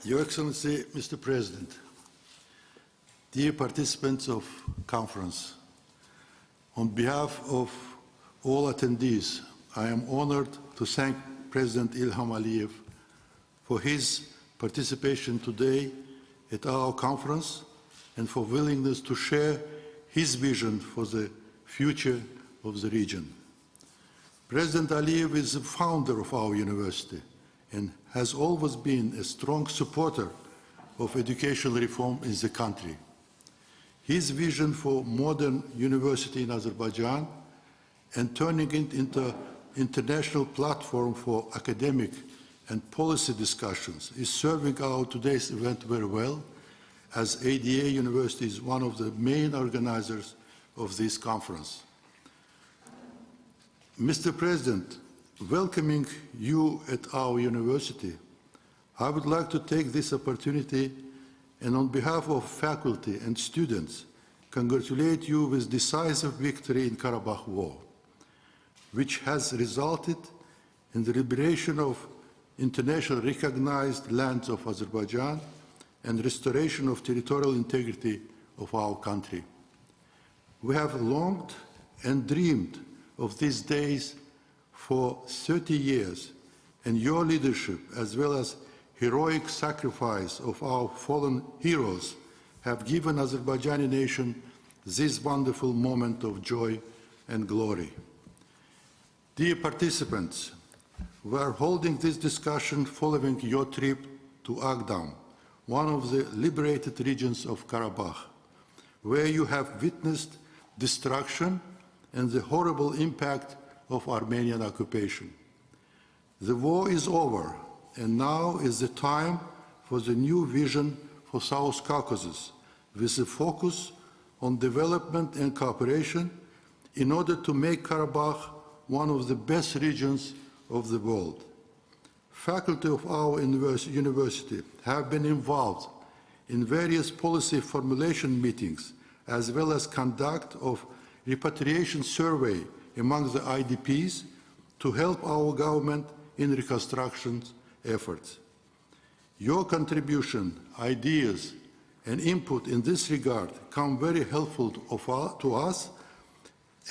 Your Excellency, Mr. President, dear participants of conference, on behalf of all attendees, I am honored to thank President Ilham Aliyev for his participation today at our conference and for willingness to share his vision for the future of the region. President Aliyev is the founder of our university and has always been a strong supporter of educational reform in the country. His vision for modern university in Azerbaijan and turning it into international platform for academic and policy discussions is serving our today's event very well, as ADA University is one of the main organizers of this conference. Mr. President, welcoming you at our university, I would like to take this opportunity and on behalf of faculty and students, congratulate you with decisive victory in Karabakh War, which has resulted in the liberation of internationally recognized lands of Azerbaijan and restoration of territorial integrity of our country. We have longed and dreamed of these days for 30 years, and your leadership, as well as heroic sacrifice of our fallen heroes, have given Azerbaijani nation this wonderful moment of joy and glory. Dear participants, we are holding this discussion following your trip to Agdam, one of the liberated regions of Karabakh, where you have witnessed destruction and the horrible impact of Armenian occupation. The war is over, and now is the time for the new vision for South Caucasus, with a focus on development and cooperation in order to make Karabakh one of the best regions of the world. Faculty of our university have been involved in various policy formulation meetings, as well as conduct of repatriation survey among the IDPs to help our government in reconstruction efforts. Your contribution, ideas, and input in this regard come very helpful to us,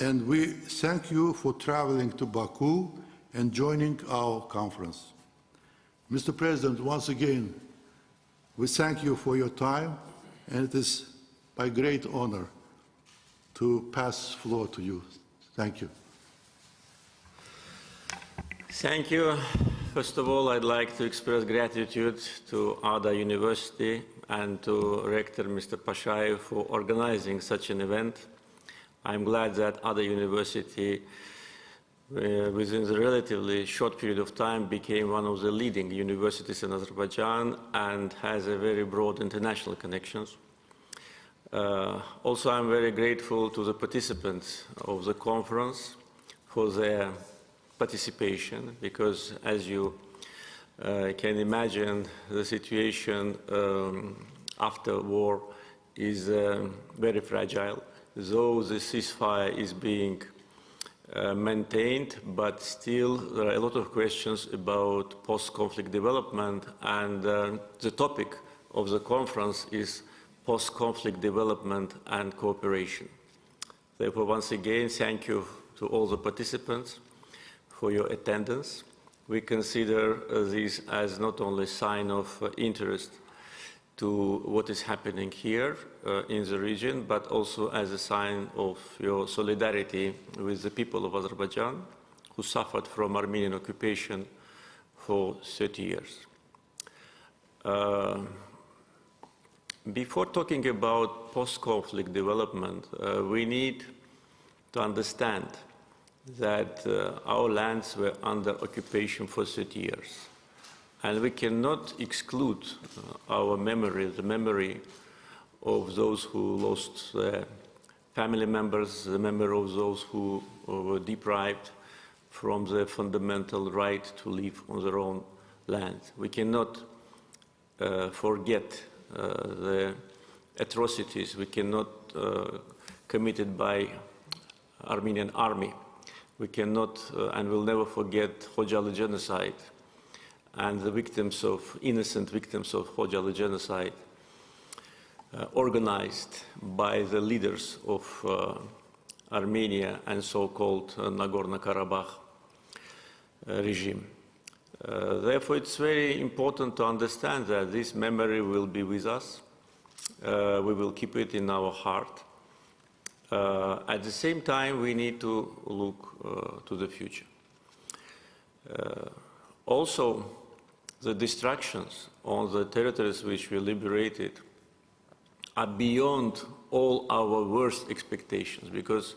and we thank you for traveling to Baku and joining our conference. Mr. President, once again, we thank you for your time, and it is my great honor to pass the floor to you. Thank you. Thank you. First of all, I'd like to express gratitude to ADA University and to Rector Mr. Pashayev for organizing such an event. I'm glad that ADA University, within a relatively short period of time, became one of the leading universities in Azerbaijan and has a very broad international connections. Also, I'm very grateful to the participants of the conference for their participation, because as you can imagine, the situation after war is very fragile. Though the ceasefire is being maintained, but still there are a lot of questions about post-conflict development, and the topic of the conference is post-conflict development and cooperation. Therefore, once again, thank you to all the participants for your attendance. We consider this as not only a sign of interest to what is happening here in the region, but also as a sign of your solidarity with the people of Azerbaijan, who suffered from Armenian occupation for 30 years. Before talking about post-conflict development, we need to understand that our lands were under occupation for 30 years. And we cannot exclude our memory, the memory of those who lost their family members, the memory of those who were deprived from the fundamental right to live on their own land. We cannot forget the atrocities we cannot committed by Armenian army. We cannot and will never forget Khojaly genocide. and the victims of, innocent victims of Khojaly genocide, organized by the leaders of Armenia and so-called Nagorno-Karabakh regime. Therefore, it's very important to understand that this memory will be with us. We will keep it in our heart. At the same time, we need to look to the future. Also, the destructions on the territories which we liberated are beyond all our worst expectations, because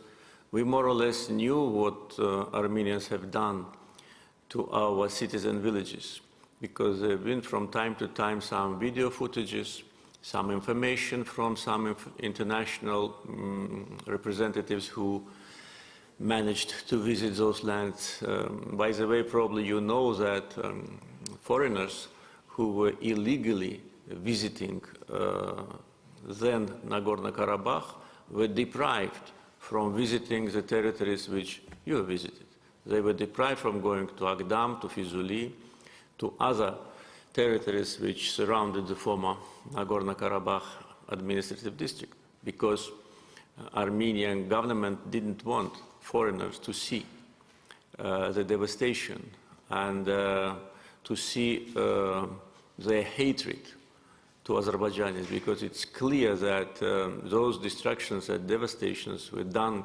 we more or less knew what Armenians have done to our cities and villages, because there have been from time to time some video footages, some information from some international representatives who managed to visit those lands. By the way, probably you know that foreigners who were illegally visiting then Nagorno-Karabakh were deprived from visiting the territories which you visited. They were deprived from going to Agdam, to Fizuli, to other territories which surrounded the former Nagorno-Karabakh administrative district, because Armenian government didn't want foreigners to see the devastation and to see their hatred to Azerbaijanis, because it's clear that those destructions and devastations were done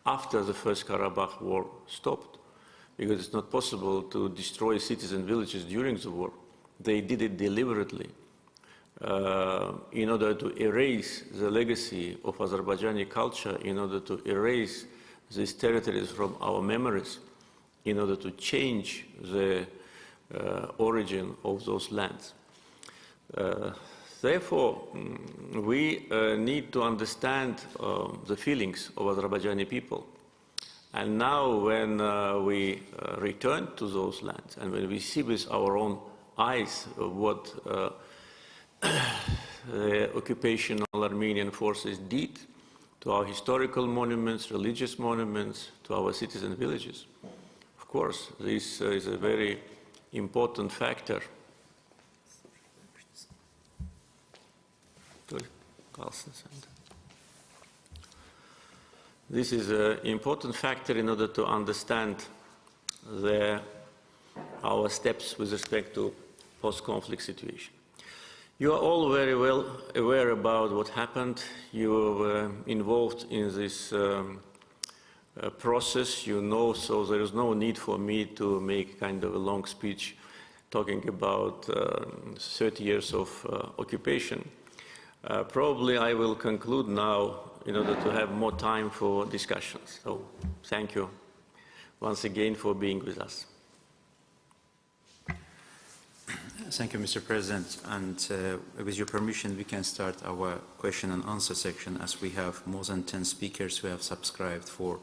after the First Karabakh War stopped, because it's not possible to destroy cities and villages during the war. They did it deliberately in order to erase the legacy of Azerbaijani culture, in order to erase these territories from our memories, in order to change the origin of those lands. Therefore, we need to understand the feelings of Azerbaijani people. And now when we return to those lands, and when we see with our own eyes what the occupational Armenian forces did to our historical monuments, religious monuments, to our cities and villages, of course, this is a very important factor. This is an important factor in order to understand our steps with respect to post-conflict situation. You are all very well aware about what happened. You were involved in this process, you know, so there is no need for me to make kind of a long speech talking about 30 years of occupation. Probably I will conclude now in order to have more time for discussions. So thank you once again for being with us. Thank you, Mr. President. And with your permission, we can start our question and answer section, as we have more than 10 speakers who have subscribed for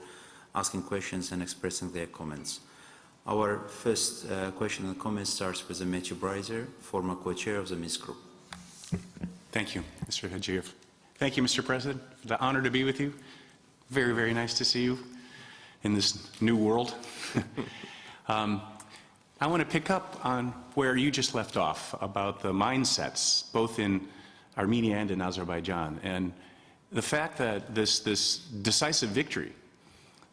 asking questions and expressing their comments. Our first question and comment starts with Matthew Breiser, former co-chair of the Minsk Group. Thank you, Mr. Hadjiev. Thank you, Mr. President. The honor to be with you. Very, very nice to see you in this new world. I want to pick up on where you just left off about the mindsets, both in Armenia and in Azerbaijan, and the fact that this decisive victory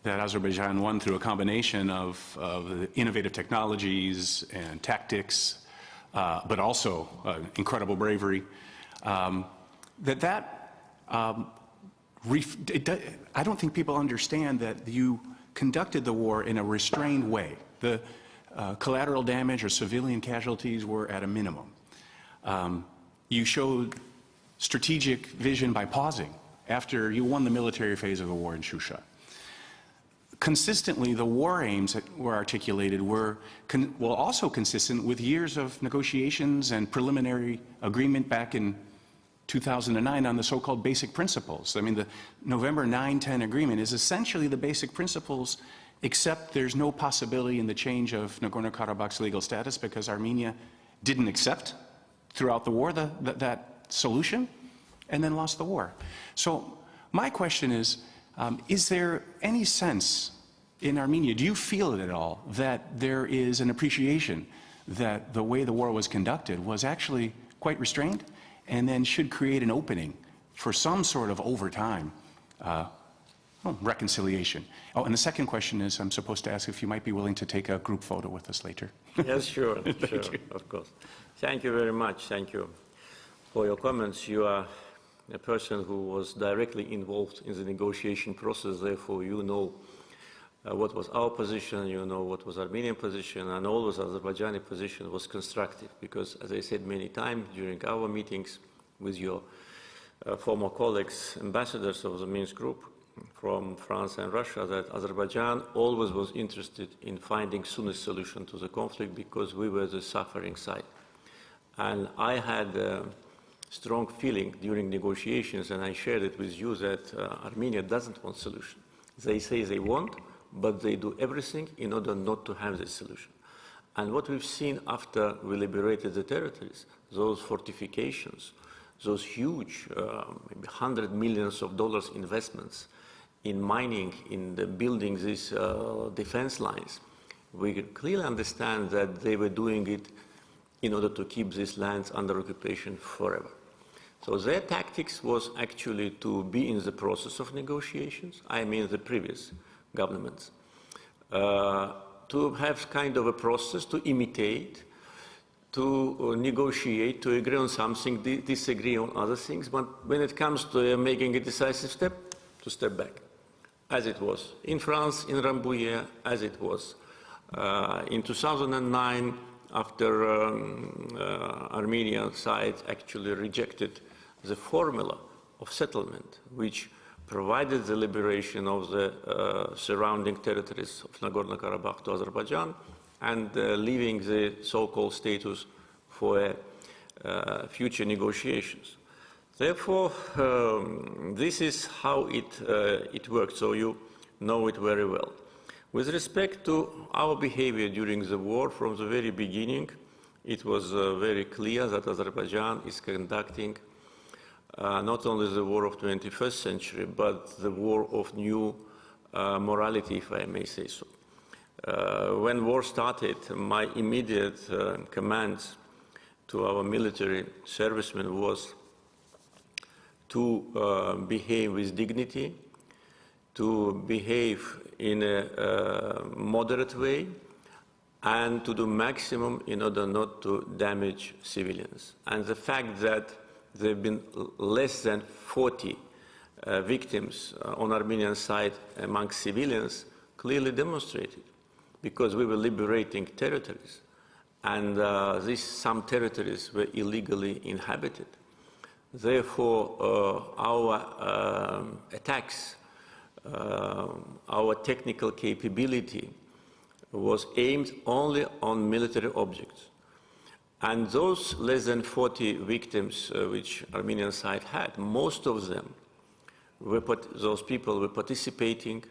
that Azerbaijan won through a combination of innovative technologies and tactics, but also incredible bravery, I don't think people understand that you conducted the war in a restrained way. The collateral damage or civilian casualties were at a minimum. You showed strategic vision by pausing after you won the military phase of the war in Shusha. Consistently, the war aims that were articulated were also consistent with years of negotiations and preliminary agreement back in 2009 on the so-called basic principles. I mean, the November 9-10 agreement is essentially the basic principles, except there's no possibility in the change of Nagorno-Karabakh's legal status, because Armenia didn't accept throughout the war that solution and then lost the war. So my question is there any sense in Armenia, do you feel it at all, that there is an appreciation that the way the war was conducted was actually quite restrained and then should create an opening for some sort of over time reconciliation. Oh, and the second question is, I'm supposed to ask if you might be willing to take a group photo with us later. Yes, sure, sure, of course. Thank you very much. Thank you for your comments. You are a person who was directly involved in the negotiation process, therefore you know what was our position, you know what was Armenian position, and always Azerbaijani position was constructive, because as I said many times during our meetings with your former colleagues, ambassadors of the Minsk group from France and Russia, that Azerbaijan always was interested in finding soonest solution to the conflict because we were the suffering side. And I had a strong feeling during negotiations, and I shared it with you, that Armenia doesn't want solution. They say they want, but they do everything in order not to have this solution. And what we've seen after we liberated the territories, those fortifications, those huge, maybe $100 million investments in mining, in the building these defense lines, we clearly understand that they were doing it in order to keep these lands under occupation forever. So their tactics was actually to be in the process of negotiations, I mean the previous governments, to have kind of a process to imitate, to negotiate, to agree on something, disagree on other things, but when it comes to making a decisive step, to step back, as it was in France, in Rambouillet, as it was in 2009, after Armenian side actually rejected the formula of settlement, which provided the liberation of the surrounding territories of Nagorno-Karabakh to Azerbaijan and leaving the so-called status for future negotiations. Therefore, this is how it worked, so you know it very well. With respect to our behavior during the war, from the very beginning, it was very clear that Azerbaijan is conducting not only the war of 21st century, but the war of new morality, if I may say so. When war started, my immediate commands to our military servicemen was to behave with dignity, to behave in a moderate way, and to do maximum in order not to damage civilians. And the fact that there have been less than 40 victims on Armenian side among civilians clearly demonstrated, because we were liberating territories, and some territories were illegally inhabited. Therefore, our attacks, our technical capability was aimed only on military objects. And those less than 40 victims which Armenian side had, most of them, those people were participating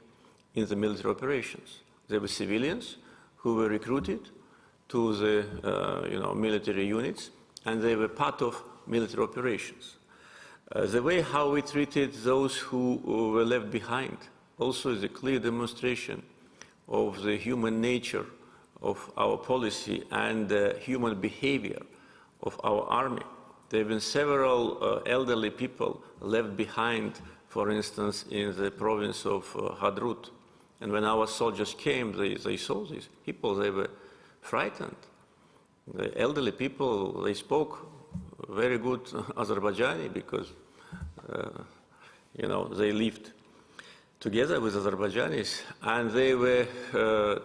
in the military operations. They were civilians who were recruited to the military units, and they were part of military operations. The way how we treated those who were left behind also is a clear demonstration of the human nature of our policy and the human behavior of our army. There have been several elderly people left behind, for instance, in the province of Hadrut. And when our soldiers came, they saw these people, they were frightened. The elderly people, they spoke very good Azerbaijani because, they lived together with Azerbaijanis, and they were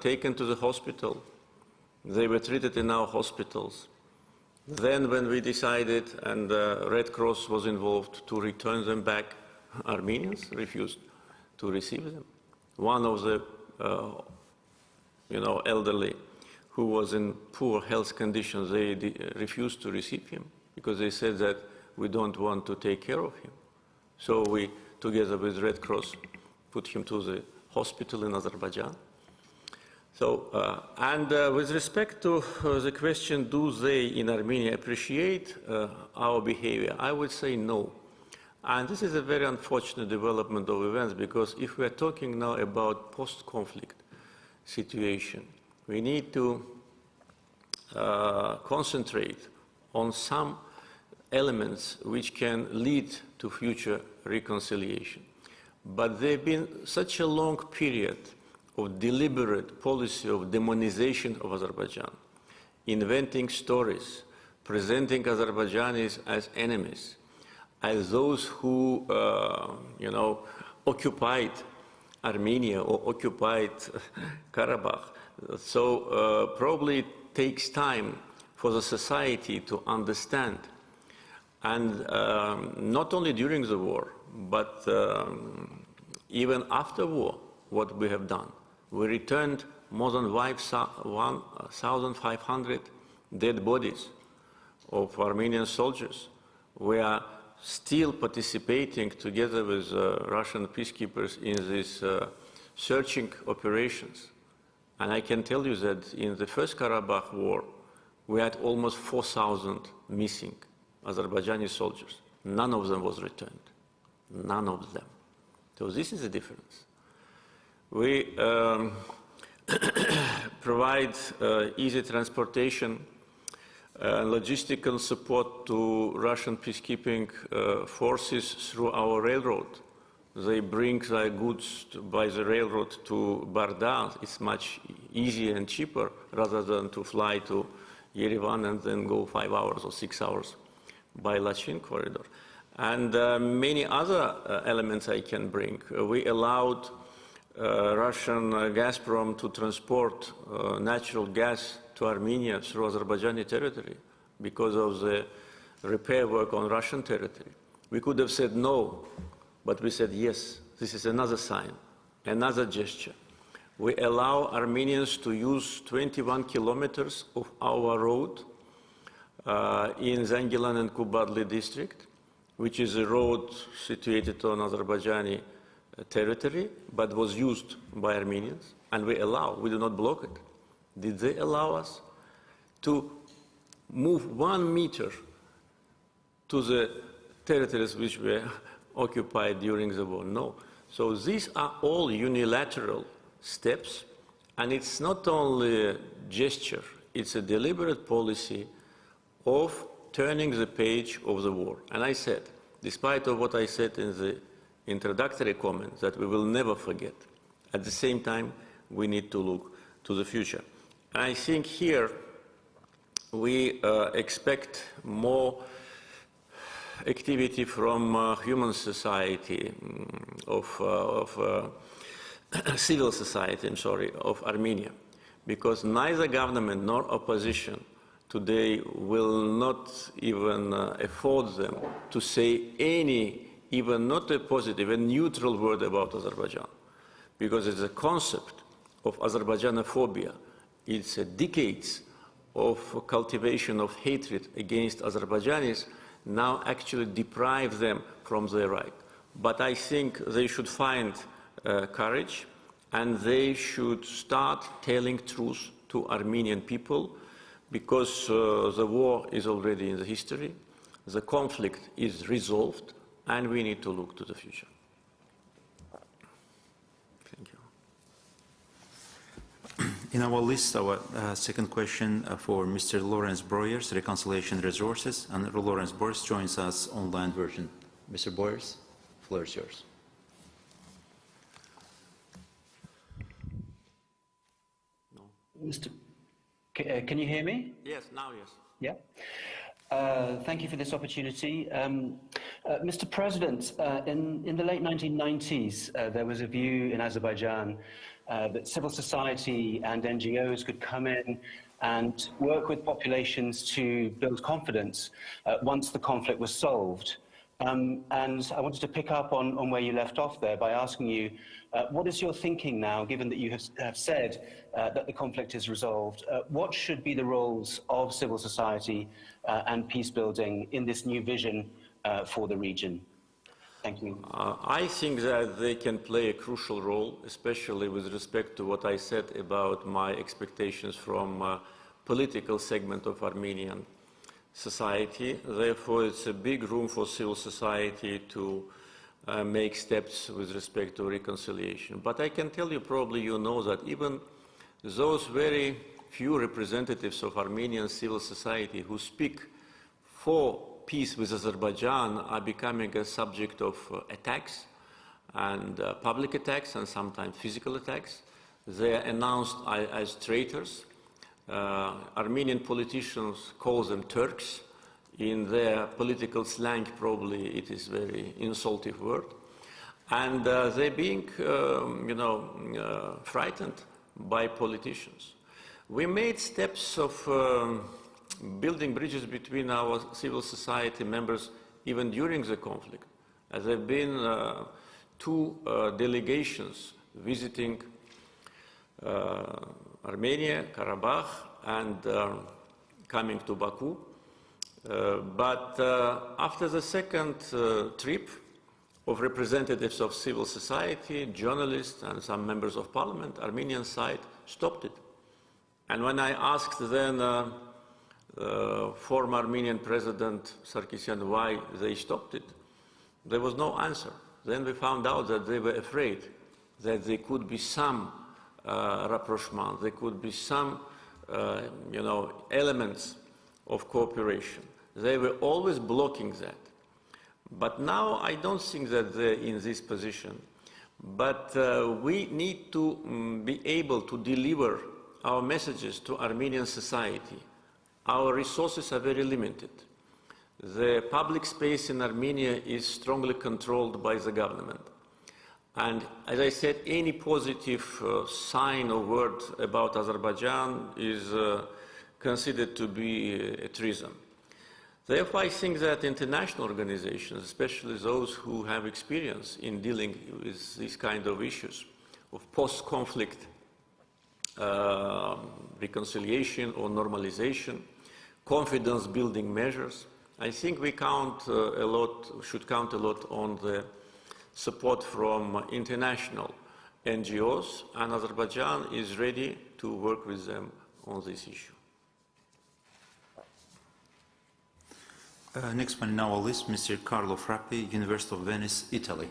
taken to the hospital. They were treated in our hospitals. Then when we decided, and the Red Cross was involved, to return them back, Armenians refused to receive them. One of the elderly who was in poor health conditions, they refused to receive him because they said that we don't want to take care of him. So we, together with Red Cross, put him to the hospital in Azerbaijan. So, with respect to the question, do they in Armenia appreciate our behavior? I would say no. And this is a very unfortunate development of events, because if we are talking now about post-conflict situation, we need to concentrate on some elements which can lead to future reconciliation. But there has been such a long period of deliberate policy of demonization of Azerbaijan, inventing stories, presenting Azerbaijanis as enemies, as those who, occupied Armenia or occupied Karabakh. So probably it takes time for the society to understand. And not only during the war, but even after war, what we have done. We returned more than 1,500 dead bodies of Armenian soldiers. We are still participating together with Russian peacekeepers in these searching operations. And I can tell you that in the first Karabakh war, we had almost 4,000 missing Azerbaijani soldiers. None of them was returned. None of them. So this is the difference. We provide easy transportation logistical support to Russian peacekeeping forces through our railroad. They bring their goods by the railroad to Barda. It's much easier and cheaper rather than to fly to Yerevan and then go 5 hours or 6 hours by Lachin corridor. And many other elements I can bring. We allowed Russian Gazprom to transport natural gas to Armenia through Azerbaijani territory because of the repair work on Russian territory. We could have said no, but we said yes. This is another sign, another gesture. We allow Armenians to use 21 kilometers of our road in Zangilan and Kubadli district, which is a road situated on Azerbaijani territory, but was used by Armenians, and we do not block it. Did they allow us to move 1 meter to the territories which were occupied during the war? No. So these are all unilateral steps, and it's not only a gesture, it's a deliberate policy of turning the page of the war. And I said, despite of what I said in the introductory comments, that we will never forget. At the same time, we need to look to the future. And I think here we expect more activity from human society, civil society, of Armenia, because neither government nor opposition today will not even afford them to say any, even not a positive, a neutral word about Azerbaijan, because it's a concept of Azerbaijanophobia. It's decades of cultivation of hatred against Azerbaijanis now actually deprive them from their right. But I think they should find courage, and they should start telling truth to Armenian people, because the war is already in the history, the conflict is resolved, and we need to look to the future. Thank you. In our list, our second question for Mr. Lawrence Boyers, Reconciliation Resources, and Lawrence Boyers joins us online version. Mr. Boyers, the floor is yours. No. Can you hear me? Yes, now yes. Yeah. Thank you for this opportunity. Mr. President, in the late 1990s, there was a view in Azerbaijan that civil society and NGOs could come in and work with populations to build confidence once the conflict was solved. And I wanted to pick up on where you left off there by asking you, what is your thinking now, given that you have said that the conflict is resolved? What should be the roles of civil society and peace building in this new vision for the region? Thank you. I think that they can play a crucial role, especially with respect to what I said about my expectations from political segment of Armenian society. Therefore, it's a big room for civil society to make steps with respect to reconciliation. But I can tell you, probably you know, that even those very few representatives of Armenian civil society who speak for peace with Azerbaijan are becoming a subject of attacks and public attacks and sometimes physical attacks. They are announced as traitors. Armenian politicians call them Turks. In their political slang, probably it is a very insulting word. And they're being, frightened by politicians. We made steps of building bridges between our civil society members even during the conflict. There have been two delegations visiting Armenia, Karabakh, and coming to Baku. But after the second trip of representatives of civil society, journalists, and some members of parliament, Armenian side stopped it. And when I asked then former Armenian President Sarkisyan why they stopped it, there was no answer. Then we found out that they were afraid that there could be some rapprochement, there could be some, elements of cooperation. They were always blocking that. But now I don't think that they're in this position. But we need to be able to deliver our messages to Armenian society. Our resources are very limited. The public space in Armenia is strongly controlled by the government. And as I said, any positive sign or word about Azerbaijan is considered to be a treason. Therefore, I think that international organizations, especially those who have experience in dealing with these kind of issues of post-conflict reconciliation or normalization, confidence-building measures, I think we should count a lot on the support from international NGOs, and Azerbaijan is ready to work with them on this issue. Next one in our list, Mr. Carlo Frappi, University of Venice, Italy.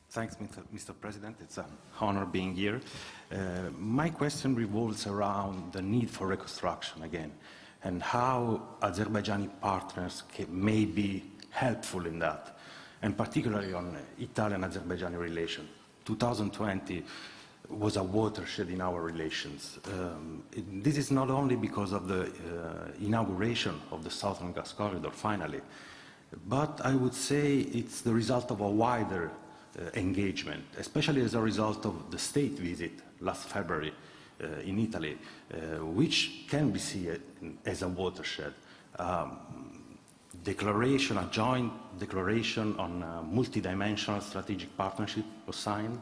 Thanks, Mr. President. It's an honor being here. My question revolves around the need for reconstruction again, and how Azerbaijani partners may be helpful in that, and particularly on Italian-Azerbaijani relations. 2020 was a watershed in our relations. This is not only because of the inauguration of the Southern Gas Corridor, finally, but I would say it's the result of a wider engagement, especially as a result of the state visit last February in Italy, which can be seen as a watershed. Declaration, a joint declaration on multidimensional strategic partnership was signed,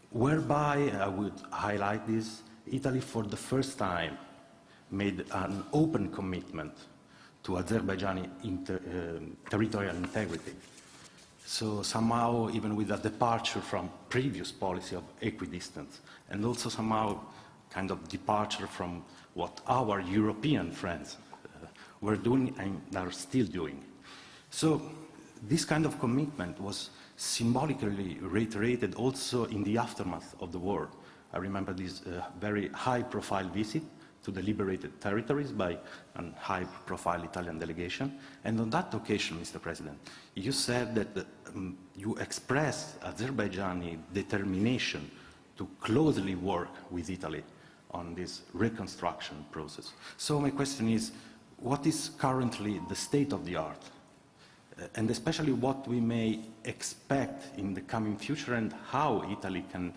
whereby, I would highlight this, Italy for the first time made an open commitment to Azerbaijani territorial integrity. So somehow, even with a departure from previous policy of equidistance, and also somehow kind of departure from what our European friends were doing and are still doing. So this kind of commitment was symbolically reiterated also in the aftermath of the war. I remember this very high-profile visit to the liberated territories by a high-profile Italian delegation. And on that occasion, Mr. President, you said that you expressed Azerbaijani determination to closely work with Italy on this reconstruction process. So my question is, what is currently the state of the art? And especially what we may expect in the coming future, and how Italy can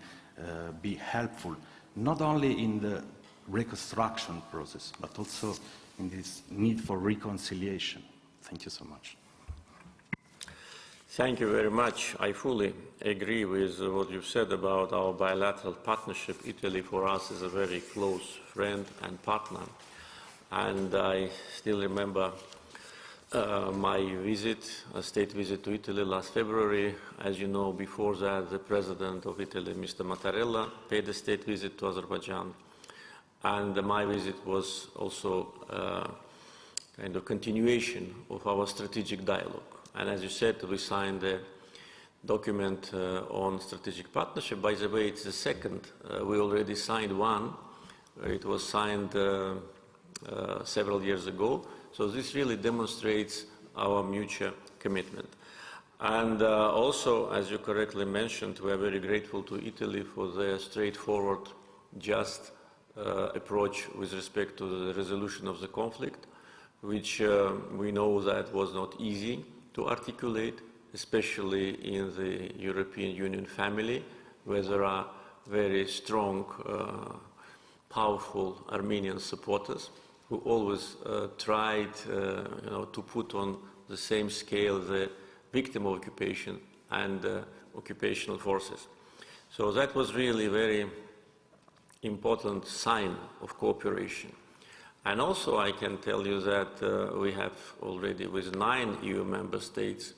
be helpful, not only in the reconstruction process, but also in this need for reconciliation. Thank you so much. Thank you very much. I fully agree with what you've said about our bilateral partnership. Italy for us is a very close friend and partner. And I still remember my visit, a state visit to Italy last February. As you know, before that, the President of Italy, Mr. Mattarella, paid a state visit to Azerbaijan. And my visit was also kind of continuation of our strategic dialogue. And as you said, we signed a document on strategic partnership. By the way, it's the second. We already signed one. It was signed several years ago. So this really demonstrates our mutual commitment. And also, as you correctly mentioned, we are very grateful to Italy for their straightforward, just approach with respect to the resolution of the conflict, which we know that was not easy to articulate, especially in the European Union family, where there are very strong, powerful Armenian supporters who always tried to put on the same scale the victim of occupation and occupational forces. So that was really a very important sign of cooperation. And also I can tell you that we have already, with 9 EU member states,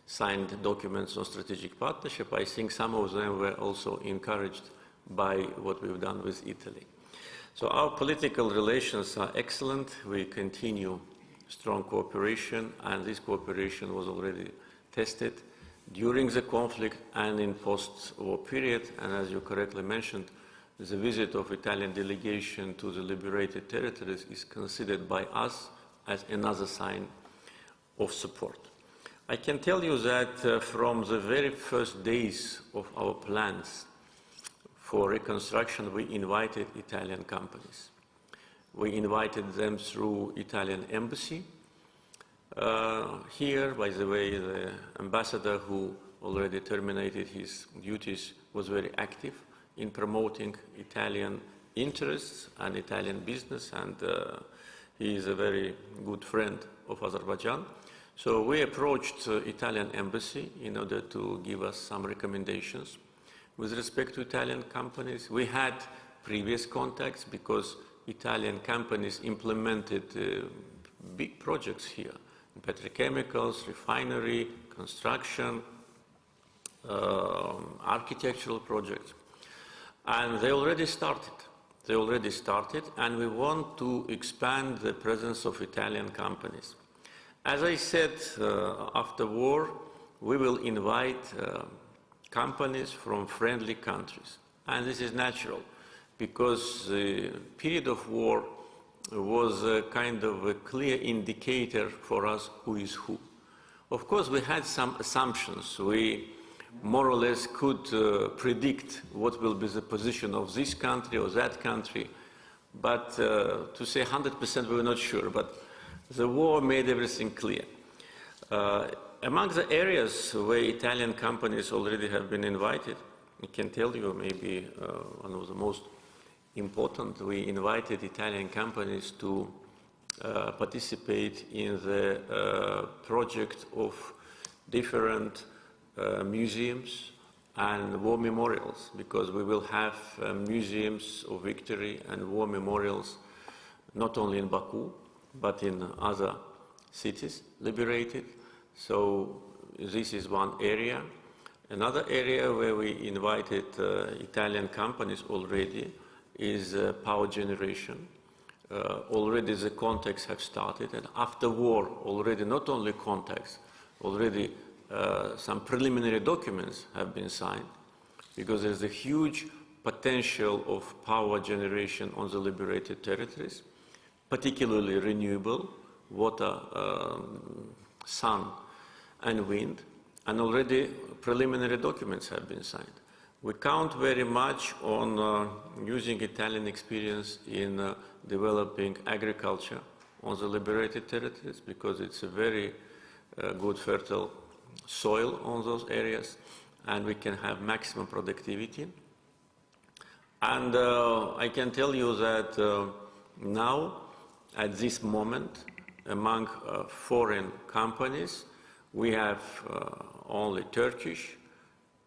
signed documents on strategic partnership. I think some of them were also encouraged by what we've done with Italy. So our political relations are excellent. We continue strong cooperation, and this cooperation was already tested during the conflict and in post-war period. And as you correctly mentioned, the visit of Italian delegation to the liberated territories is considered by us as another sign of support. I can tell you that from the very first days of our plans for reconstruction, we invited Italian companies. We invited them through Italian embassy. Here, by the way, the ambassador who already terminated his duties was very active in promoting Italian interests and Italian business, and he is a very good friend of Azerbaijan. So we approached Italian embassy in order to give us some recommendations with respect to Italian companies. We had previous contacts because Italian companies implemented big projects here: petrochemicals, refinery, construction, architectural projects. And they already started. They already started, and we want to expand the presence of Italian companies. As I said, after war, we will invite companies from friendly countries. And this is natural, because the period of war was a kind of a clear indicator for us who is who. Of course, we had some assumptions. We more or less could predict what will be the position of this country or that country, but to say 100% we were not sure, but the war made everything clear. Among the areas where Italian companies already have been invited, I can tell you maybe one of the most important, we invited Italian companies to participate in the project of different museums and war memorials, because we will have museums of victory and war memorials not only in Baku, but in other cities liberated. So this is one area. Another area where we invited Italian companies already is power generation. Already the contacts have started, and after war already not only contacts, already some preliminary documents have been signed, because there's a huge potential of power generation on the liberated territories, particularly renewable, water, sun and wind, and already preliminary documents have been signed. We count very much on using Italian experience in developing agriculture on the liberated territories, because it's a very good fertile soil on those areas, and we can have maximum productivity. And I can tell you that now, at this moment, among foreign companies, we have only Turkish,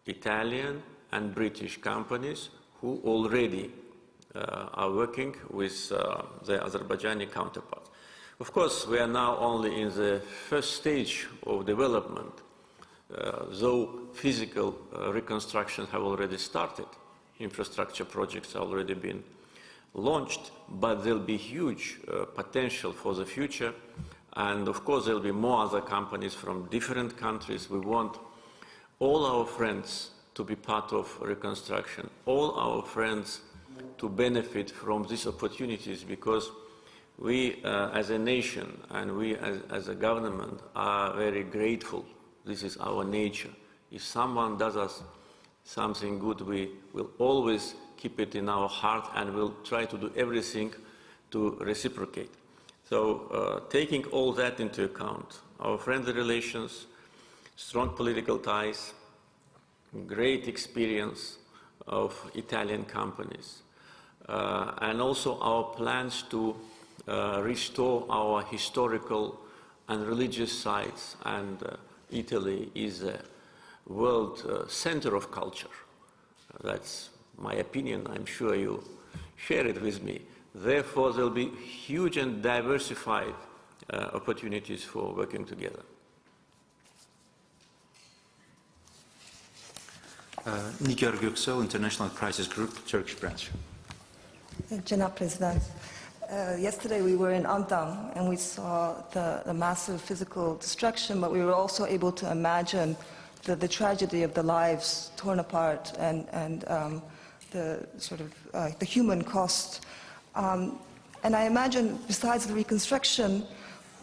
Italian, and British companies who already are working with their Azerbaijani counterparts. Of course, we are now only in the first stage of development, though physical reconstructions have already started. Infrastructure projects have already been launched, but there'll be huge potential for the future. And of course, there'll be more other companies from different countries. We want all our friends to be part of reconstruction, all our friends to benefit from these opportunities, because we as a nation and we as a government are very grateful. This is our nature. If someone does us something good, we will always keep it in our heart and we'll try to do everything to reciprocate. So taking all that into account, our friendly relations, strong political ties, great experience of Italian companies, and also our plans to restore our historical and religious sites. And Italy is a world center of culture. That's my opinion. I'm sure you share it with me. Therefore, there will be huge and diversified opportunities for working together. Nigar Göksel, International Crisis Group, Turkish branch. Janab President, yesterday we were in Agdam and we saw the massive physical destruction, but we were also able to imagine the tragedy of the lives torn apart and the sort of the human cost. And I imagine, besides the reconstruction,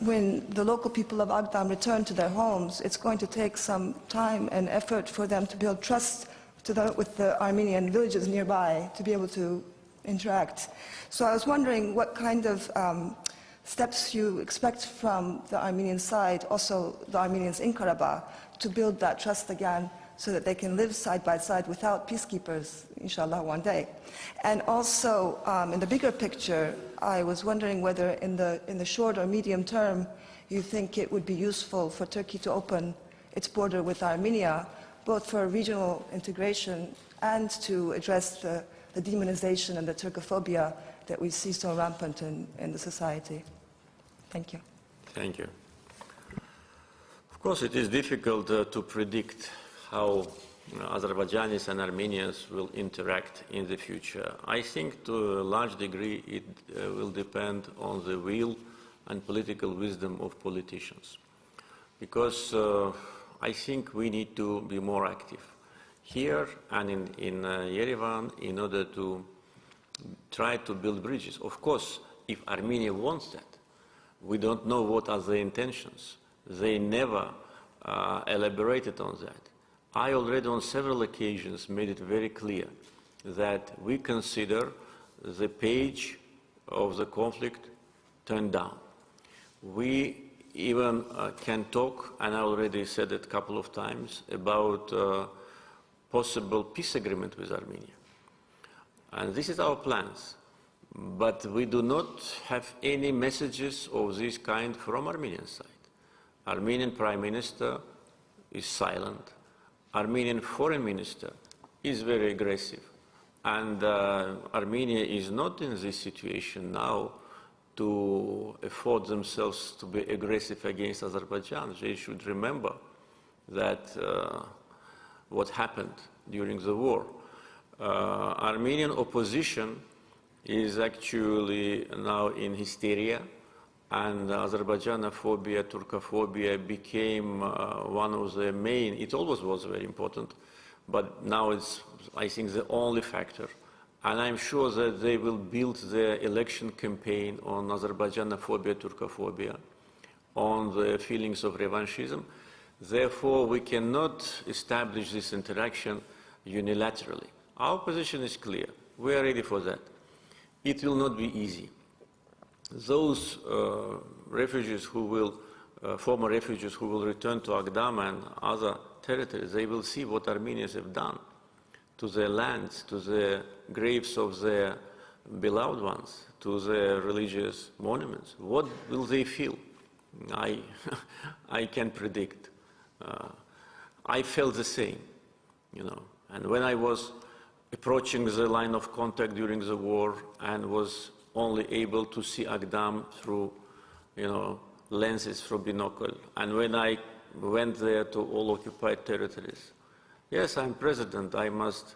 when the local people of Agdam return to their homes, it's going to take some time and effort for them to build trust with the Armenian villages nearby to be able to interact. So I was wondering what kind of steps you expect from the Armenian side, also the Armenians in Karabakh, to build that trust again so that they can live side by side without peacekeepers, inshallah, one day. And also, in the bigger picture, I was wondering whether in the short or medium term, you think it would be useful for Turkey to open its border with Armenia, both for regional integration and to address the demonization and the Turkophobia that we see so rampant in the society. Thank you. Thank you. Of course, it is difficult to predict how Azerbaijanis and Armenians will interact in the future. I think to a large degree it will depend on the will and political wisdom of politicians. Because I think we need to be more active here and in Yerevan in order to try to build bridges. Of course, if Armenia wants that, we don't know what are their intentions. They never elaborated on that. I already on several occasions made it very clear that we consider the page of the conflict turned down. We even can talk, and I already said it a couple of times, about possible peace agreement with Armenia. And this is our plans. But we do not have any messages of this kind from Armenian side. Armenian Prime Minister is silent. Armenian Foreign Minister is very aggressive. And Armenia is not in this situation now to afford themselves to be aggressive against Azerbaijan. They should remember that what happened during the war. Armenian opposition is actually now in hysteria, and Azerbaijanophobia, Turkophobia became one of the main, it always was very important, but now it's, I think, the only factor. And I'm sure that they will build their election campaign on Azerbaijanophobia, Turkophobia, on the feelings of revanchism. Therefore, we cannot establish this interaction unilaterally. Our position is clear. We are ready for that. It will not be easy. Those refugees who will, former refugees who will return to Agdam and other territories, they will see what Armenians have done to their lands, to the graves of their beloved ones, to their religious monuments. What will they feel? I can't predict. I felt the same, you know. And when I was approaching the line of contact during the war and was only able to see Agdam through, you know, lenses through binocle. And when I went there to all occupied territories, yes, I'm president, I must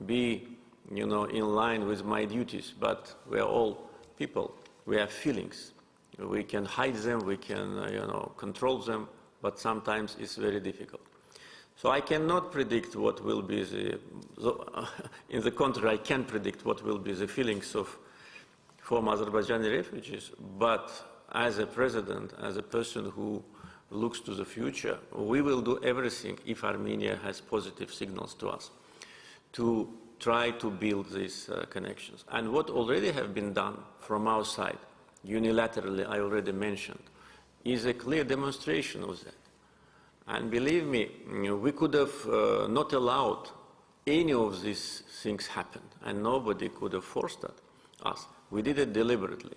be, you know, in line with my duties, but we are all people. We have feelings. We can hide them, we can, you know, control them, but sometimes it's very difficult. So I cannot predict what will be in the contrary, I can predict what will be the feelings of former Azerbaijani refugees, but as a president, as a person who looks to the future, we will do everything if Armenia has positive signals to us to try to build these connections. And what already have been done from our side, unilaterally, I already mentioned, is a clear demonstration of that. And believe me, we could have not allowed any of these things happen, and nobody could have forced us. We did it deliberately.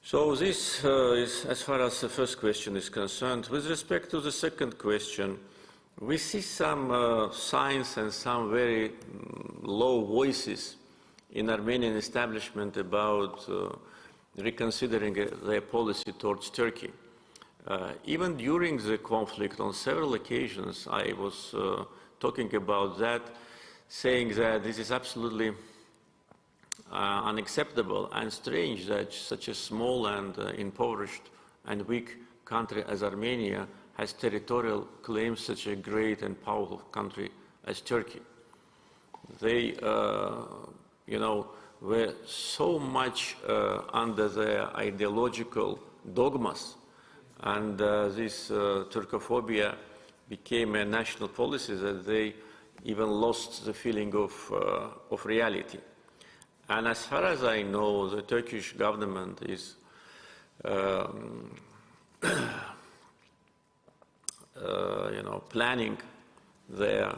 So this is as far as the first question is concerned. With respect to the second question, we see some signs and some very low voices in Armenian establishment about reconsidering their policy towards Turkey. Even during the conflict, on several occasions, I was talking about that, saying that this is absolutely unacceptable and strange that such a small and impoverished and weak country as Armenia has territorial claims such a great and powerful country as Turkey. They, were so much under their ideological dogmas, and this Turkophobia became a national policy that they even lost the feeling of reality. And as far as I know, the Turkish government is planning their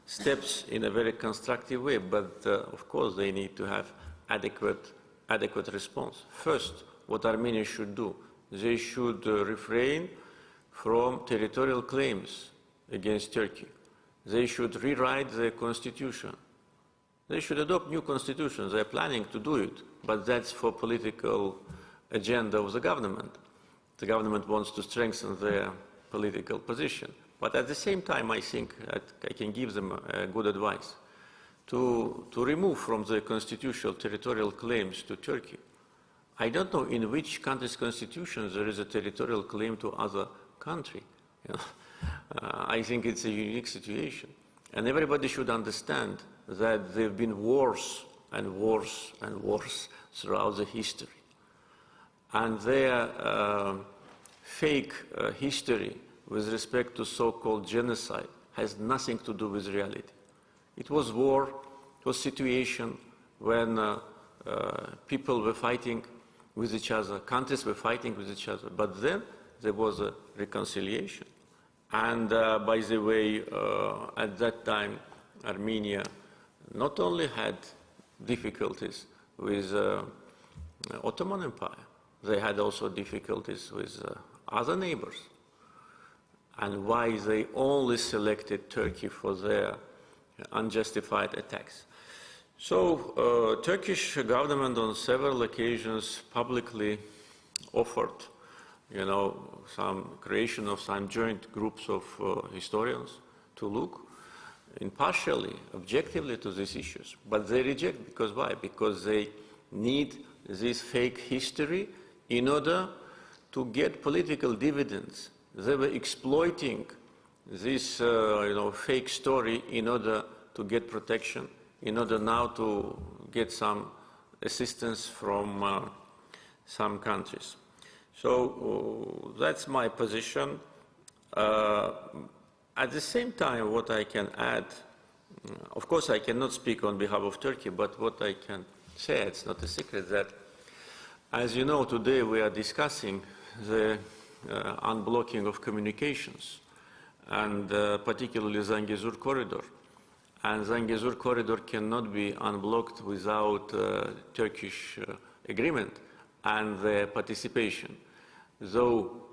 steps in a very constructive way, but of course they need to have adequate response. First, what Armenia should do, they should refrain from territorial claims against Turkey. They should rewrite their constitution. They should adopt new constitutions. They're planning to do it, but that's for political agenda of the government. The government wants to strengthen their political position. But at the same time, I think that I can give them good advice to remove from the constitutional territorial claims to Turkey. I don't know in which country's constitution there is a territorial claim to other country. I think it's a unique situation. And everybody should understand that there have been wars and wars and wars throughout the history. And their fake history with respect to so-called genocide has nothing to do with reality. It was war, it was situation when people were fighting with each other, countries were fighting with each other, but then there was a reconciliation. And by the way, at that time, Armenia not only had difficulties with Ottoman Empire, they had also difficulties with other neighbors. And why they only selected Turkey for their unjustified attacks. So Turkish government on several occasions publicly offered, some creation of some joint groups of historians to look impartially, objectively to these issues. But they reject, because why? Because they need this fake history in order to get political dividends. They were exploiting this fake story in order to get protection, in order now to get some assistance from some countries. So that's my position. At the same time, what I can add, of course I cannot speak on behalf of Turkey, but what I can say, it's not a secret, that as you know, today we are discussing the unblocking of communications, and particularly Zangezur corridor. And Zangezur corridor cannot be unblocked without Turkish agreement and their participation. Though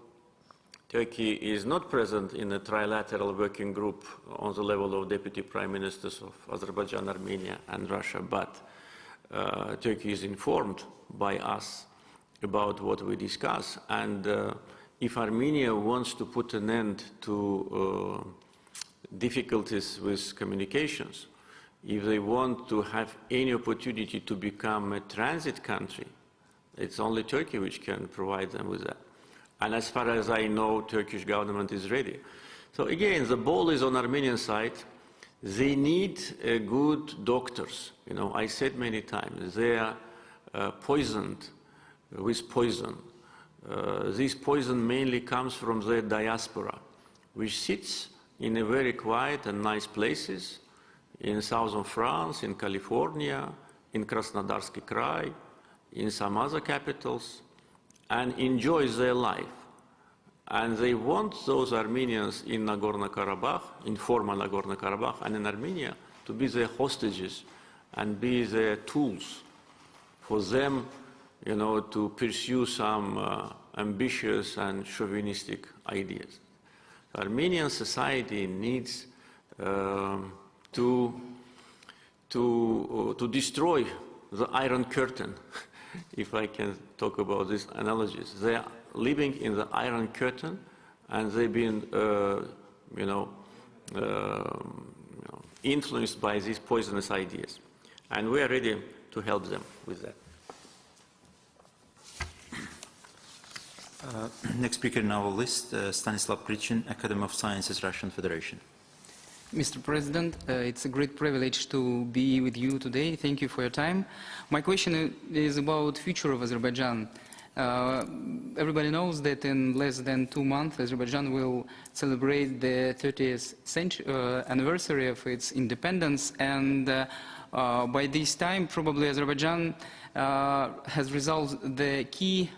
Turkey is not present in a trilateral working group on the level of deputy prime ministers of Azerbaijan, Armenia, and Russia, but Turkey is informed by us about what we discuss. And if Armenia wants to put an end to difficulties with communications, if they want to have any opportunity to become a transit country, it's only Turkey which can provide them with that. And as far as I know, Turkish government is ready. So again, the ball is on Armenian side. They need good doctors. You know, I said many times, they are poisoned with poison. This poison mainly comes from the diaspora, which sits in a very quiet and nice places in southern France, in California, in Krasnodarsky Krai, in some other capitals, and enjoys their life. And they want those Armenians in Nagorno-Karabakh, in former Nagorno-Karabakh, and in Armenia to be their hostages and be their tools for them, you know, to pursue some ambitious and chauvinistic ideas. Armenian society needs to destroy the Iron Curtain, if I can talk about these analogies. They are living in the Iron Curtain, and they've been, influenced by these poisonous ideas. And we are ready to help them with that. Next speaker in our list, Stanislav Prichin, Academy of Sciences, Russian Federation. Mr. President, it's a great privilege to be with you today. Thank you for your time. My question is about the future of Azerbaijan. Everybody knows that in less than 2 months, Azerbaijan will celebrate the 30th anniversary of its independence, and by this time, probably Azerbaijan has resolved the key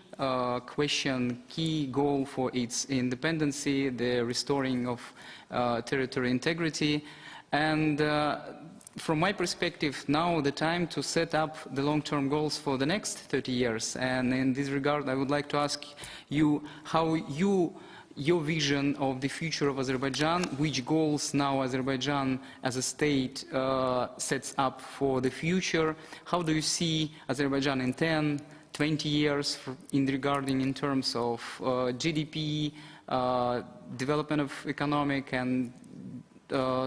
key goal for its independence, the restoring of territorial integrity. And from my perspective, now the time to set up the long-term goals for the next 30 years. And in this regard, I would like to ask you how your vision of the future of Azerbaijan, which goals now Azerbaijan as a state sets up for the future. How do you see Azerbaijan in 10, 20 years in terms of GDP, development of economic and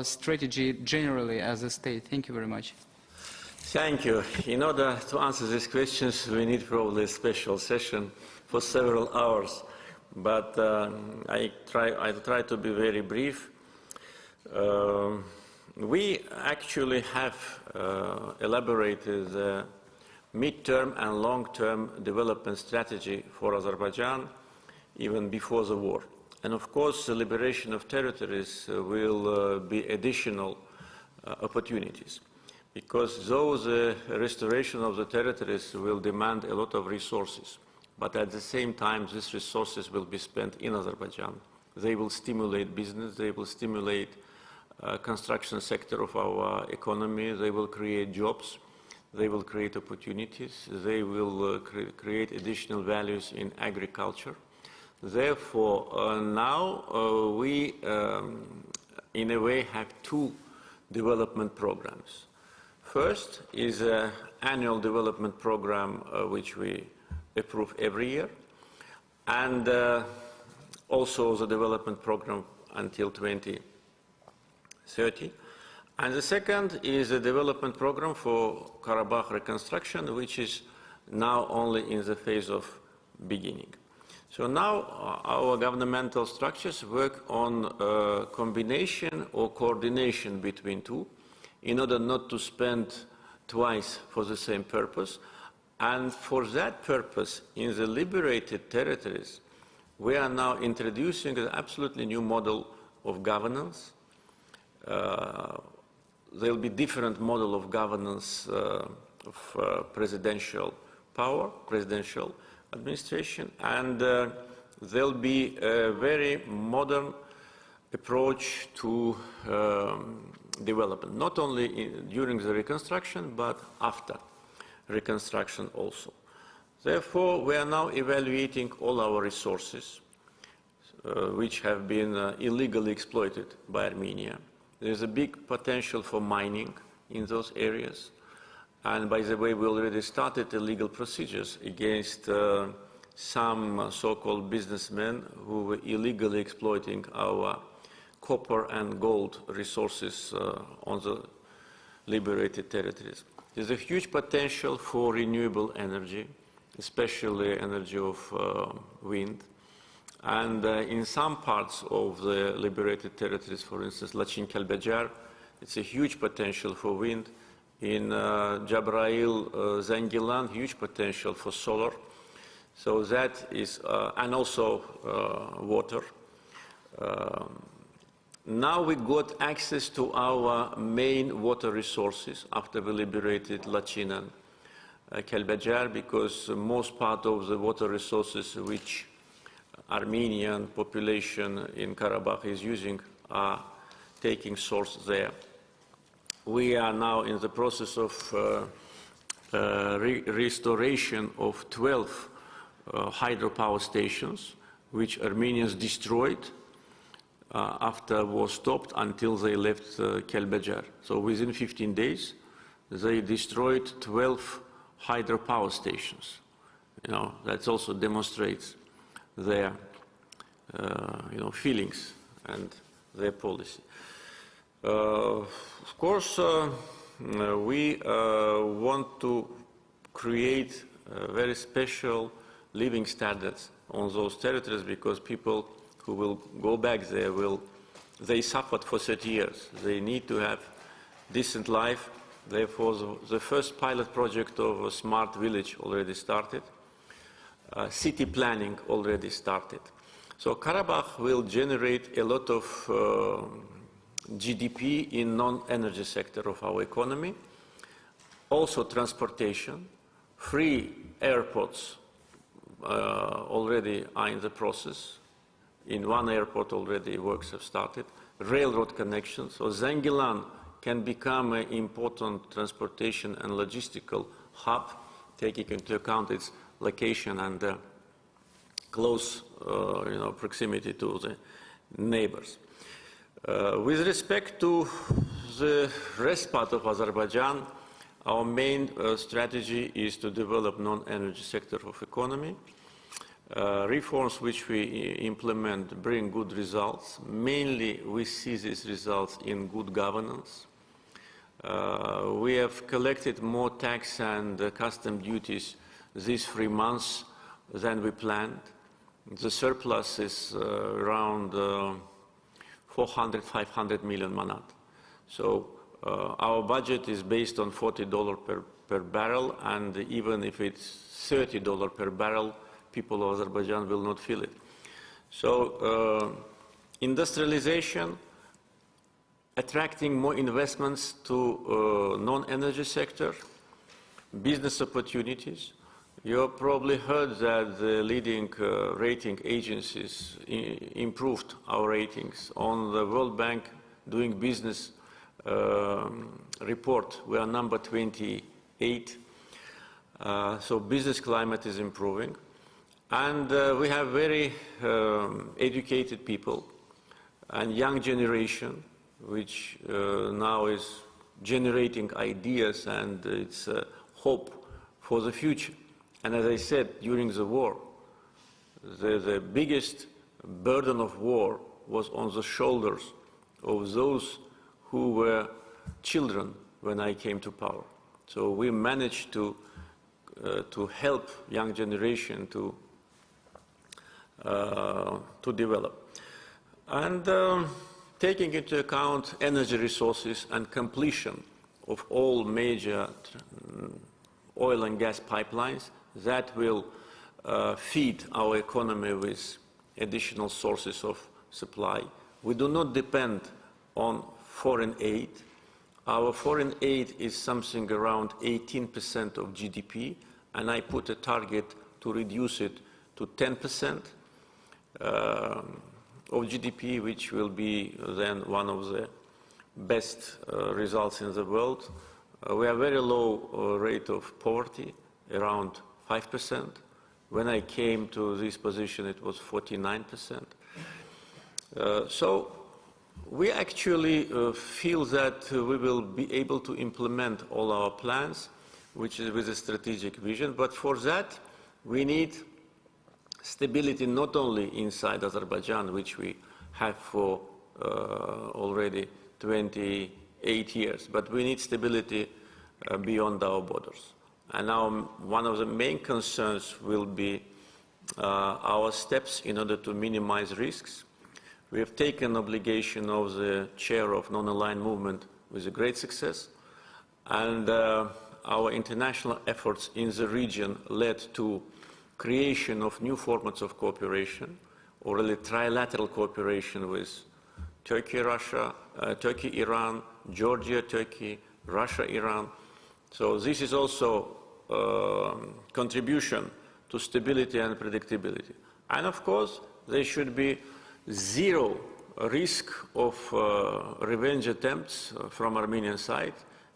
strategy generally as a state? Thank you very much. Thank you. In order to answer these questions, we need probably a special session for several hours. But I'll try to be very brief. We actually have elaborated the mid-term and long-term development strategy for Azerbaijan even before the war. And of course, the liberation of territories will be additional opportunities, because though the restoration of the territories will demand a lot of resources, but at the same time, these resources will be spent in Azerbaijan. They will stimulate business, they will stimulate construction sector of our economy, they will create jobs, they will create opportunities, they will create additional values in agriculture. Therefore, now we, in a way, have two development programs. First is an annual development program which we approve every year, and also the development program until 2030. And the second is a development program for Karabakh reconstruction, which is now only in the phase of beginning. So now our governmental structures work on a combination or coordination between two in order not to spend twice for the same purpose. And for that purpose, in the liberated territories, we are now introducing an absolutely new model of governance. There will be different model of governance of presidential power, presidential administration, and there will be a very modern approach to development, not only during the reconstruction, but after reconstruction also. Therefore, we are now evaluating all our resources, which have been illegally exploited by Armenia. There is a big potential for mining in those areas. And by the way, we already started illegal procedures against some so-called businessmen who were illegally exploiting our copper and gold resources on the liberated territories. There's a huge potential for renewable energy, especially energy of wind. And in some parts of the liberated territories, for instance, Lachin-Kelbejar, it's a huge potential for wind. In Jabrail, Zengilan, huge potential for solar. So that is, and also water. Now we got access to our main water resources after we liberated Lachin and Kelbejar, because most part of the water resources which Armenian population in Karabakh is using are taking source there. We are now in the process of restoration of 12 hydropower stations, which Armenians destroyed after war stopped until they left Kelbejar. So within 15 days, they destroyed 12 hydropower stations. You know, that also demonstrates their feelings and their policy. Of course, we want to create very special living standards on those territories, because people who will go back there they suffered for 30 years. They need to have decent life. Therefore, the first pilot project of a smart village already started. City planning already started. So Karabakh will generate a lot of GDP in non-energy sector of our economy. Also transportation, free airports already are in the process. In one airport already works have started. Railroad connections. So Zengilan can become an important transportation and logistical hub, taking into account its location and close proximity to the neighbors. With respect to the rest part of Azerbaijan, our main strategy is to develop non-energy sector of economy. Reforms which we implement bring good results. Mainly we see these results in good governance. We have collected more tax and custom duties these 3 months than we planned. The surplus is around 400, 500 million manat. So our budget is based on $40 per barrel, and even if it's $30 per barrel, people of Azerbaijan will not feel it. So industrialization, attracting more investments to non-energy sector, business opportunities. You have probably heard that the leading rating agencies improved our ratings. On the World Bank Doing Business report, we are number 28. So business climate is improving. And we have very educated people and young generation, which now is generating ideas, and it's hope for the future. And as I said, during the war, the biggest burden of war was on the shoulders of those who were children when I came to power. So we managed to help young generation to develop. And taking into account energy resources and completion of all major oil and gas pipelines, that will feed our economy with additional sources of supply. We do not depend on foreign aid. Our foreign aid is something around 18% of GDP, and I put a target to reduce it to 10% of GDP, which will be then one of the best results in the world. We have a very low rate of poverty, around 5%. When I came to this position, it was 49%. So we actually feel that we will be able to implement all our plans, which is with a strategic vision. But for that, we need stability not only inside Azerbaijan, which we have for already 28 years, but we need stability beyond our borders. And now one of the main concerns will be our steps in order to minimize risks. We have taken obligation of the chair of non-aligned movement with a great success, and our international efforts in the region led to creation of new formats of cooperation, or really trilateral cooperation with Turkey, Russia, Turkey, Iran, Georgia, Turkey, Russia, Iran. So this is also contribution to stability and predictability. And of course, there should be zero risk of revenge attempts from Armenian side.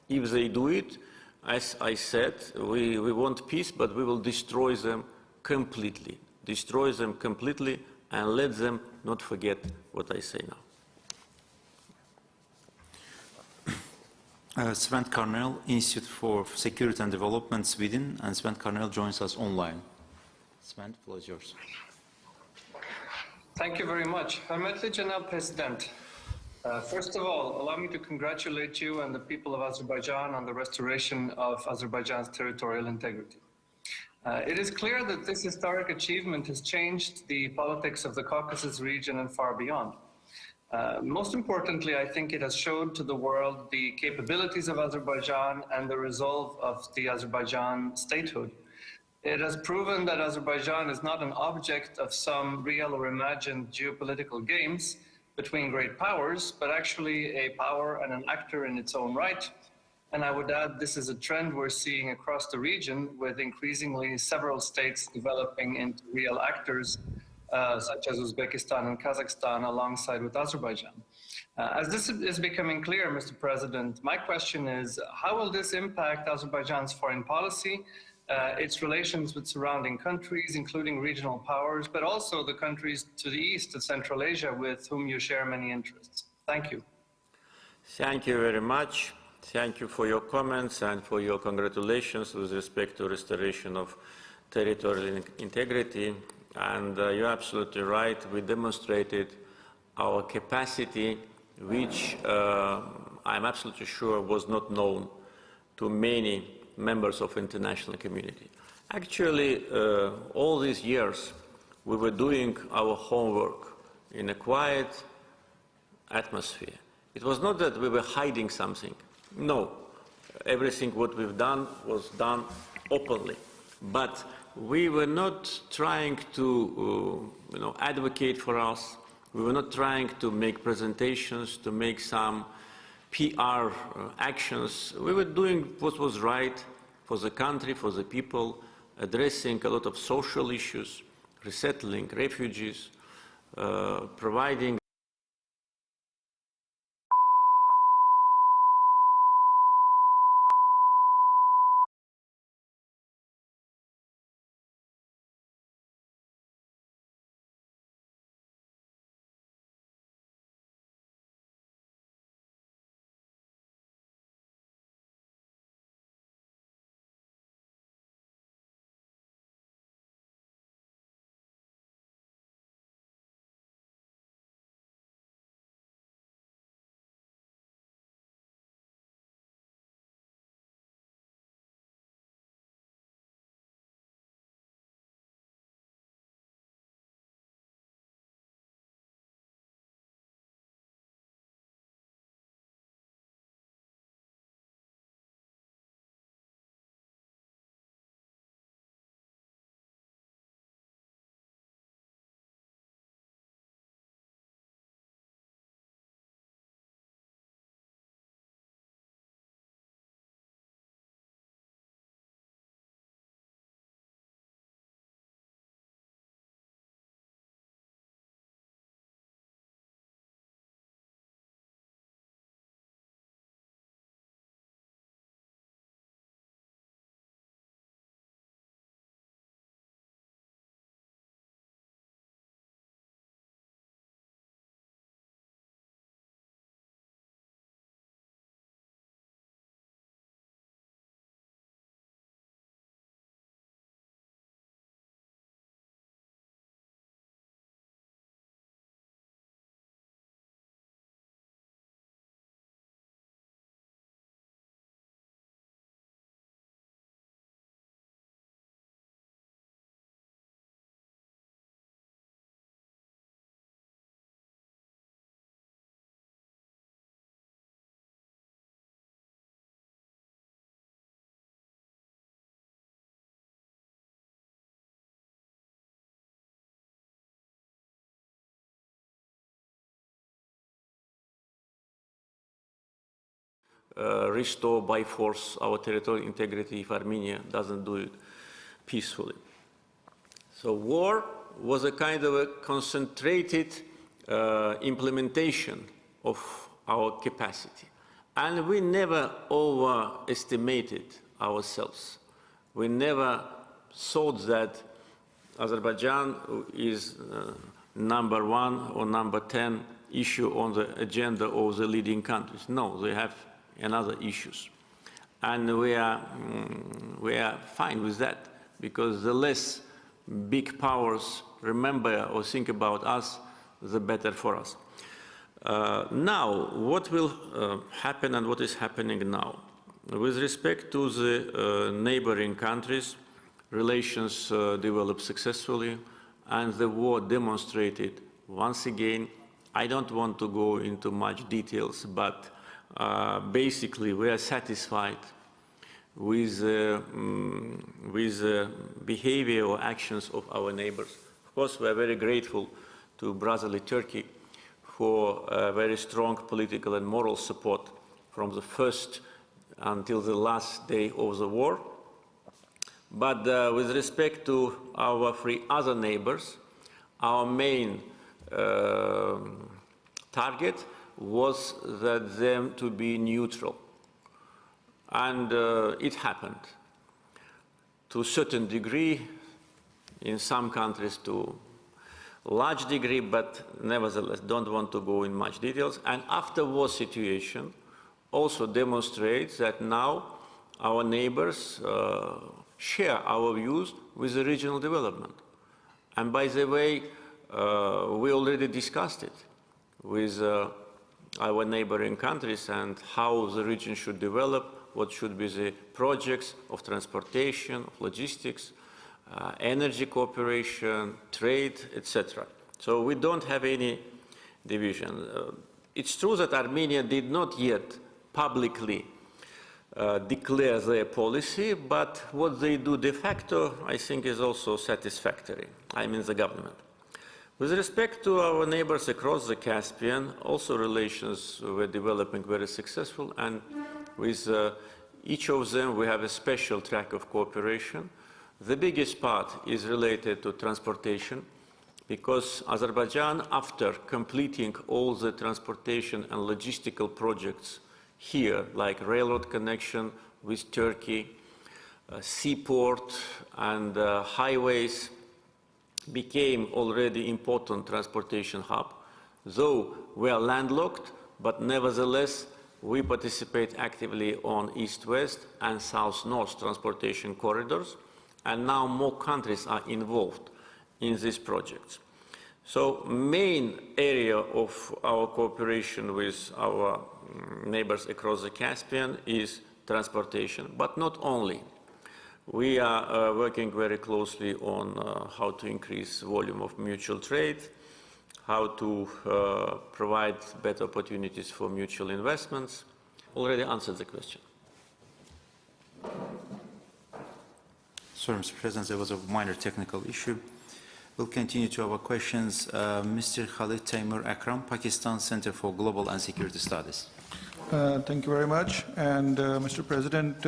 If they do it, as I said, we want peace, but we will destroy them completely. Destroy them completely and let them not forget what I say now. Sven Carnell, Institute for Security and Development, Sweden, and Sven Carnell joins us online. Sven, the floor is yours. Thank you very much. Hörmetli Cenab President, first of all, allow me to congratulate you and the people of Azerbaijan on the restoration of Azerbaijan's territorial integrity. It is clear that this historic achievement has changed the politics of the Caucasus region and far beyond. Most importantly, I think it has showed to the world the capabilities of Azerbaijan and the resolve of the Azerbaijan statehood. It has proven that Azerbaijan is not an object of some real or imagined geopolitical games between great powers, but actually a power and an actor in its own right. And I would add, this is a trend we're seeing across the region, with increasingly several states developing into real actors, such as Uzbekistan and Kazakhstan, alongside with Azerbaijan. As this is becoming clear, Mr. President, my question is, how will this impact Azerbaijan's foreign policy, its relations with surrounding countries, including regional powers, but also the countries to the east of Central Asia with whom you share many interests? Thank you. Thank you very much. Thank you for your comments and for your congratulations with respect to restoration of territorial integrity. And you're absolutely right. We demonstrated our capacity, which I'm absolutely sure was not known to many members of the international community. Actually, all these years, we were doing our homework in a quiet atmosphere. It was not that we were hiding something. No, everything what we've done was done openly. But we were not trying to advocate for us. We were not trying to make presentations, to make some PR actions. We were doing what was right for the country, for the people, addressing a lot of social issues, resettling refugees, providing restore by force our territorial integrity if Armenia doesn't do it peacefully. So war was a kind of a concentrated implementation of our capacity. And we never overestimated ourselves. We never thought that Azerbaijan is number 1 or number 10 issue on the agenda of the leading countries. No, they have another issues. And we are fine with that, because the less big powers remember or think about us, the better for us. Now, what will happen and what is happening now? With respect to the neighboring countries, relations developed successfully, and the war demonstrated once again. I don't want to go into much details, but basically we are satisfied with the behavior or actions of our neighbors. Of course, we are very grateful to brotherly Turkey for very strong political and moral support from the first until the last day of the war. But with respect to our three other neighbors, our main target was that them to be neutral. And it happened to a certain degree, in some countries to a large degree, but nevertheless don't want to go in much details. And after war situation also demonstrates that now our neighbors share our views with the regional development. And by the way, we already discussed it with our neighboring countries and how the region should develop, what should be the projects of transportation, of logistics, energy cooperation, trade, etc. So we don't have any division. It's true that Armenia did not yet publicly declare their policy, but what they do de facto, I think, is also satisfactory. I mean the government. With respect to our neighbors across the Caspian, also relations were developing very successful, and with each of them we have a special track of cooperation. The biggest part is related to transportation, because Azerbaijan, after completing all the transportation and logistical projects here, like railroad connection with Turkey, seaport and highways, became already important transportation hub. Though we are landlocked, but nevertheless we participate actively on east-west and south-north transportation corridors, and now more countries are involved in these projects. So main area of our cooperation with our neighbors across the Caspian is transportation, but not only. We are working very closely on how to increase volume of mutual trade, how to provide better opportunities for mutual investments. Already answered the question. Sorry, Mr. President, there was a minor technical issue. We'll continue to our questions. Mr. Khalid Taimur Akram, Pakistan Center for Global and Security Studies. Thank you very much. And Mr. President,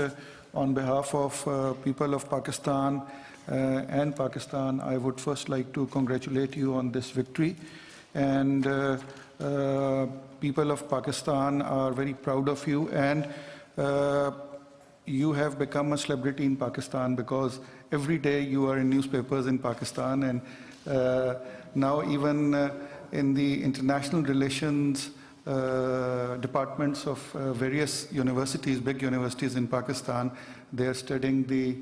on behalf of people of Pakistan and Pakistan, I would first like to congratulate you on this victory. And people of Pakistan are very proud of you. And you have become a celebrity in Pakistan, because every day you are in newspapers in Pakistan, and now even in the international relations departments of various universities, big universities in Pakistan, they are studying the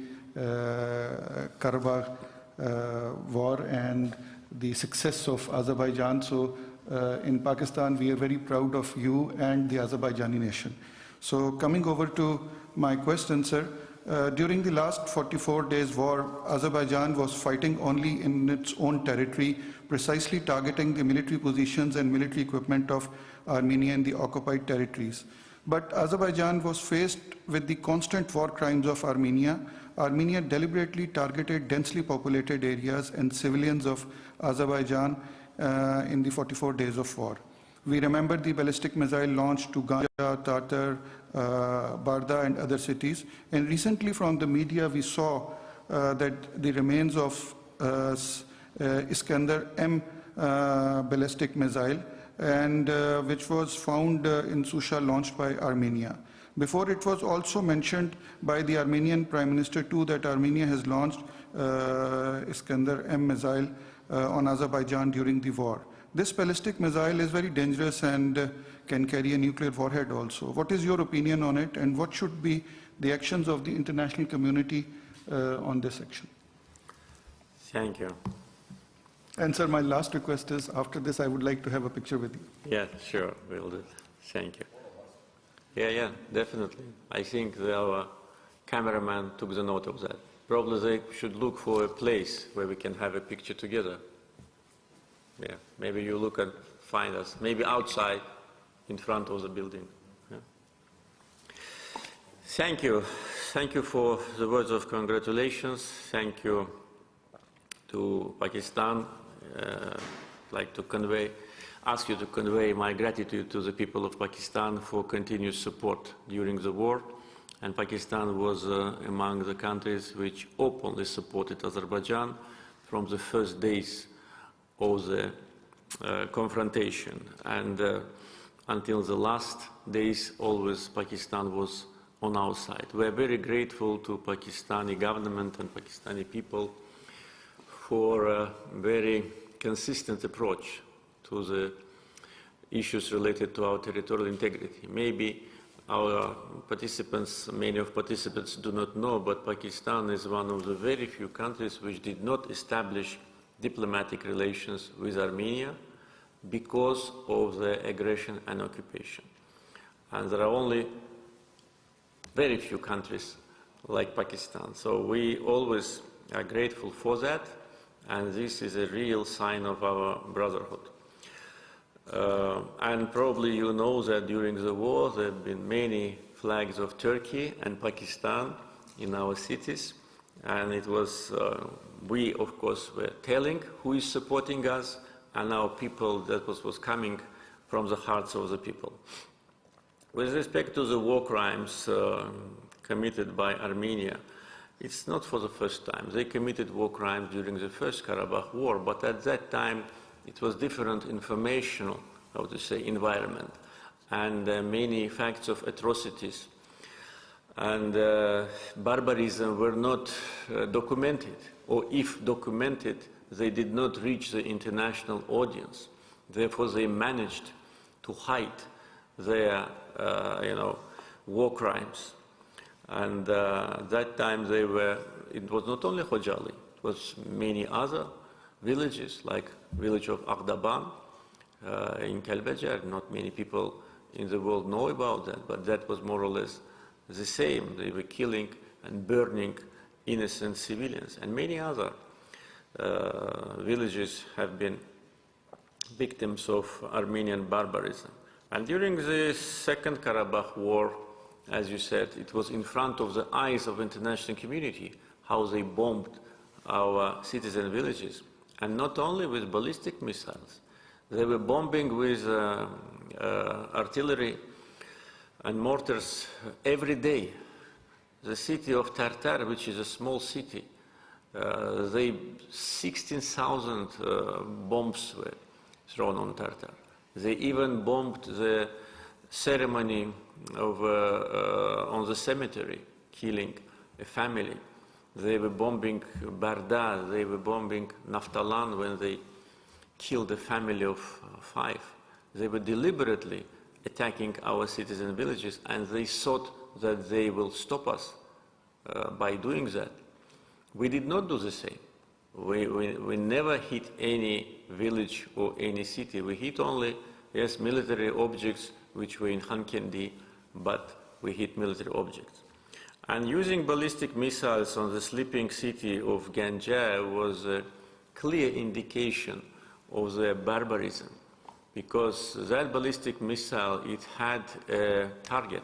Karabakh war and the success of Azerbaijan. So in Pakistan, we are very proud of you and the Azerbaijani nation. So coming over to my question, sir, during the last 44 days war, Azerbaijan was fighting only in its own territory, precisely targeting the military positions and military equipment of Armenia in the occupied territories. But Azerbaijan was faced with the constant war crimes of Armenia. Armenia deliberately targeted densely populated areas and civilians of Azerbaijan in the 44 days of war. We remember the ballistic missile launched to Ganja, Tatar, Barda and other cities. And recently from the media we saw that the remains of Iskander M ballistic missile, and which was found in Susha, launched by Armenia. Before, it was also mentioned by the Armenian Prime Minister too that Armenia has launched Iskander M missile on Azerbaijan during the war. This ballistic missile is very dangerous and can carry a nuclear warhead also. What is your opinion on it, and what should be the actions of the international community on this action? Thank you. And sir, my last request is, after this I would like to have a picture with you. Yeah, sure, we'll do it. Thank you. Yeah, definitely. I think that our cameraman took the note of that. Probably they should look for a place where we can have a picture together. Yeah, maybe you look and find us, maybe outside, in front of the building. Yeah. Thank you. Thank you for the words of congratulations. Thank you to Pakistan. I'd like to ask you to convey my gratitude to the people of Pakistan for continuous support during the war. And Pakistan was among the countries which openly supported Azerbaijan from the first days of the confrontation. And until the last days, always Pakistan was on our side. We are very grateful to Pakistani government and Pakistani people for a very consistent approach to the issues related to our territorial integrity. Maybe our participants, many of participants do not know, but Pakistan is one of the very few countries which did not establish diplomatic relations with Armenia because of the aggression and occupation. And there are only very few countries like Pakistan. So we always are grateful for that, and this is a real sign of our brotherhood. And probably you know that during the war there have been many flags of Turkey and Pakistan in our cities, and it was, we of course were telling who is supporting us, and our people, that was coming from the hearts of the people. With respect to the war crimes committed by Armenia, it's not for the first time. They committed war crimes during the First Karabakh War, but at that time it was different informational, how to say, environment, and many facts of atrocities and barbarism were not documented, or if documented, they did not reach the international audience. Therefore, they managed to hide their, war crimes. And that time they were, it was not only Khojali, it was many other villages, like village of Aghdaban in Kalbajar. Not many people in the world know about that, but that was more or less the same. They were killing and burning innocent civilians, and many other villages have been victims of Armenian barbarism. And during the Second Karabakh War, as you said, it was in front of the eyes of the international community how they bombed our cities and villages. And not only with ballistic missiles, they were bombing with artillery and mortars every day. The city of Tartar, which is a small city, 16,000 bombs were thrown on Tartar. They even bombed the ceremony of, on the cemetery, killing a family. They were bombing Barda, they were bombing Naftalan when they killed a family of 5. They were deliberately attacking our cities and villages, and they thought that they will stop us by doing that. We did not do the same. We never hit any village or any city. We hit only, yes, military objects which were in Hankendi, but we hit military objects. And using ballistic missiles on the sleeping city of Ganja was a clear indication of their barbarism, because that ballistic missile, it had a target.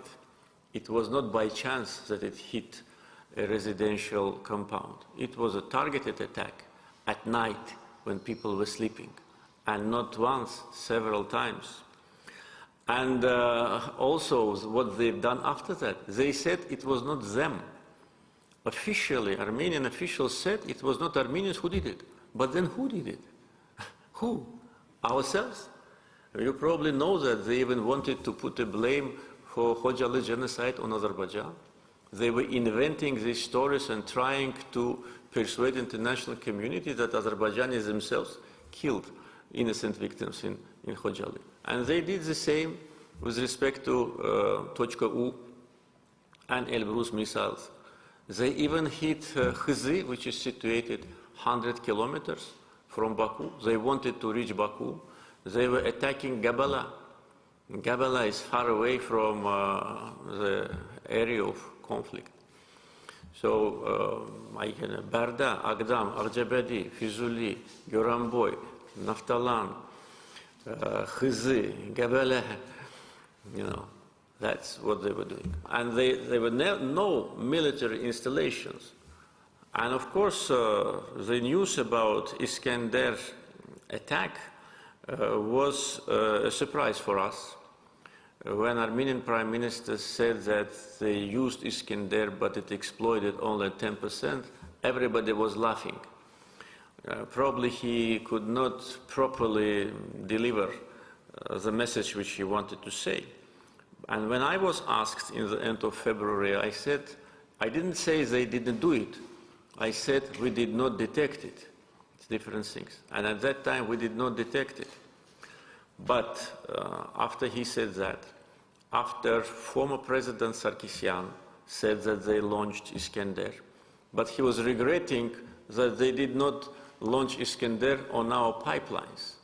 It was not by chance that it hit a residential compound. It was a targeted attack at night when people were sleeping, and not once, several times. And also what they've done after that, they said it was not them. Officially, Armenian officials said it was not Armenians who did it. But then who did it? Who? Ourselves? You probably know that they even wanted to put a blame for Khojaly genocide on Azerbaijan. They were inventing these stories and trying to persuade the international community that Azerbaijanis themselves killed innocent victims in Khojaly. And they did the same with respect to .U and Elbrus missiles. They even hit Khizi, which is situated 100 kilometers from Baku. They wanted to reach Baku. They were attacking Gabala. Gabala is far away from the area of conflict. So, Barda, Agdam, Arjabadi, Fizuli, Goramboy, Naftalan, Khizi, Gabala, you know, that's what they were doing. And there were no military installations. And of course, the news about Iskander attack was a surprise for us. When Armenian Prime Minister said that they used Iskander but it exploded only 10%, everybody was laughing. Probably he could not properly deliver the message which he wanted to say. And when I was asked in the end of February, I said, I didn't say they didn't do it. I said we did not detect it. It's different things. And at that time, we did not detect it. But after he said that, after former President Sarkisyan said that they launched Iskander, but he was regretting that they did not launch Iskander on our pipelines.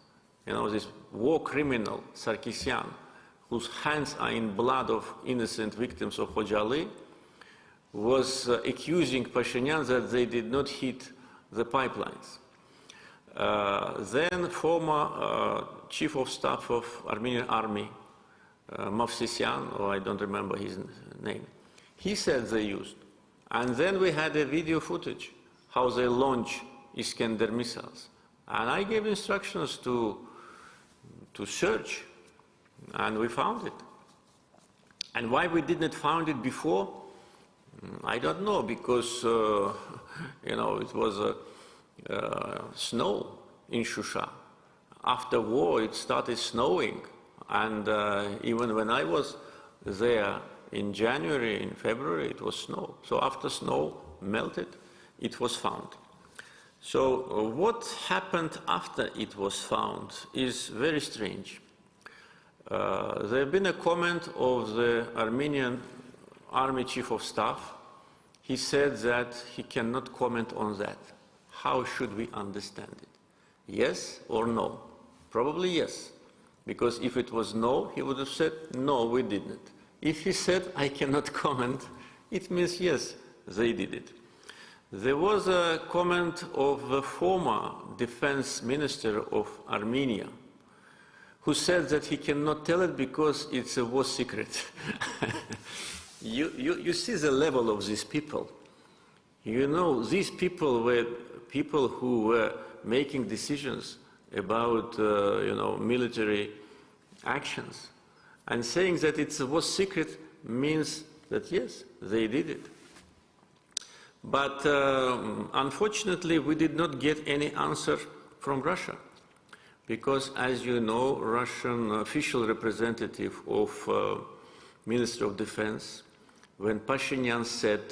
You know, this war criminal, Sarkisyan, whose hands are in blood of innocent victims of Khojaly, was accusing Pashinyan that they did not hit the pipelines. Then former Chief of Staff of Armenian Army, Mavsisyan, or I don't remember his name, he said they used. And then we had a video footage, how they launch Iskander missiles. And I gave instructions to search, and we found it. And why we didn't find it before, I don't know, because, you know, it was snow in Shusha. After war, it started snowing. And even when I was there in January, in February, it was snow. So after snow melted, it was found. So what happened after it was found is very strange. There has been a comment of the Armenian Army Chief of Staff. He said that he cannot comment on that. How should we understand it? Yes or no? Probably yes. Because if it was no, he would have said, no, we didn't. If he said, I cannot comment, it means yes, they did it. There was a comment of the former defense minister of Armenia, who said that he cannot tell it because it's a war secret. You see the level of these people. You know, these people were people who were making decisions about, you know, military actions. And saying that it was secret means that, yes, they did it. But unfortunately, we did not get any answer from Russia. Because, as you know, Russian official representative of Minister of Defense, when Pashinyan said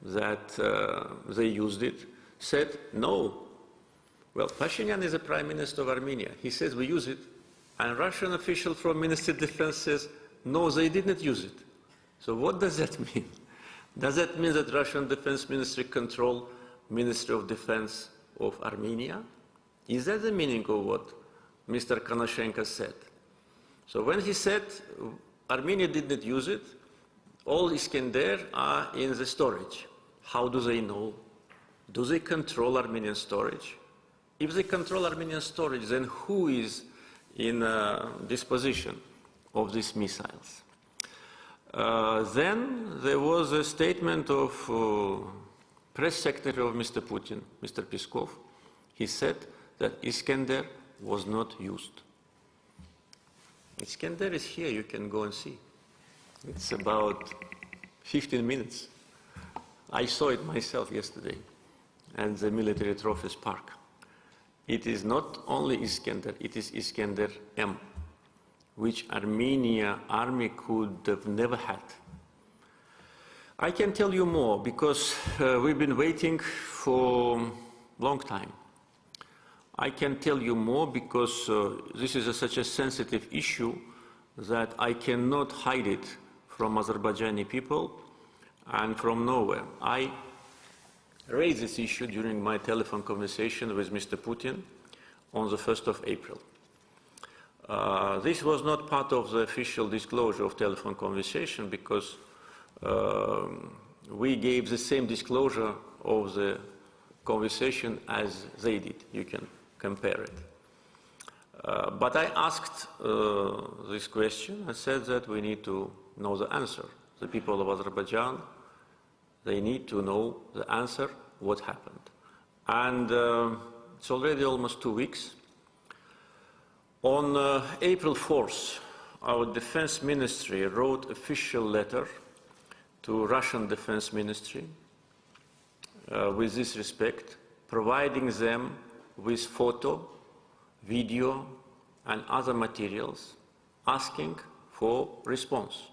that they used it, said no. Well, Pashinyan is the Prime Minister of Armenia. He says we use it. And Russian official from Ministry of Defense says, no, they didn't use it. So what does that mean? Does that mean that Russian Defense Ministry control Ministry of Defense of Armenia? Is that the meaning of what Mr. Konashenko said? So when he said Armenia did not use it, all Iskander are in the storage. How do they know? Do they control Armenian storage? If they control Armenian storage, then who is in disposition of these missiles? Then there was a statement of press secretary of Mr. Putin, Mr. Peskov. He said that Iskander was not used. Iskender is here, you can go and see. It's about 15 minutes. I saw it myself yesterday at the Military Trophies Park. It is not only Iskender, it is Iskender M, which Armenia army could have never had. I can tell you more because we've been waiting for a long time. I can tell you more because this is such a sensitive issue that I cannot hide it from Azerbaijani people and from nowhere. I raised this issue during my telephone conversation with Mr. Putin on the 1st of April. This was not part of the official disclosure of telephone conversation because we gave the same disclosure of the conversation as they did. You can compare it. But I asked this question and said that we need to know the answer. The people of Azerbaijan, they need to know the answer, what happened. And it's already almost 2 weeks. On April 4th, our defense ministry wrote official letter to Russian Defense Ministry with this respect, providing them with photo, video, and other materials, asking for response.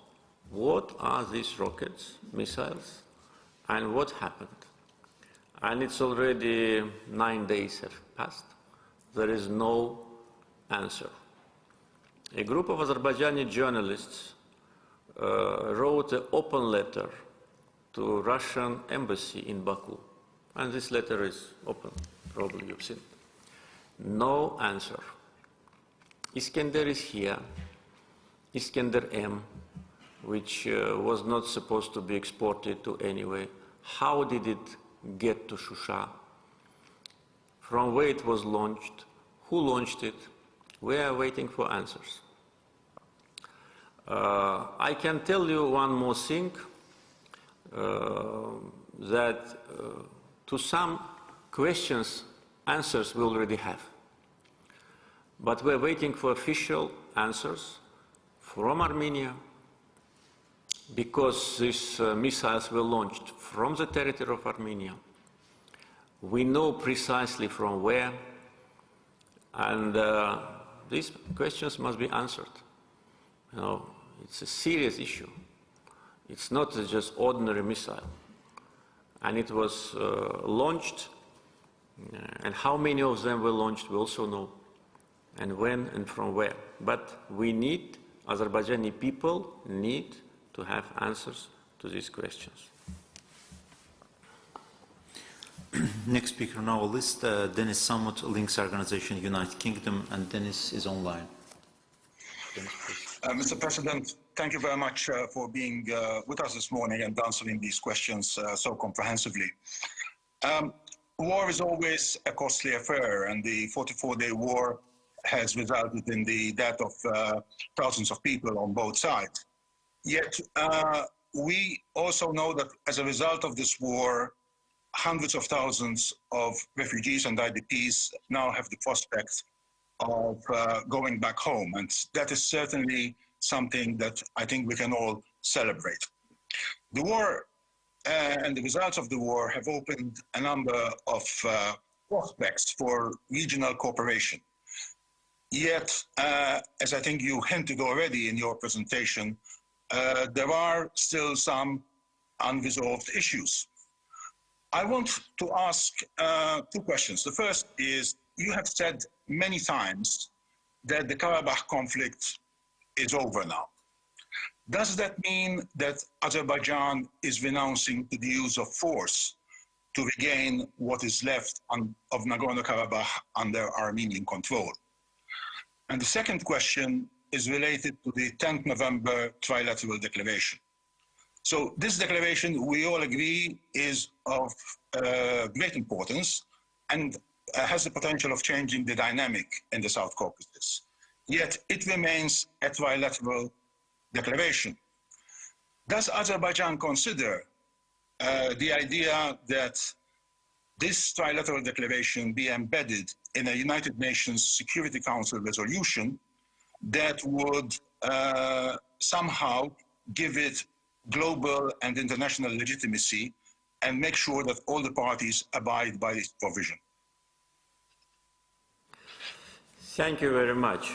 What are these rockets, missiles, and what happened? And it's already 9 days have passed. There is no answer. A group of Azerbaijani journalists wrote an open letter to Russian embassy in Baku. And this letter is open, probably you've seen it. No answer. Iskender is here, Iskender M, which was not supposed to be exported to anywhere. How did it get to Shusha? From where it was launched? Who launched it? We are waiting for answers. I can tell you one more thing, that to some questions, answers we already have. But we're waiting for official answers from Armenia, because these missiles were launched from the territory of Armenia. We know precisely from where, and these questions must be answered. You know, it's a serious issue. It's not just ordinary missile. And it was launched, and how many of them were launched we also know, and when and from where. But we need, Azerbaijani people need to have answers to these questions. Next speaker on our list, Dennis Samut, Links Organization, United Kingdom, and Dennis is online. Dennis, Mr. President, thank you very much for being with us this morning and answering these questions so comprehensively. War is always a costly affair, and the 44-day war has resulted in the death of thousands of people on both sides. Yet we also know that as a result of this war, hundreds of thousands of refugees and IDPs now have the prospect of going back home. And that is certainly something that I think we can all celebrate. The war and the results of the war have opened a number of prospects for regional cooperation. Yet, as I think you hinted already in your presentation, there are still some unresolved issues. I want to ask two questions. The first is, you have said many times that the Karabakh conflict is over now. Does that mean that Azerbaijan is renouncing to the use of force to regain what is left of Nagorno-Karabakh under Armenian control? And the second question is related to the 10th November trilateral declaration. So this declaration, we all agree, is of great importance and has the potential of changing the dynamic in the South Caucasus. Yet it remains a trilateral declaration. Does Azerbaijan consider the idea that this trilateral declaration be embedded in a United Nations Security Council resolution, that would somehow give it global and international legitimacy and make sure that all the parties abide by this provision? Thank you very much.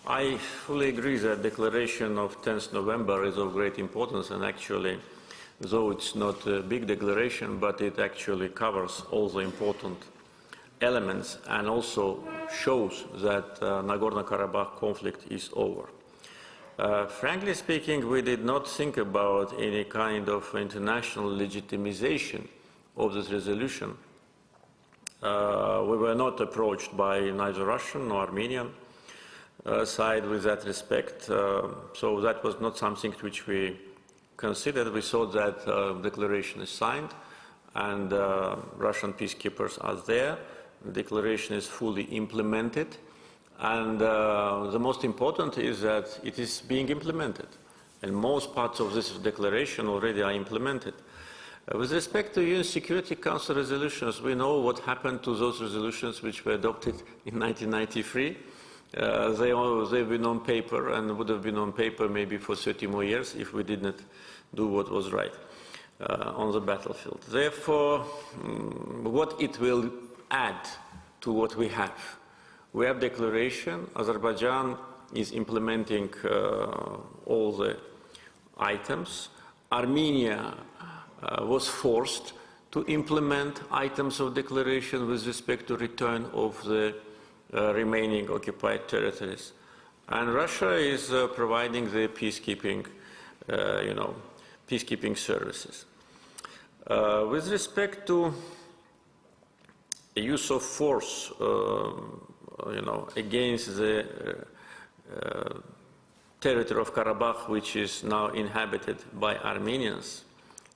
I fully agree that the declaration of 10th November is of great importance, and actually, though it's not a big declaration, but it actually covers all the important elements and also shows that Nagorno-Karabakh conflict is over. Frankly speaking, we did not think about any kind of international legitimization of this resolution. We were not approached by neither Russian nor Armenian side with that respect, so that was not something which we considered. We thought that the declaration is signed and Russian peacekeepers are there. The declaration is fully implemented, and the most important is that it is being implemented, and most parts of this declaration already are implemented. With respect to UN Security Council resolutions, we know what happened to those resolutions which were adopted in 1993. They've been on paper and would have been on paper maybe for 30 more years if we didn't do what was right on the battlefield. Therefore, what it will add to what we have? We have declaration. Azerbaijan is implementing all the items. Armenia was forced to implement items of declaration with respect to return of the remaining occupied territories. And Russia is providing the peacekeeping, peacekeeping services. With respect to the use of force, against the territory of Karabakh, which is now inhabited by Armenians,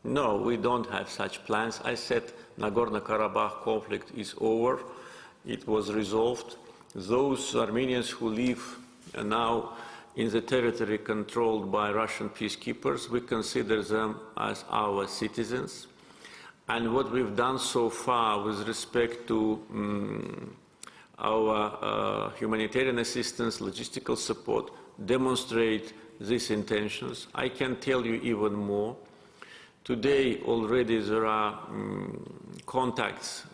no, we don't have such plans. I said Nagorno-Karabakh conflict is over. It was resolved. Those Armenians who live now in the territory controlled by Russian peacekeepers, we consider them as our citizens. And what we've done so far with respect to our humanitarian assistance, logistical support, demonstrate these intentions. I can tell you even more. Today already there are contacts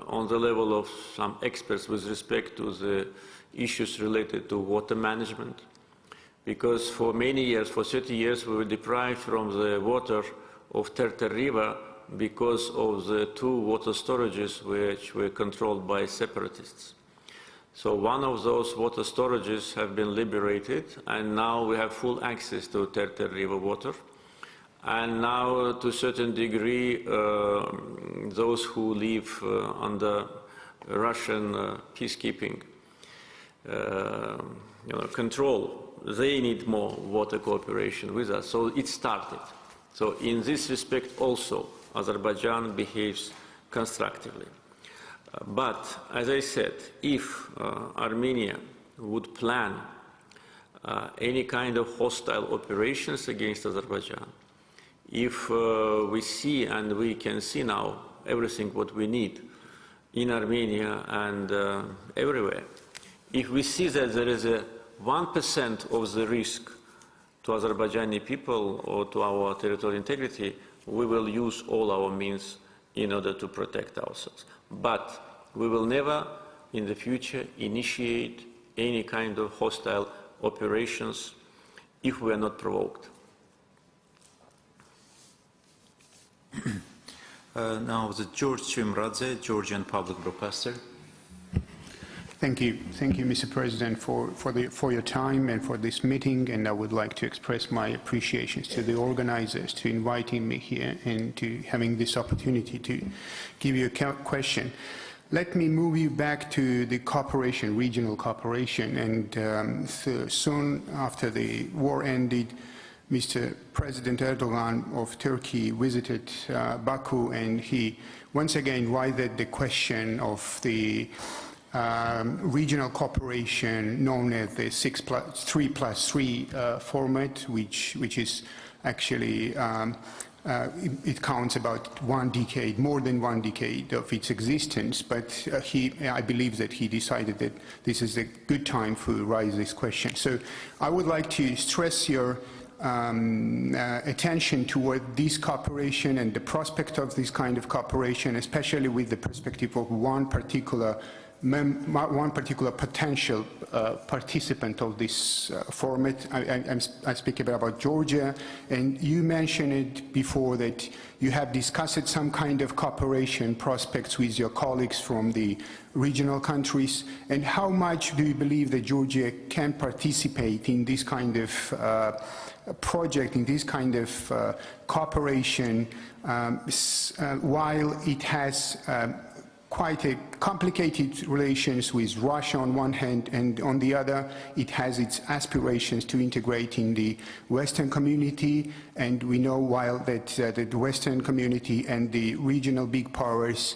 on the level of some experts with respect to the issues related to water management, because for many years, for 30 years, we were deprived from the water of Terter River because of the two water storages which were controlled by separatists. So one of those water storages have been liberated, and now we have full access to Terter River water. And now, to a certain degree, those who live under Russian peacekeeping control, they need more water cooperation with us. So it started. So in this respect also, Azerbaijan behaves constructively. But, as I said, if Armenia would plan any kind of hostile operations against Azerbaijan, if we see, and we can see now, everything what we need in Armenia and everywhere, if we see that there is a 1% of the risk to Azerbaijani people or to our territorial integrity, we will use all our means in order to protect ourselves. But we will never, in the future, initiate any kind of hostile operations if we are not provoked. Now, the George Chimradze, Georgian public broadcaster. Thank you, Mr. President, for your time and for this meeting. And I would like to express my appreciations to the organizers to inviting me here and to having this opportunity to give you a question. Let me move you back to the cooperation, regional cooperation. And so soon after the war ended, Mr. President Erdogan of Turkey visited Baku, and he once again raised the question of the regional cooperation known as the 3+3 format, which is actually it counts about 1 decade, more than 1 decade of its existence, but I believe that he decided that this is a good time to raise this question. So I would like to stress your attention toward this cooperation and the prospect of this kind of cooperation, especially with the perspective of one particular potential participant of this format. I speak about Georgia, and you mentioned it before that you have discussed some kind of cooperation prospects with your colleagues from the regional countries, and how much do you believe that Georgia can participate in this kind of project, in this kind of cooperation, while it has quite a complicated relations with Russia on one hand, and on the other, it has its aspirations to integrate in the Western community, and we know while that the Western community and the regional big powers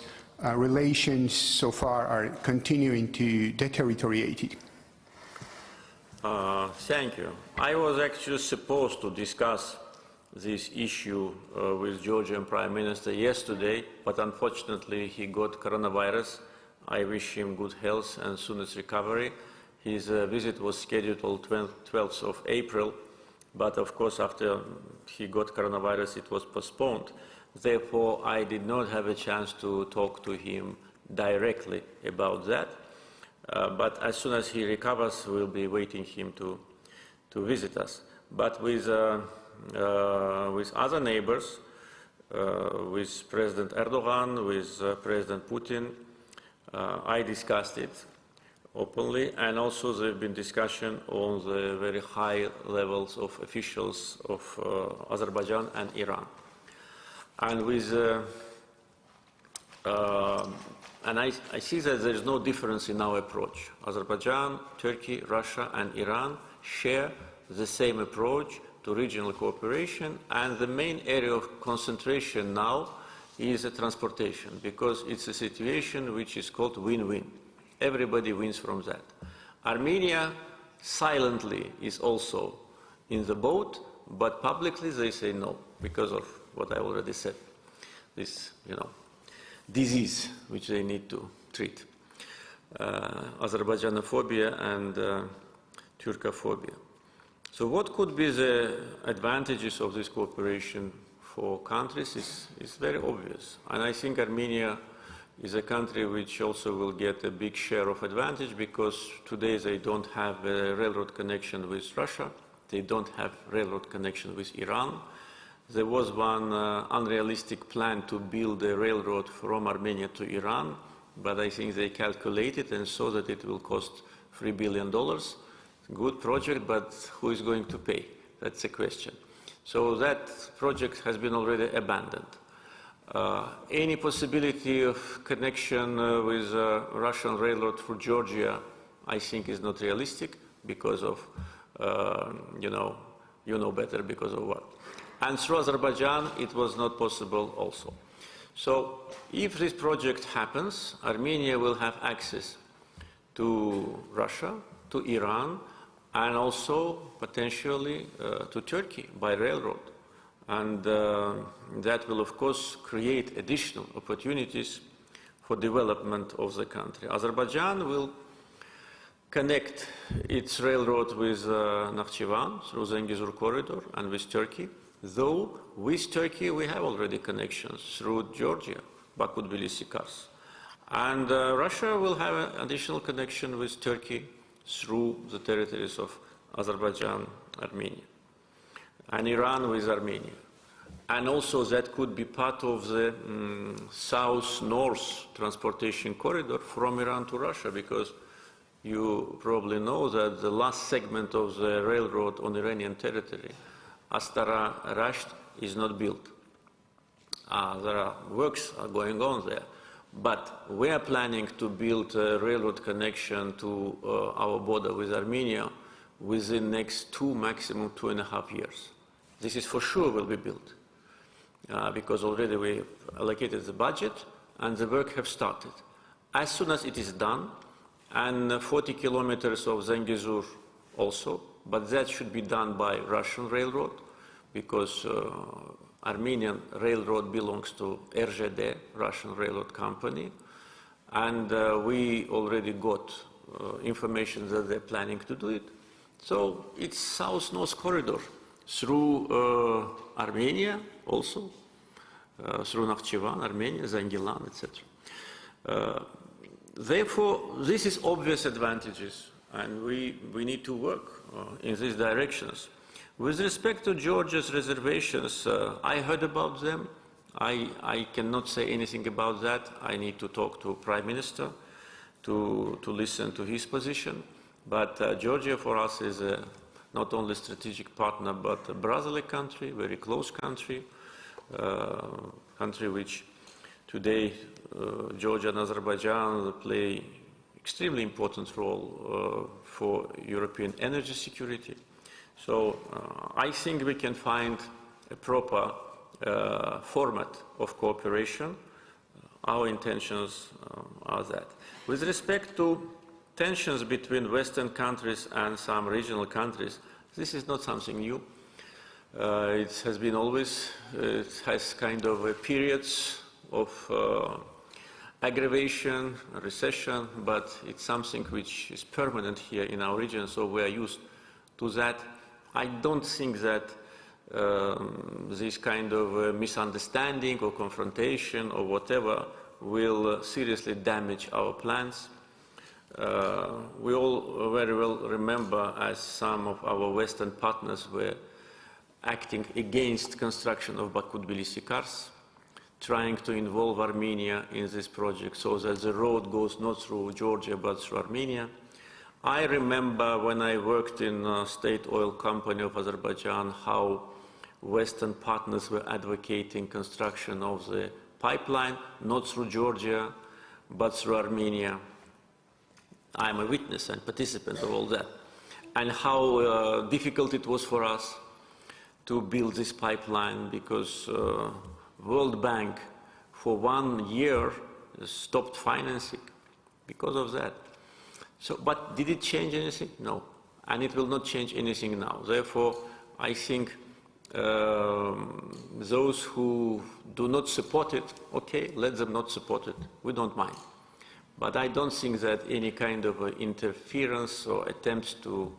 relations so far are continuing to deteriorate. Thank you. I was actually supposed to discuss this issue with Georgian Prime Minister yesterday, but unfortunately he got coronavirus. I wish him good health and soonest recovery. His visit was scheduled on 12th of April, but of course after he got coronavirus it was postponed. Therefore, I did not have a chance to talk to him directly about that. But as soon as he recovers, we'll be waiting him to visit us. But with other neighbors, with President Erdogan, with President Putin, I discussed it openly, and also there have been discussion on the very high levels of officials of Azerbaijan and Iran. And with and I see that there is no difference in our approach. Azerbaijan, Turkey, Russia, and Iran share the same approach to regional cooperation, and the main area of concentration now is transportation, because it's a situation which is called win-win. Everybody wins from that. Armenia silently is also in the boat, but publicly they say no, because of what I already said, this, disease which they need to treat, Azerbaijanophobia and Turkophobia. So what could be the advantages of this cooperation for countries is very obvious. And I think Armenia is a country which also will get a big share of advantage, because today they don't have a railroad connection with Russia, they don't have railroad connection with Iran. There was one unrealistic plan to build a railroad from Armenia to Iran, but I think they calculated and saw that it will cost $3 billion. Good project, but who is going to pay? That's the question. So that project has been already abandoned. Any possibility of connection with Russian railroad for Georgia, I think, is not realistic because of, you know better because of what. And through Azerbaijan, it was not possible also. So if this project happens, Armenia will have access to Russia, to Iran, and also potentially to Turkey by railroad. And that will, of course, create additional opportunities for development of the country. Azerbaijan will connect its railroad with Nakhchivan through the Zengezur corridor and with Turkey, though with Turkey we have already connections through Georgia, Baku-Tbilisi-Kars. And Russia will have an additional connection with Turkey through the territories of Azerbaijan, Armenia, and Iran with Armenia. And also that could be part of the south-north transportation corridor from Iran to Russia, because you probably know that the last segment of the railroad on Iranian territory, Astara-Rasht, is not built. There are works going on there. But we are planning to build a railroad connection to our border with Armenia within the next maximum 2.5 years. This is for sure will be built, because already we allocated the budget and the work have started. As soon as it is done, and 40 kilometers of Zengezur also, but that should be done by Russian railroad, because Armenian railroad belongs to RZD, Russian railroad company, and we already got information that they're planning to do it. So it's South-North corridor through Armenia also, through Nakhchivan, Armenia, Zangilan, etc. Therefore, this is obvious advantages, and we need to work in these directions. With respect to Georgia's reservations, I heard about them. I cannot say anything about that. I need to talk to Prime Minister to listen to his position. But Georgia for us is not only a strategic partner, but a brotherly country, very close country, country which today Georgia and Azerbaijan play extremely important role for European energy security. So I think we can find a proper format of cooperation. Our intentions are that. With respect to tensions between Western countries and some regional countries, this is not something new. It has been always, it has kind of periods of aggravation, recession, but it's something which is permanent here in our region, so we are used to that. I don't think that this kind of misunderstanding or confrontation or whatever will seriously damage our plans. We all very well remember as some of our Western partners were acting against construction of Baku-Tbilisi cars, trying to involve Armenia in this project so that the road goes not through Georgia but through Armenia. I remember when I worked in a state oil company of Azerbaijan how Western partners were advocating construction of the pipeline, not through Georgia, but through Armenia. I'm a witness and participant of all that. And how difficult it was for us to build this pipeline because World Bank for 1 year stopped financing because of that. So, but did it change anything? No. And it will not change anything now. Therefore, I think those who do not support it, okay, let them not support it. We don't mind. But I don't think that any kind of interference or attempts to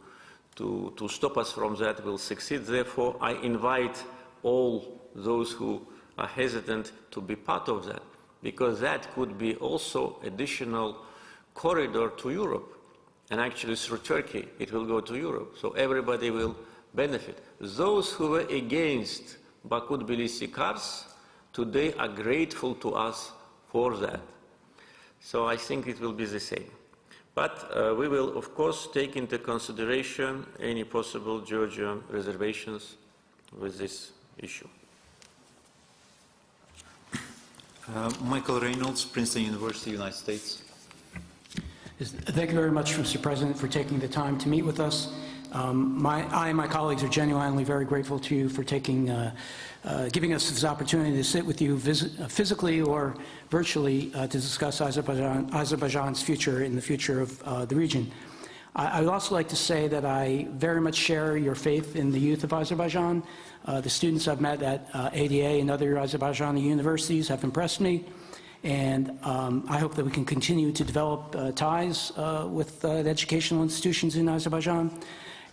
stop us from that will succeed. Therefore, I invite all those who are hesitant to be part of that, because that could be also additional corridor to Europe. And actually through Turkey, it will go to Europe. So everybody will benefit. Those who were against Baku-Tbilisi cars today are grateful to us for that. So I think it will be the same. But we will, of course, take into consideration any possible Georgian reservations with this issue. Michael Reynolds, Princeton University, United States. Thank you very much, Mr. President, for taking the time to meet with us. I and my colleagues are genuinely very grateful to you for giving us this opportunity to sit with you physically or virtually to discuss Azerbaijan's future and the future of the region. I would also like to say that I very much share your faith in the youth of Azerbaijan. The students I've met at ADA and other Azerbaijani universities have impressed me. And I hope that we can continue to develop ties with the educational institutions in Azerbaijan.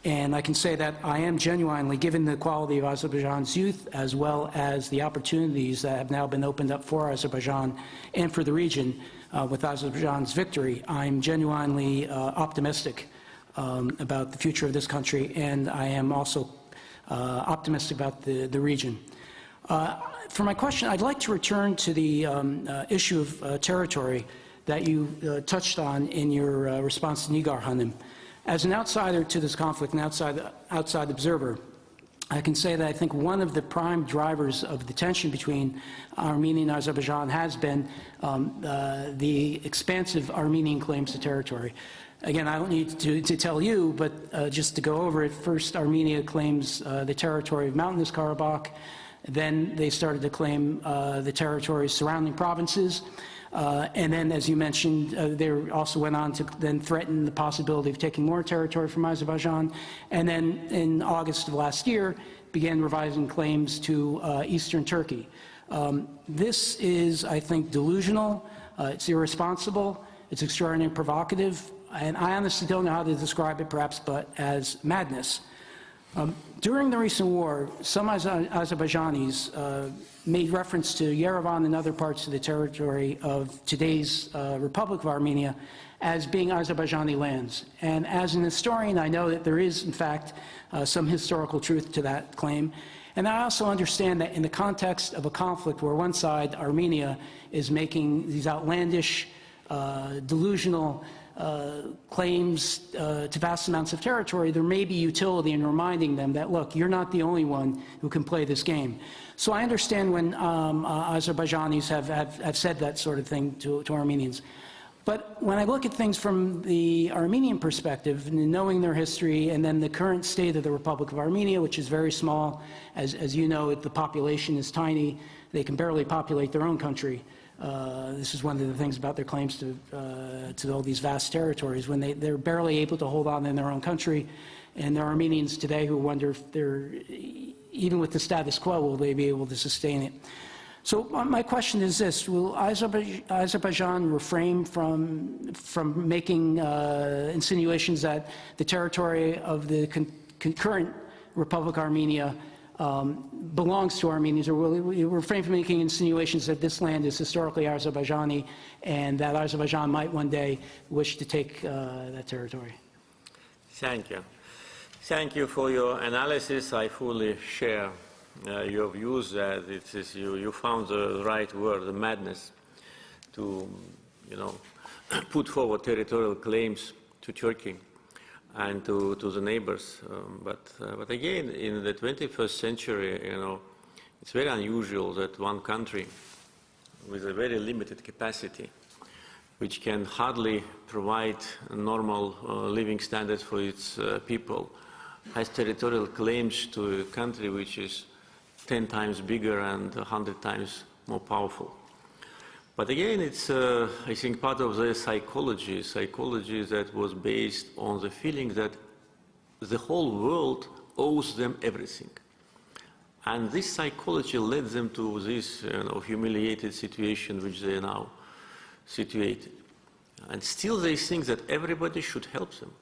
And I can say that I am genuinely, given the quality of Azerbaijan's youth, as well as the opportunities that have now been opened up for Azerbaijan and for the region with Azerbaijan's victory, I'm genuinely optimistic about the future of this country, and I am also optimistic about the region. For my question, I'd like to return to the issue of territory that you touched on in your response to Nigar Hanım. As an outsider to this conflict, an outside observer, I can say that I think one of the prime drivers of the tension between Armenia and Azerbaijan has been the expansive Armenian claims to territory. Again, I don't need to tell you, but just to go over it, first Armenia claims the territory of Mountainous Karabakh. Then they started to claim the territories surrounding provinces. And then, as you mentioned, they also went on to then threaten the possibility of taking more territory from Azerbaijan. And then in August of last year, began revising claims to eastern Turkey. This is, I think, delusional, it's irresponsible, it's extraordinarily provocative, and I honestly don't know how to describe it perhaps but as madness. During the recent war, some Azerbaijanis made reference to Yerevan and other parts of the territory of today's Republic of Armenia as being Azerbaijani lands. And as an historian, I know that there is, in fact, some historical truth to that claim. And I also understand that in the context of a conflict where one side, Armenia, is making these outlandish, delusional claims to vast amounts of territory, there may be utility in reminding them that, look, you're not the only one who can play this game. So I understand when Azerbaijanis have said that sort of thing to Armenians. But when I look at things from the Armenian perspective, knowing their history, and then the current state of the Republic of Armenia, which is very small, as you know, the population is tiny, they can barely populate their own country. This is one of the things about their claims to all these vast territories, when they're barely able to hold on in their own country. And there are Armenians today who wonder if they're, even with the status quo, will they be able to sustain it? So my question is this: will Azerbaijan refrain from making insinuations that the territory of the concurrent Republic of Armenia belongs to Armenians, or will it refrain from making insinuations that this land is historically Azerbaijani and that Azerbaijan might one day wish to take that territory? Thank you. Thank you for your analysis. I fully share your views that it is you found the right word, the madness, to put forward territorial claims to Turkey and to the neighbors. But again, in the 21st century, it's very unusual that one country with a very limited capacity, which can hardly provide normal living standards for its people, has territorial claims to a country which is 10 times bigger and 100 times more powerful. But again, it's, I think, part of the psychology that was based on the feeling that the whole world owes them everything. And this psychology led them to this humiliated situation which they are now situated. And still they think that everybody should help them.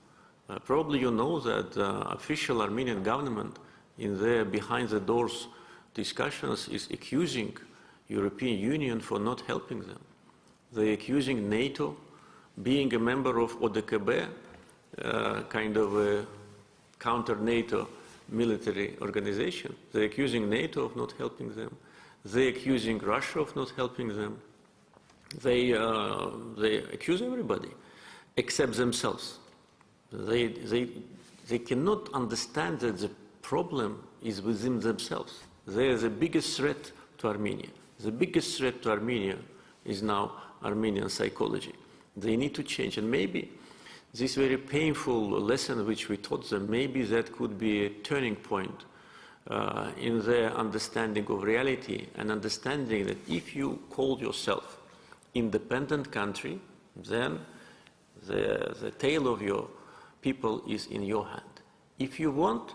Probably you know that the official Armenian government in their behind the doors discussions is accusing European Union for not helping them. They're accusing NATO, being a member of ODKB, kind of a counter-NATO military organization. They're accusing NATO of not helping them. They're accusing Russia of not helping them. They accuse everybody except themselves. They cannot understand that the problem is within themselves. They are the biggest threat to Armenia. The biggest threat to Armenia is now Armenian psychology. They need to change, and maybe this very painful lesson which we taught them, maybe that could be a turning point in their understanding of reality and understanding that if you call yourself independent country, then the tail of your people is in your hand. If you want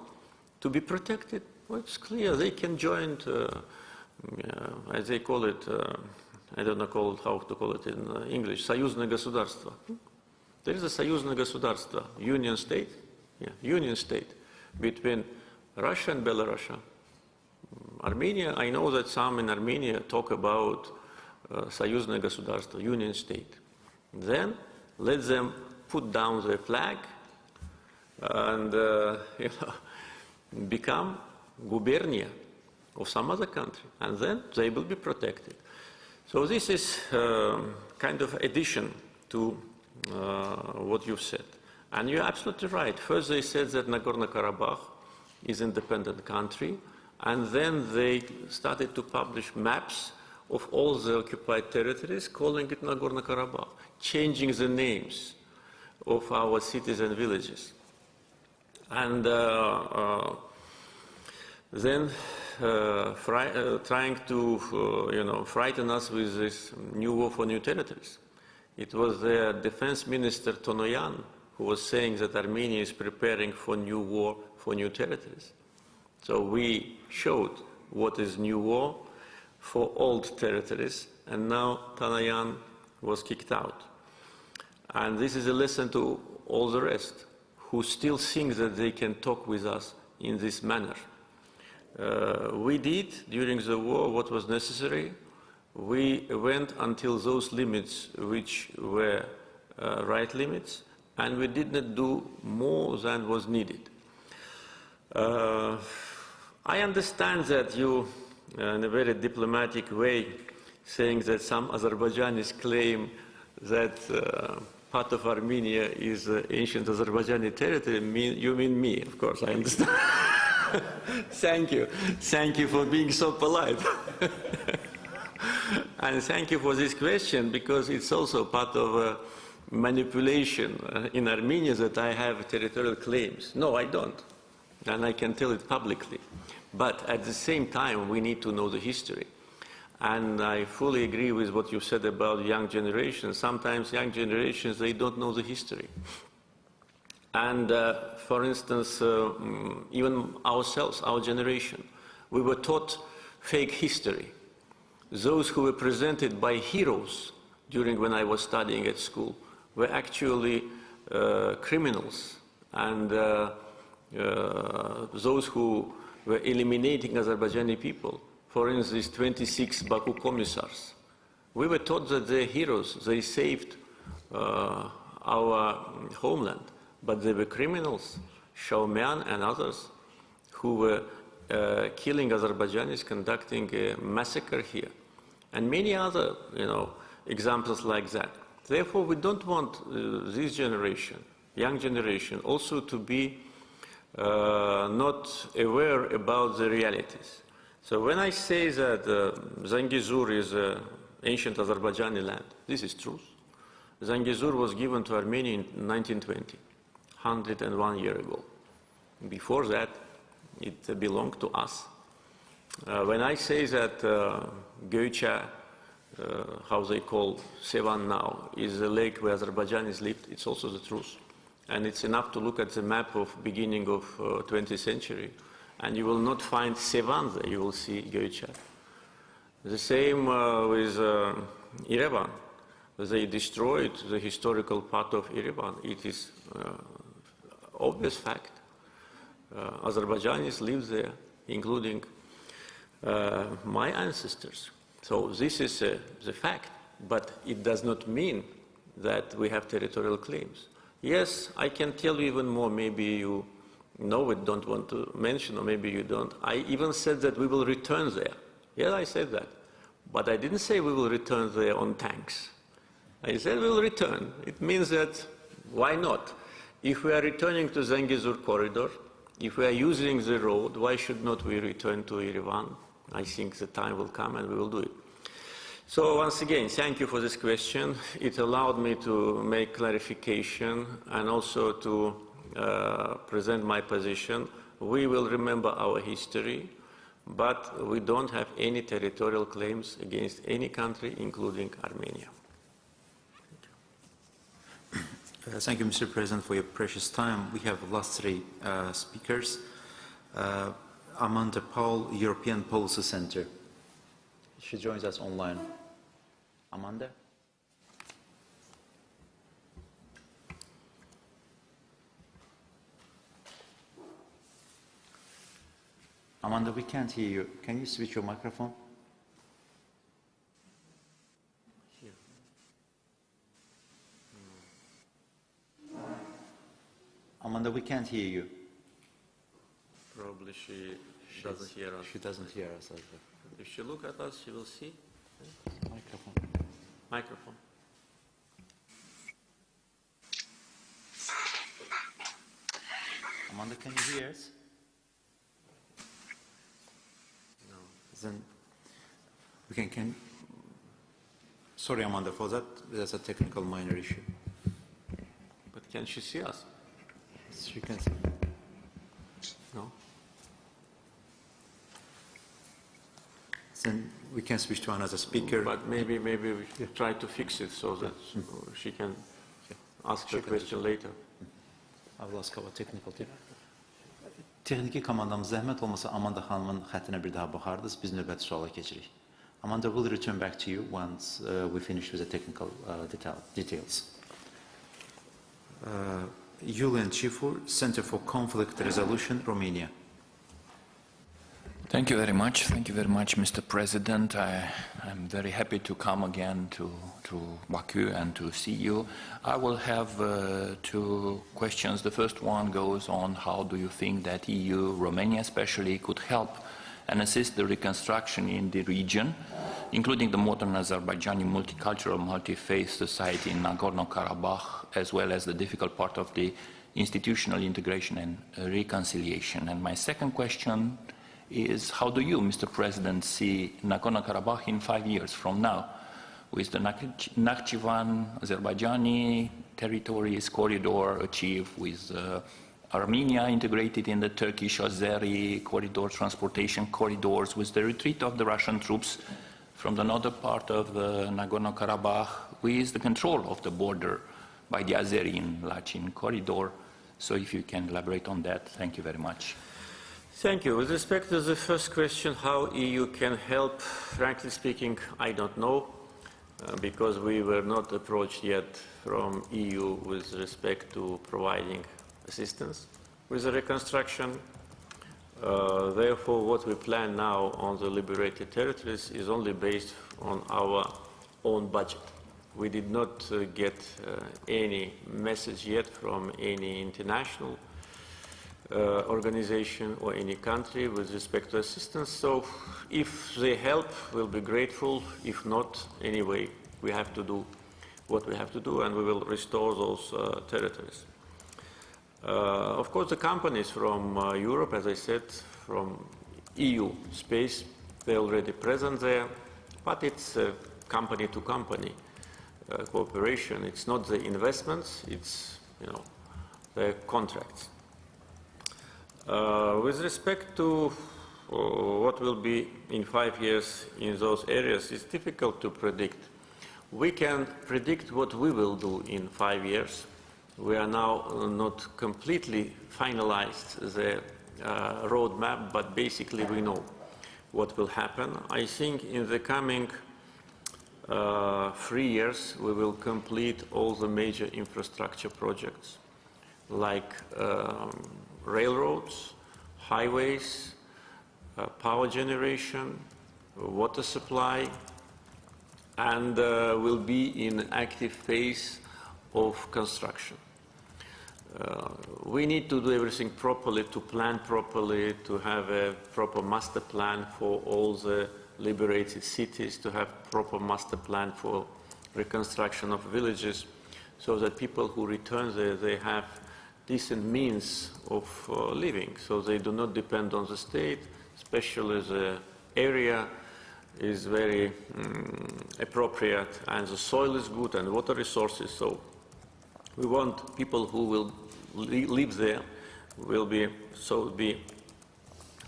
to be protected, well, it's clear they can join, as they call it, I don't know how to call it in English, союзное государство. There is a союзное государство, union state, union state between Russia and Belarus. Armenia, I know that some in Armenia talk about союзное государство, union state. Then let them put down their flag and become gubernia of some other country, and then they will be protected. So this is kind of addition to what you've said. And you're absolutely right. First they said that Nagorno-Karabakh is an independent country, and then they started to publish maps of all the occupied territories, calling it Nagorno-Karabakh, changing the names of our cities and villages. And then trying to frighten us with this new war for new territories. It was their defense minister, Tonoyan, who was saying that Armenia is preparing for new war for new territories. So we showed what is new war for old territories, and now Tanayan was kicked out. And this is a lesson to all the rest who still think that they can talk with us in this manner. We did, during the war, what was necessary. We went until those limits which were right limits, and we did not do more than was needed. I understand that you, in a very diplomatic way, saying that some Azerbaijanis claim that part of Armenia is ancient Azerbaijani territory. You mean me, of course, I understand. Thank you. Thank you for being so polite. And thank you for this question, because it's also part of manipulation in Armenia that I have territorial claims. No, I don't. And I can tell it publicly. But at the same time, we need to know the history. And I fully agree with what you said about young generations. Sometimes young generations, they don't know the history. And for instance, even ourselves, our generation, we were taught fake history. Those who were presented by heroes during when I was studying at school were actually criminals. And those who were eliminating Azerbaijani people, for instance, 26 Baku commissars. We were taught that they're heroes, they saved our homeland, but they were criminals, Shaumian and others, who were killing Azerbaijanis, conducting a massacre here, and many other, examples like that. Therefore, we don't want this generation, young generation, also to be not aware about the realities. So when I say that Zangezur is ancient Azerbaijani land, this is truth. Zangezur was given to Armenia in 1920, 101 years ago. Before that, it belonged to us. When I say that Göça, how they call Sevan now, is a lake where Azerbaijanis lived, it's also the truth. And it's enough to look at the map of beginning of 20th century, and you will not find Sevan there, you will see Göça. The same with Yerevan. They destroyed the historical part of Yerevan. It is obvious fact. Azerbaijanis live there, including my ancestors. So this is the fact, but it does not mean that we have territorial claims. Yes, I can tell you even more, maybe you know it, don't want to mention, or maybe you don't. I even said that we will return there. Yes, I said that. But I didn't say we will return there on tanks. I said we will return. It means that, why not? If we are returning to Zangezur corridor, if we are using the road, why should not we return to Yerevan? I think the time will come and we will do it. So once again, thank you for this question. It allowed me to make clarification and also to present my position. We will remember our history, but we don't have any territorial claims against any country, including Armenia. Thank you, Mr. President, for your precious time. We have last three speakers. Amanda Paul, European Policy Center. She joins us online. Amanda? Amanda, we can't hear you. Can you switch your microphone? Here. Amanda, we can't hear you. Probably she doesn't hear us. She doesn't hear us. If she look at us, she will see. Microphone. Microphone. Amanda, can you hear us? No. Then we can. Sorry, Amanda, for that. That's a technical minor issue. But can she see us? She can see. No. Then we can switch to another speaker. But maybe we should try to fix it so that she can ask her question later. I will ask our technical team. Texniki komandamız zəhmət olmasa Amanda xanımın xəttinə bir daha baxardınız, biz növbəti suala keçirik. Amanda will return back to you once we finish with the technical details. Julian Chifur, Center for Conflict Resolution, Romania. Thank you very much. Thank you very much, Mr. President. I'm very happy to come again to Baku and to see you. I will have two questions. The first one goes on how do you think that EU, Romania especially, could help and assist the reconstruction in the region, including the modern Azerbaijani multicultural, multi-faith society in Nagorno-Karabakh, as well as the difficult part of the institutional integration and reconciliation. And my second question is, how do you, Mr. President, see Nagorno-Karabakh in 5 years from now, with the Nakhchivan Azerbaijani territories corridor achieved, with Armenia integrated in the Turkish-Azeri corridor, transportation corridors, with the retreat of the Russian troops from the northern part of Nagorno-Karabakh, with the control of the border by the Azeri in Lachin corridor. So if you can elaborate on that, thank you very much. Thank you. With respect to the first question, how EU can help, frankly speaking, I don't know, because we were not approached yet from EU with respect to providing assistance with the reconstruction. Therefore, what we plan now on the liberated territories is only based on our own budget. We did not get any message yet from any international organization or any country with respect to assistance. So if they help, we'll be grateful. If not, anyway, we have to do what we have to do, and we will restore those territories. Of course, the companies from Europe, as I said, from EU space, they're already present there, but it's company-to-company cooperation. It's not the investments, it's, the contracts. With respect to what will be in 5 years in those areas, it's difficult to predict. We can predict what we will do in 5 years. We are now not completely finalized the roadmap, but basically we know what will happen. I think in the coming 3 years we will complete all the major infrastructure projects like railroads, highways, power generation, water supply, and will be in active phase of construction. We need to do everything properly, to plan properly, to have a proper master plan for all the liberated cities, to have proper master plan for reconstruction of villages, so that people who return there, they have decent means of living, so they do not depend on the state, especially the area is very appropriate and the soil is good and water resources. So we want people who will live there will be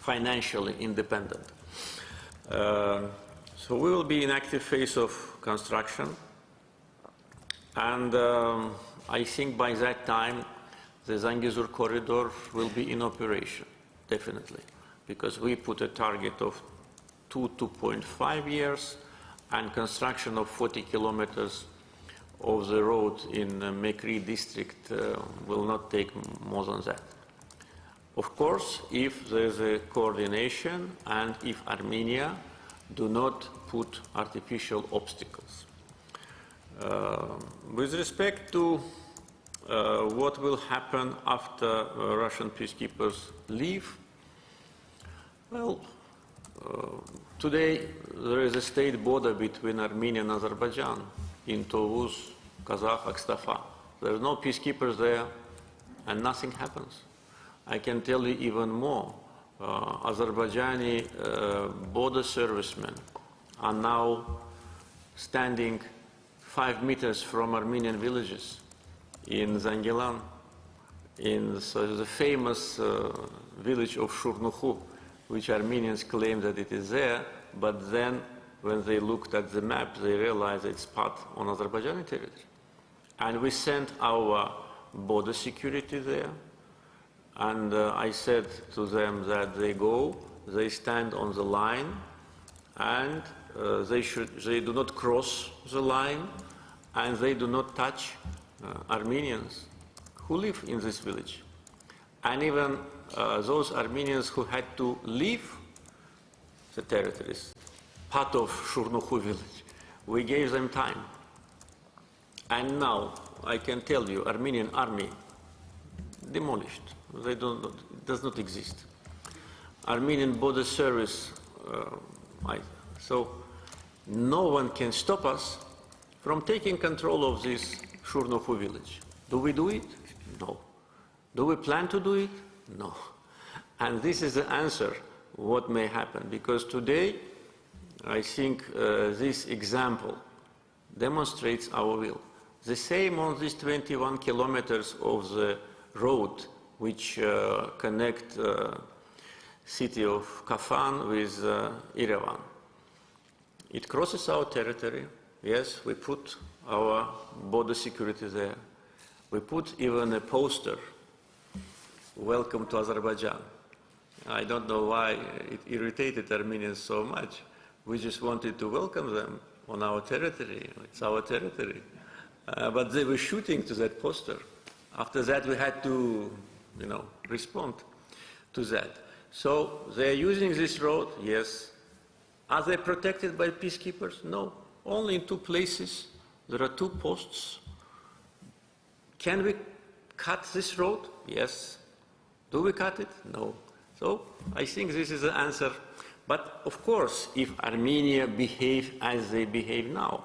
financially independent. So we will be in active phase of construction, and I think by that time the Zangezur corridor will be in operation, definitely, because we put a target of 2.5 years, and construction of 40 kilometers of the road in Mekri district will not take more than that. Of course, if there's a coordination and if Armenia do not put artificial obstacles. With respect to what will happen after Russian peacekeepers leave, well, today there is a state border between Armenia and Azerbaijan in Tovuz, Kazakh, Akstafa. There are no peacekeepers there and nothing happens. I can tell you even more. Azerbaijani border servicemen are now standing 5 meters from Armenian villages in Zangilan, in the famous village of Shurnukhu, which Armenians claim that it is there, but then when they looked at the map, they realized it's part on Azerbaijani territory. And we sent our border security there. And I said to them that they go, they stand on the line, and they do not cross the line, and they do not touch Armenians who live in this village. And even those Armenians who had to leave the territories, part of Shurnukhu village, we gave them time. And now, I can tell you, Armenian army demolished. It does not exist. Armenian border service, so no one can stop us from taking control of this Shurnukhu village. Do we do it? No. Do we plan to do it? No. And this is the answer, what may happen. Because today, I think this example demonstrates our will. The same on these 21 kilometers of the road which connect city of Kafan with Yerevan. It crosses our territory. Yes, we put our border security there. We put even a poster, "Welcome to Azerbaijan." I don't know why it irritated Armenians so much. We just wanted to welcome them on our territory. It's our territory. But they were shooting to that poster. After that, we had to, respond to that. So they're using this road, yes. Are they protected by peacekeepers? No. Only in two places. There are two posts. Can we cut this road? Yes. Do we cut it? No. So I think this is the answer. But of course, if Armenia behave as they behave now,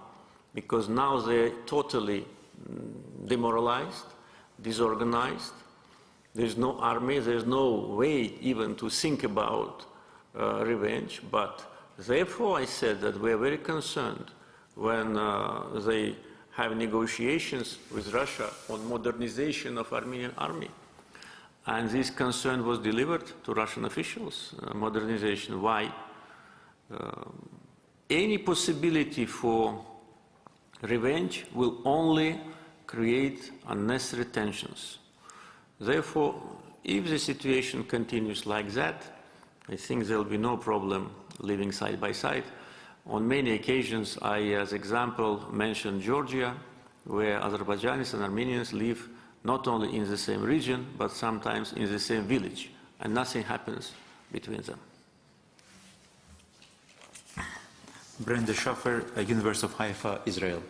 because now they're totally demoralized, disorganized, there's no army, there's no way even to think about revenge, but therefore I said that we're very concerned when they have negotiations with Russia on modernization of Armenian army. And this concern was delivered to Russian officials, modernization. Why? Any possibility for revenge will only create unnecessary tensions. Therefore, if the situation continues like that, I think there will be no problem living side by side. On many occasions, I, as example, mentioned Georgia, where Azerbaijanis and Armenians live not only in the same region, but sometimes in the same village, and nothing happens between them. Brenda Schaffer, University of Haifa, Israel.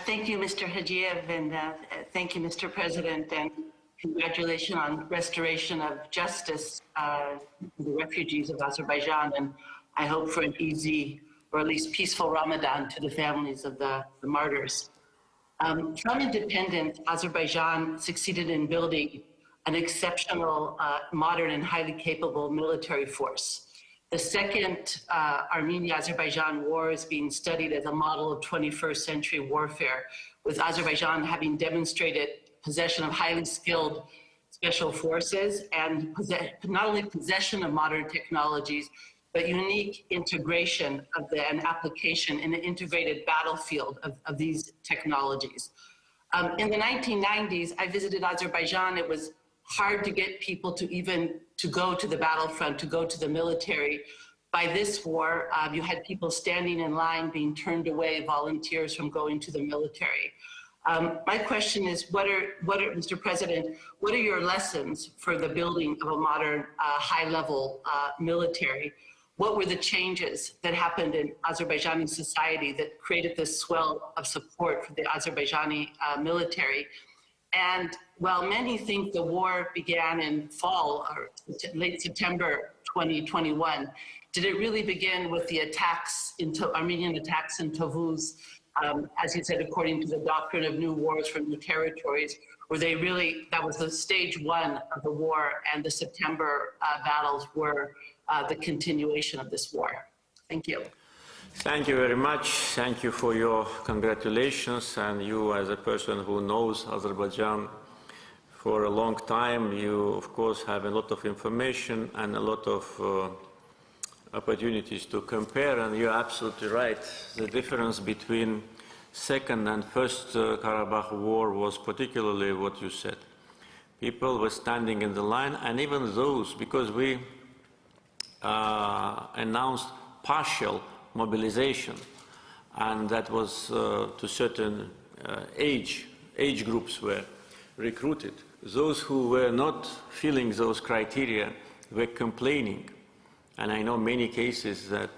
Thank you, Mr. Hajiev, and thank you, Mr. President, and congratulations on restoration of justice for the refugees of Azerbaijan, and I hope for an easy, or at least peaceful Ramadan to the families of the martyrs. From independence, Azerbaijan succeeded in building an exceptional, modern, and highly capable military force. The second Armenia-Azerbaijan war is being studied as a model of 21st century warfare, with Azerbaijan having demonstrated possession of highly skilled special forces and not only possession of modern technologies, but unique integration of and application in an integrated battlefield of these technologies. In the 1990s, I visited Azerbaijan. It was hard to get people to go to the battlefront, to go to the military. By this war, you had people standing in line being turned away, volunteers from going to the military. My question is, Mr. President, what are your lessons for the building of a modern, high-level military? What were the changes that happened in Azerbaijani society that created this swell of support for the Azerbaijani military? And while many think the war began in fall or late September 2021, did it really begin with the attacks, Armenian attacks in Tavuz, as you said, according to the doctrine of new wars from new territories, were they really, that was the stage one of the war, and the September battles were the continuation of this war? Thank you. Thank you very much. Thank you for your congratulations. And you, as a person who knows Azerbaijan for a long time, you, of course, have a lot of information and a lot of opportunities to compare. And you're absolutely right. The difference between Second and First Karabakh War was particularly what you said. People were standing in the line, and even those, because we announced partial mobilization, and that was to certain age groups were recruited. Those who were not filling those criteria were complaining. And I know many cases that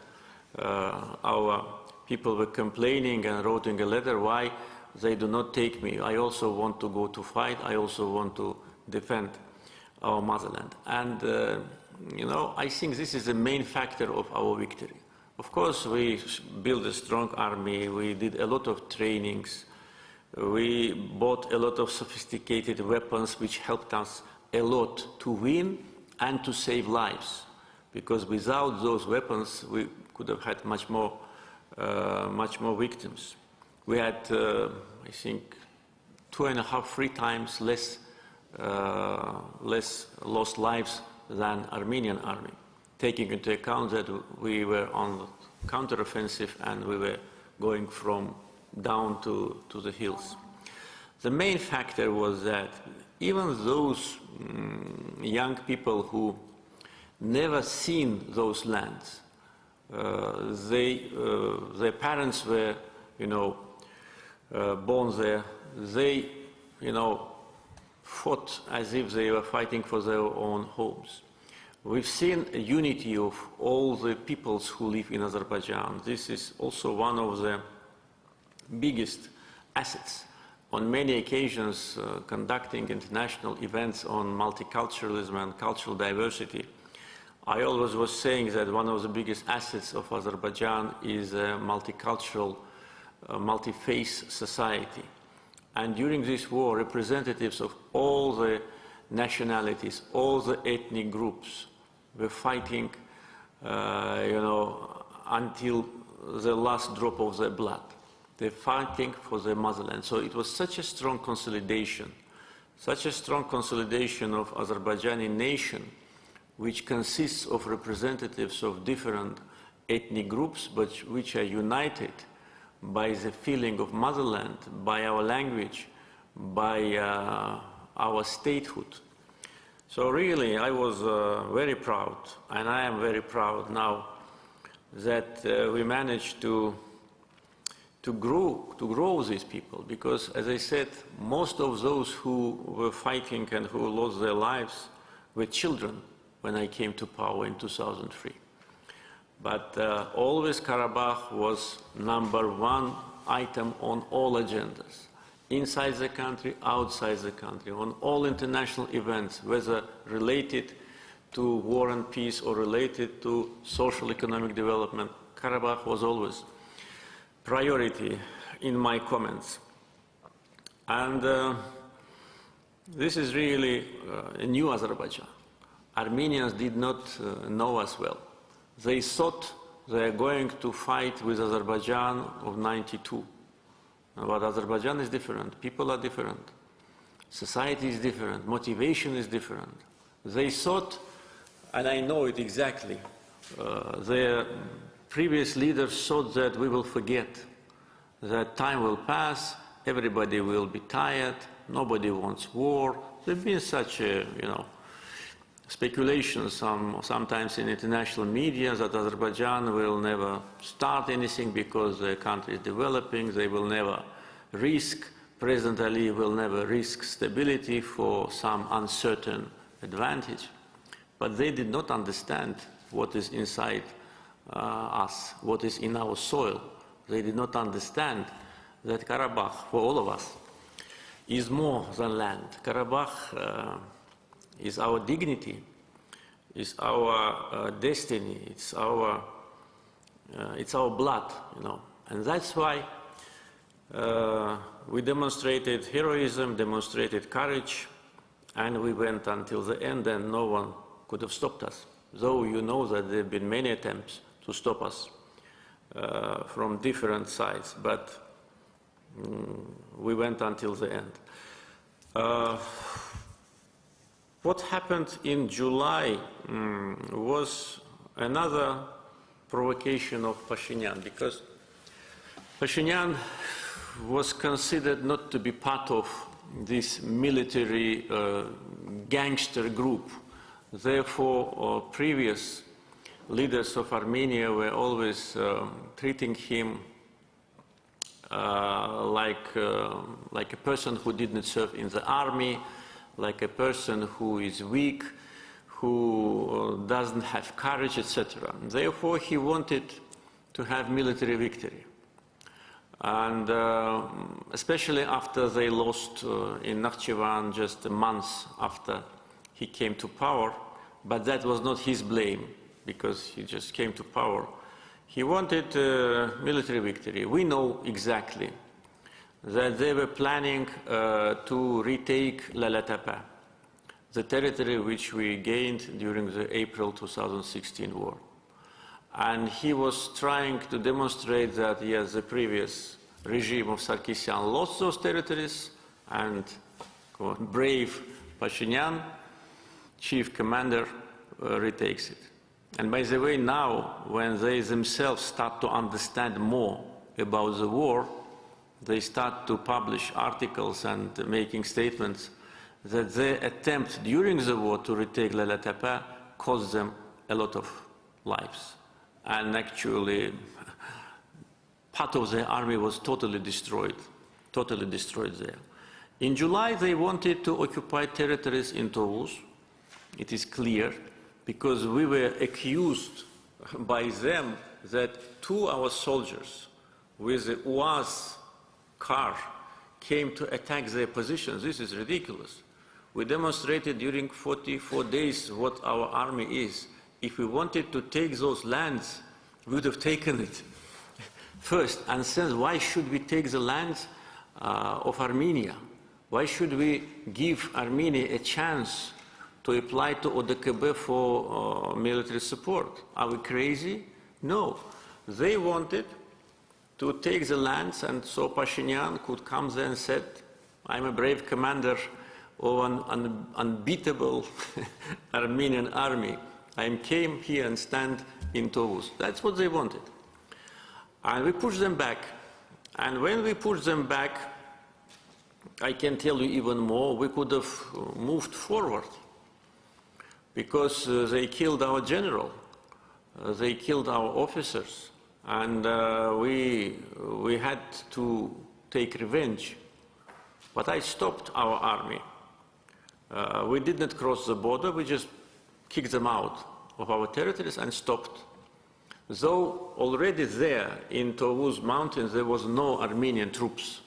our people were complaining and writing a letter, why they do not take me. I also want to go to fight. I also want to defend our motherland. And, you know, I think this is the main factor of our victory. Of course, we built a strong army. We did a lot of trainings. We bought a lot of sophisticated weapons, which helped us a lot to win and to save lives. Because without those weapons, we could have had much more victims. We had, I think, 2.5, 3 times less lost lives than Armenian army, taking into account that we were on the counteroffensive and we were going from down to the hills. The main factor was that even those young people who never seen those lands, their parents were, you know, born there. They, you know, fought as if they were fighting for their own homes. We've seen a unity of all the peoples who live in Azerbaijan. This is also one of the biggest assets. On many occasions, conducting international events on multiculturalism and cultural diversity, I always was saying that one of the biggest assets of Azerbaijan is a multicultural, multi-faith society. And during this war, representatives of all the nationalities, all the ethnic groups were fighting, you know, until the last drop of their blood. They're fighting for their motherland. So it was such a strong consolidation of Azerbaijani nation, which consists of representatives of different ethnic groups, but which are united by the feeling of motherland, by our language, by our statehood. So really, I was very proud, and I am very proud now that we managed to grow these people, because, as I said, most of those who were fighting and who lost their lives were children when I came to power in 2003. But always Karabakh was #1 item on all agendas, inside the country, outside the country, on all international events, whether related to war and peace or related to social economic development. Karabakh was always priority in my comments. And this is really a new Azerbaijan. Armenians did not know us well. They thought they are going to fight with Azerbaijan of '92. But Azerbaijan is different. People are different. Society is different. Motivation is different. They thought, and I know it exactly, their previous leaders thought that we will forget, that time will pass, everybody will be tired, nobody wants war. There have been such, you know, speculations sometimes in international media that Azerbaijan will never start anything because the country is developing, they will never risk, President Aliyev will never risk stability for some uncertain advantage. But they did not understand what is inside us, what is in our soil. They did not understand that Karabakh, for all of us, is more than land. Karabakh is our dignity, is our destiny, it's our blood, you know. And that's why we demonstrated heroism, demonstrated courage, and we went until the end, and no one could have stopped us. Though you know that there have been many attempts to stop us from different sides, but we went until the end. What happened in July was another provocation of Pashinyan, because Pashinyan was considered not to be part of this military gangster group. Therefore, previous leaders of Armenia were always treating him like a person who didn't serve in the army, like a person who is weak, who doesn't have courage, etc. Therefore, he wanted to have military victory. And especially after they lost in Nakhchivan just a month after he came to power, but that was not his blame, because he just came to power. He wanted military victory. We know exactly that they were planning to retake Lalatapa, the territory which we gained during the April 2016 war. And he was trying to demonstrate that, yes, the previous regime of Sarkisyan lost those territories, and brave Pashinyan, chief commander, retakes it. And by the way, now, when they themselves start to understand more about the war, they start to publish articles and making statements that their attempt during the war to retake Lalatapa cost them a lot of lives. And actually, part of the army was totally destroyed there. In July, they wanted to occupy territories in Tovuz. It is clear, because we were accused by them that 2 of our soldiers with the UAZ car came to attack their positions. This is ridiculous. We demonstrated during 44 days what our army is. If we wanted to take those lands, we would have taken it first. And since, why should we take the lands of Armenia? Why should we give Armenia a chance to apply to ODKB for military support? Are we crazy? No. They wanted to take the lands, and so Pashinyan could come there and said, I'm a brave commander of an unbeatable Armenian army. I came here and stand in Tovuz. That's what they wanted. And we pushed them back. And when we pushed them back, I can tell you even more, we could have moved forward, because they killed our general, they killed our officers, and we had to take revenge. But I stopped our army. We did not cross the border, we just kicked them out of our territories and stopped. Though already there in Tovuz mountains there was no Armenian troops,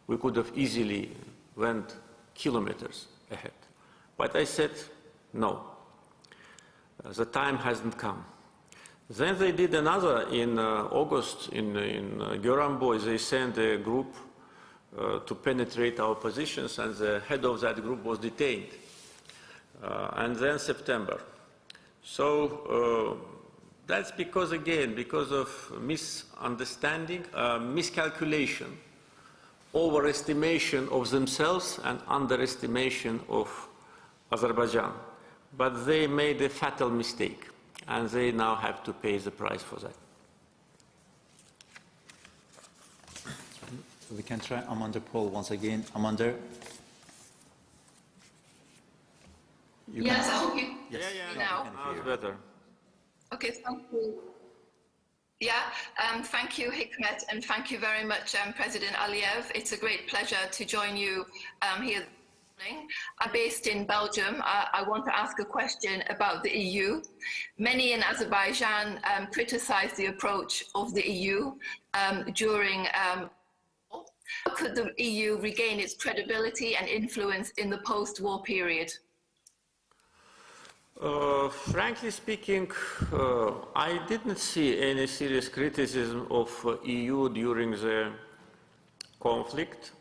we could have easily went kilometers ahead. But I said, no, the time hasn't come. Then they did another in August in Goranboy. They sent a group to penetrate our positions, and the head of that group was detained. And then September. So that's because, again, because of misunderstanding, miscalculation, overestimation of themselves and underestimation of Azerbaijan. But they made a fatal mistake, and they now have to pay the price for that. We can try Amanda Paul once again. Amanda? Yes, I hope you yes. now. Now it's better. Okay, thank you. Yeah, thank you, Hikmet, and thank you very much, President Aliyev. It's a great pleasure to join you here this morning. I'm based in Belgium. I want to ask a question about the EU. Many in Azerbaijan criticized the approach of the EU during how could the EU regain its credibility and influence in the post-war period? Frankly speaking, I didn't see any serious criticism of EU during the conflict.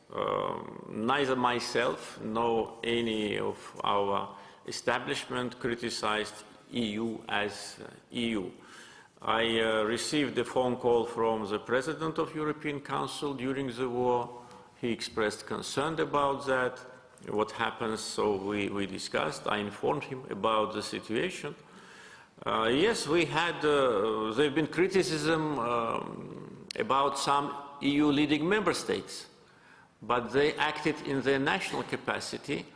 Neither myself nor any of our establishment criticized EU as EU. I received a phone call from the President of European Council during the war. He expressed concern about that, what happens, so we discussed. I informed him about the situation. Yes, we had, there have been criticism about some EU leading member states. but they acted in their national capacity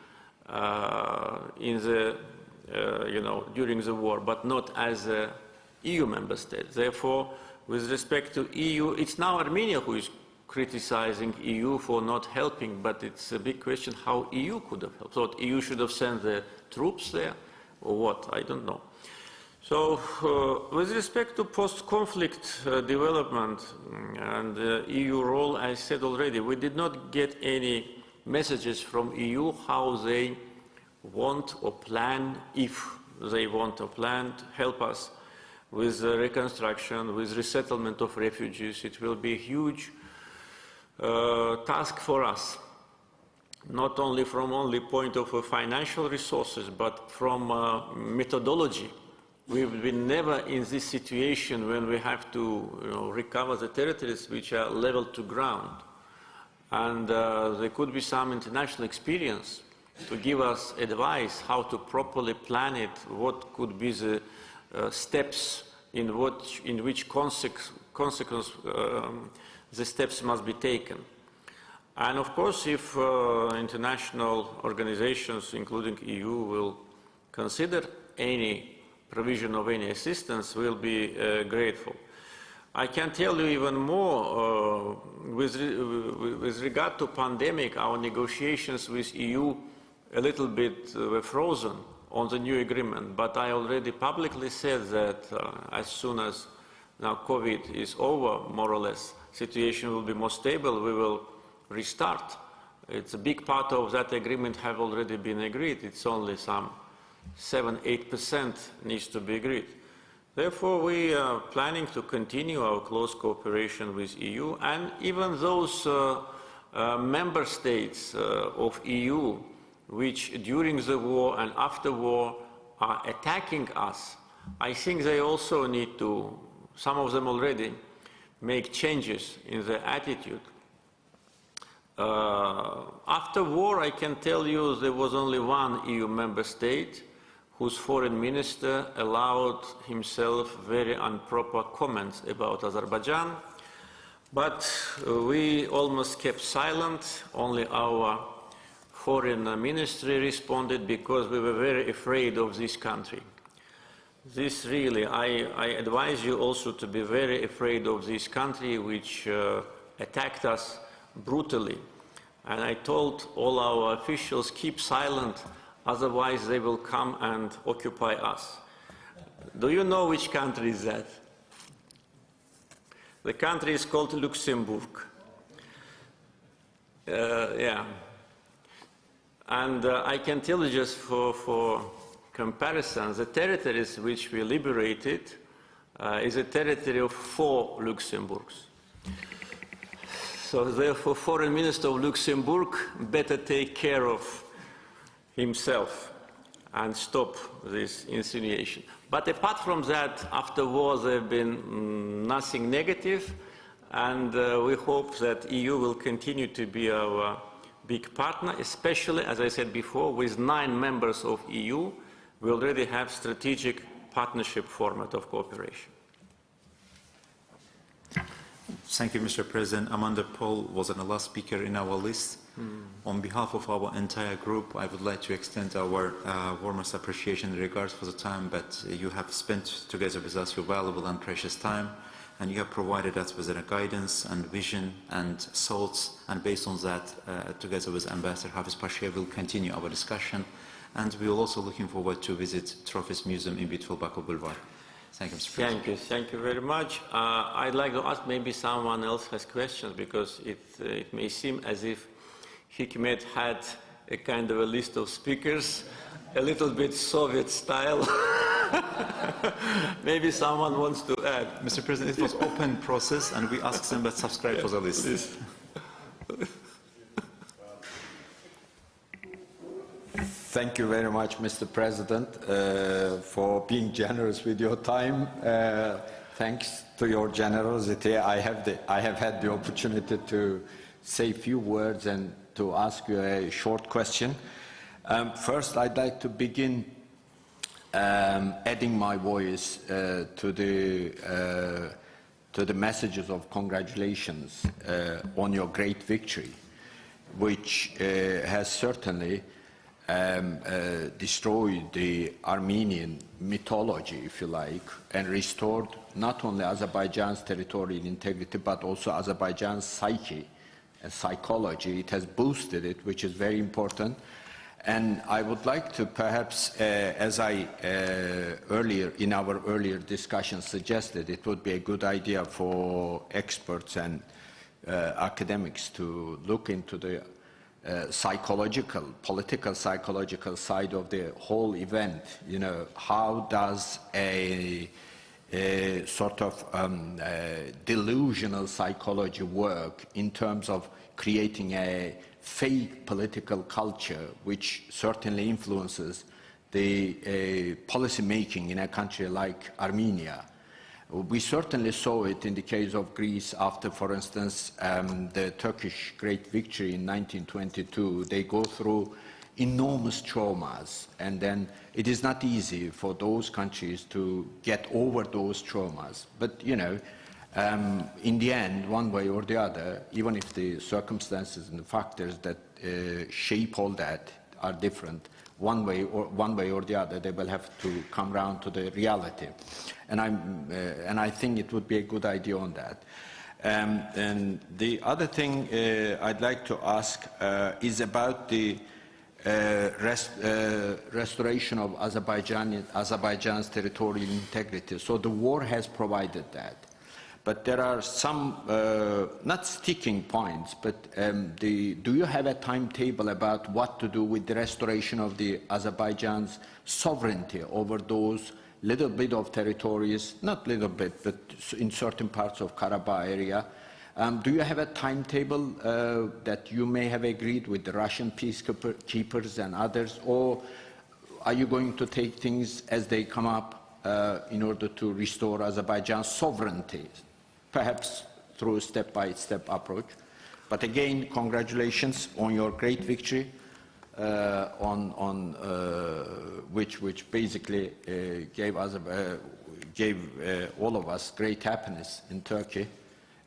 during the war, but not as a EU member state. Therefore, with respect to EU, it's now Armenia who is criticizing EU for not helping, but it's a big question how EU could have helped. So EU should have sent the troops there, or what? I don't know. So with respect to post-conflict development and the EU role, I said already, we did not get any messages from EU how they want or plan, if they want or plan to help us with reconstruction, with resettlement of refugees. It will be a huge task for us, not only from point of financial resources, but from methodology. We've been never in this situation when we have to recover the territories which are level to ground. And there could be some international experience to give us advice how to properly plan it, what could be the steps in which consequence the steps must be taken. And of course, if international organizations, including EU, will consider any provision of any assistance, we'll be grateful. I can tell you even more, with regard to pandemic, our negotiations with EU a little bit were frozen on the new agreement, but I already publicly said that as soon as now COVID is over, more or less, situation will be more stable, we will restart. It's a big part of that agreement have already been agreed. It's only some 7–8% needs to be agreed. Therefore, we are planning to continue our close cooperation with EU, and even those member states of EU which during the war and after war are attacking us, I think they also need to, some of them already, make changes in their attitude. After war, I can tell you there was only one EU member state whose foreign minister allowed himself very improper comments about Azerbaijan, but we almost kept silent. Only our foreign ministry responded because we were very afraid of this country. This really, I advise you also to be very afraid of this country which attacked us brutally. And I told all our officials, keep silent, otherwise they will come and occupy us. Do you know which country is that? The country is called Luxembourg. Yeah. And I can tell you just for comparison, the territories which we liberated is a territory of 4 Luxembourgs. So therefore, Foreign Minister of Luxembourg better take care of himself and stop this insinuation. But apart from that, after war, there have been nothing negative, and we hope that EU will continue to be our big partner, especially, as I said before, with 9 members of EU, we already have strategic partnership format of cooperation. Thank you, Mr. President. Amanda Paul was the last speaker in our list. On behalf of our entire group, I would like to extend our warmest appreciation and regards for the time that you have spent together with us, your valuable and precious time, and you have provided us with guidance and vision and thoughts, and based on that, together with Ambassador Hafiz Pasha, we'll continue our discussion, and we're also looking forward to visit Trophies Museum in beautiful Baku Boulevard. Thank you, Mr. President. Thank you very much. I'd like to ask, maybe someone else has questions, because it may seem as if Hikmet had a kind of a list of speakers, a little bit Soviet style. Maybe someone wants to add. Mr. President, it was open process, and we asked them to subscribe for the list. Thank you very much, Mr. President, for being generous with your time. Thanks to your generosity, I have had the opportunity to say a few words and to ask you a short question. First, I'd like to begin adding my voice to the messages of congratulations on your great victory. which has certainly destroyed the Armenian mythology, if you like, and restored not only Azerbaijan's territorial integrity, but also Azerbaijan's psyche and psychology. It has boosted it, which is very important. And I would like to perhaps, as I in our earlier discussion suggested, it would be a good idea for experts and academics to look into the political psychological side of the whole event. You know, how does a sort of delusional psychology work in terms of creating a fake political culture, which certainly influences the policy making in a country like Armenia. We certainly saw it in the case of Greece after, for instance, the Turkish great victory in 1922. They go through enormous traumas, and then it is not easy for those countries to get over those traumas. But, you know, in the end, one way or the other, even if the circumstances and the factors that shape all that are different, one way or the other, they will have to come round to the reality. And I think it would be a good idea on that. And the other thing I'd like to ask is about the restoration of Azerbaijan's territorial integrity. So the war has provided that. But there are some, not sticking points, but do you have a timetable about what to do with the restoration of the Azerbaijan's sovereignty over those little bit of territories, not little bit, but in certain parts of Karabakh area? Do you have a timetable that you may have agreed with the Russian peacekeepers and others, or are you going to take things as they come up in order to restore Azerbaijan's sovereignty? Perhaps through a step-by-step approach. But again, congratulations on your great victory, which basically gave all of us great happiness in Turkey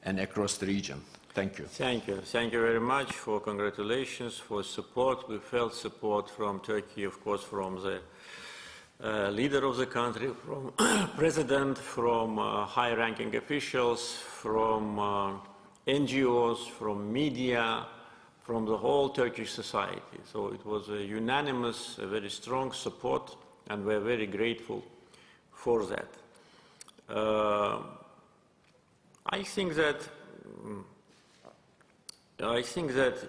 and across the region. Thank you. Thank you. Thank you very much for congratulations, for support. We felt support from Turkey, of course, from the leader of the country, from president, from high-ranking officials, from NGOs, from media, from the whole Turkish society. So it was a unanimous, a very strong support, and we're very grateful for that. I think that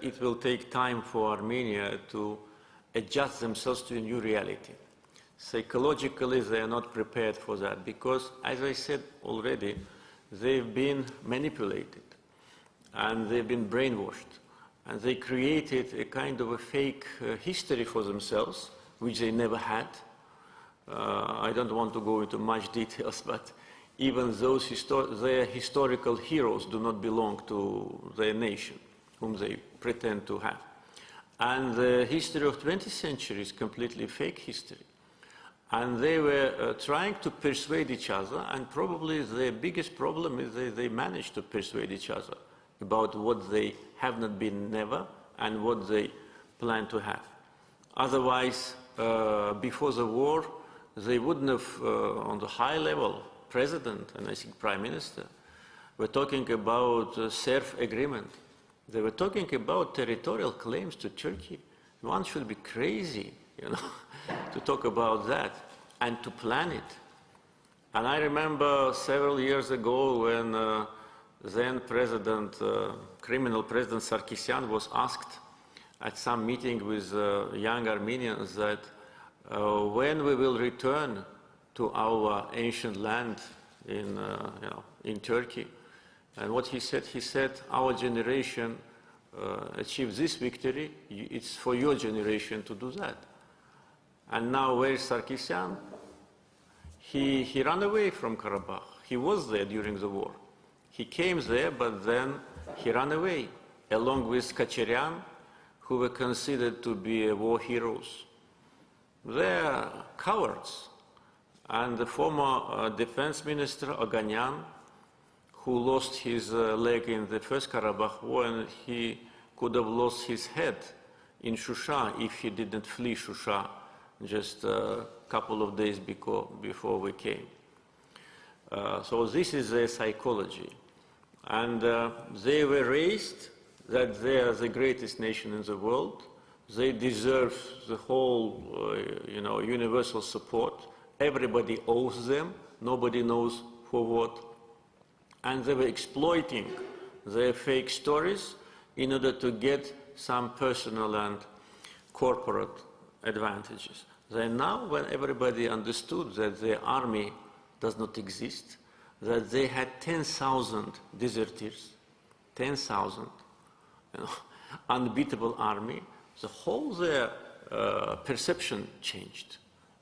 it will take time for Armenia to adjust themselves to a new reality. Psychologically, they are not prepared for that because, as I said already, they've been manipulated and they've been brainwashed, and they created a kind of a fake history for themselves, which they never had. I don't want to go into much details, but even those their historical heroes do not belong to their nation, whom they pretend to have. And the history of 20th century is completely fake history. And they were trying to persuade each other, and probably the biggest problem is they managed to persuade each other about what they have not been never and what they plan to have. Otherwise, before the war, they wouldn't have, on the high level, president and I think prime minister, were talking about serf agreement. They were talking about territorial claims to Turkey. One should be crazy, you know, to talk about that and to plan it. And I remember several years ago when then criminal President Sarkisyan was asked at some meeting with young Armenians that when we will return to our ancient land in Turkey. And what he said, our generation achieved this victory, it's for your generation to do that. And now where is Sarkisyan? He ran away from Karabakh. He was there during the war. He came there, but then he ran away, along with Kacharyan, who were considered to be war heroes. They're cowards. And the former defense minister, Oganyan, who lost his leg in the first Karabakh war, and he could have lost his head in Shusha if he didn't flee Shusha just a couple of days before we came. So this is their psychology. And they were raised that they are the greatest nation in the world. They deserve the whole, universal support. Everybody owes them. Nobody knows for what. And they were exploiting their fake stories in order to get some personal and corporate advantages. Then now, when everybody understood that their army does not exist, that they had 10,000 deserters, 10,000, unbeatable army, the whole their perception changed.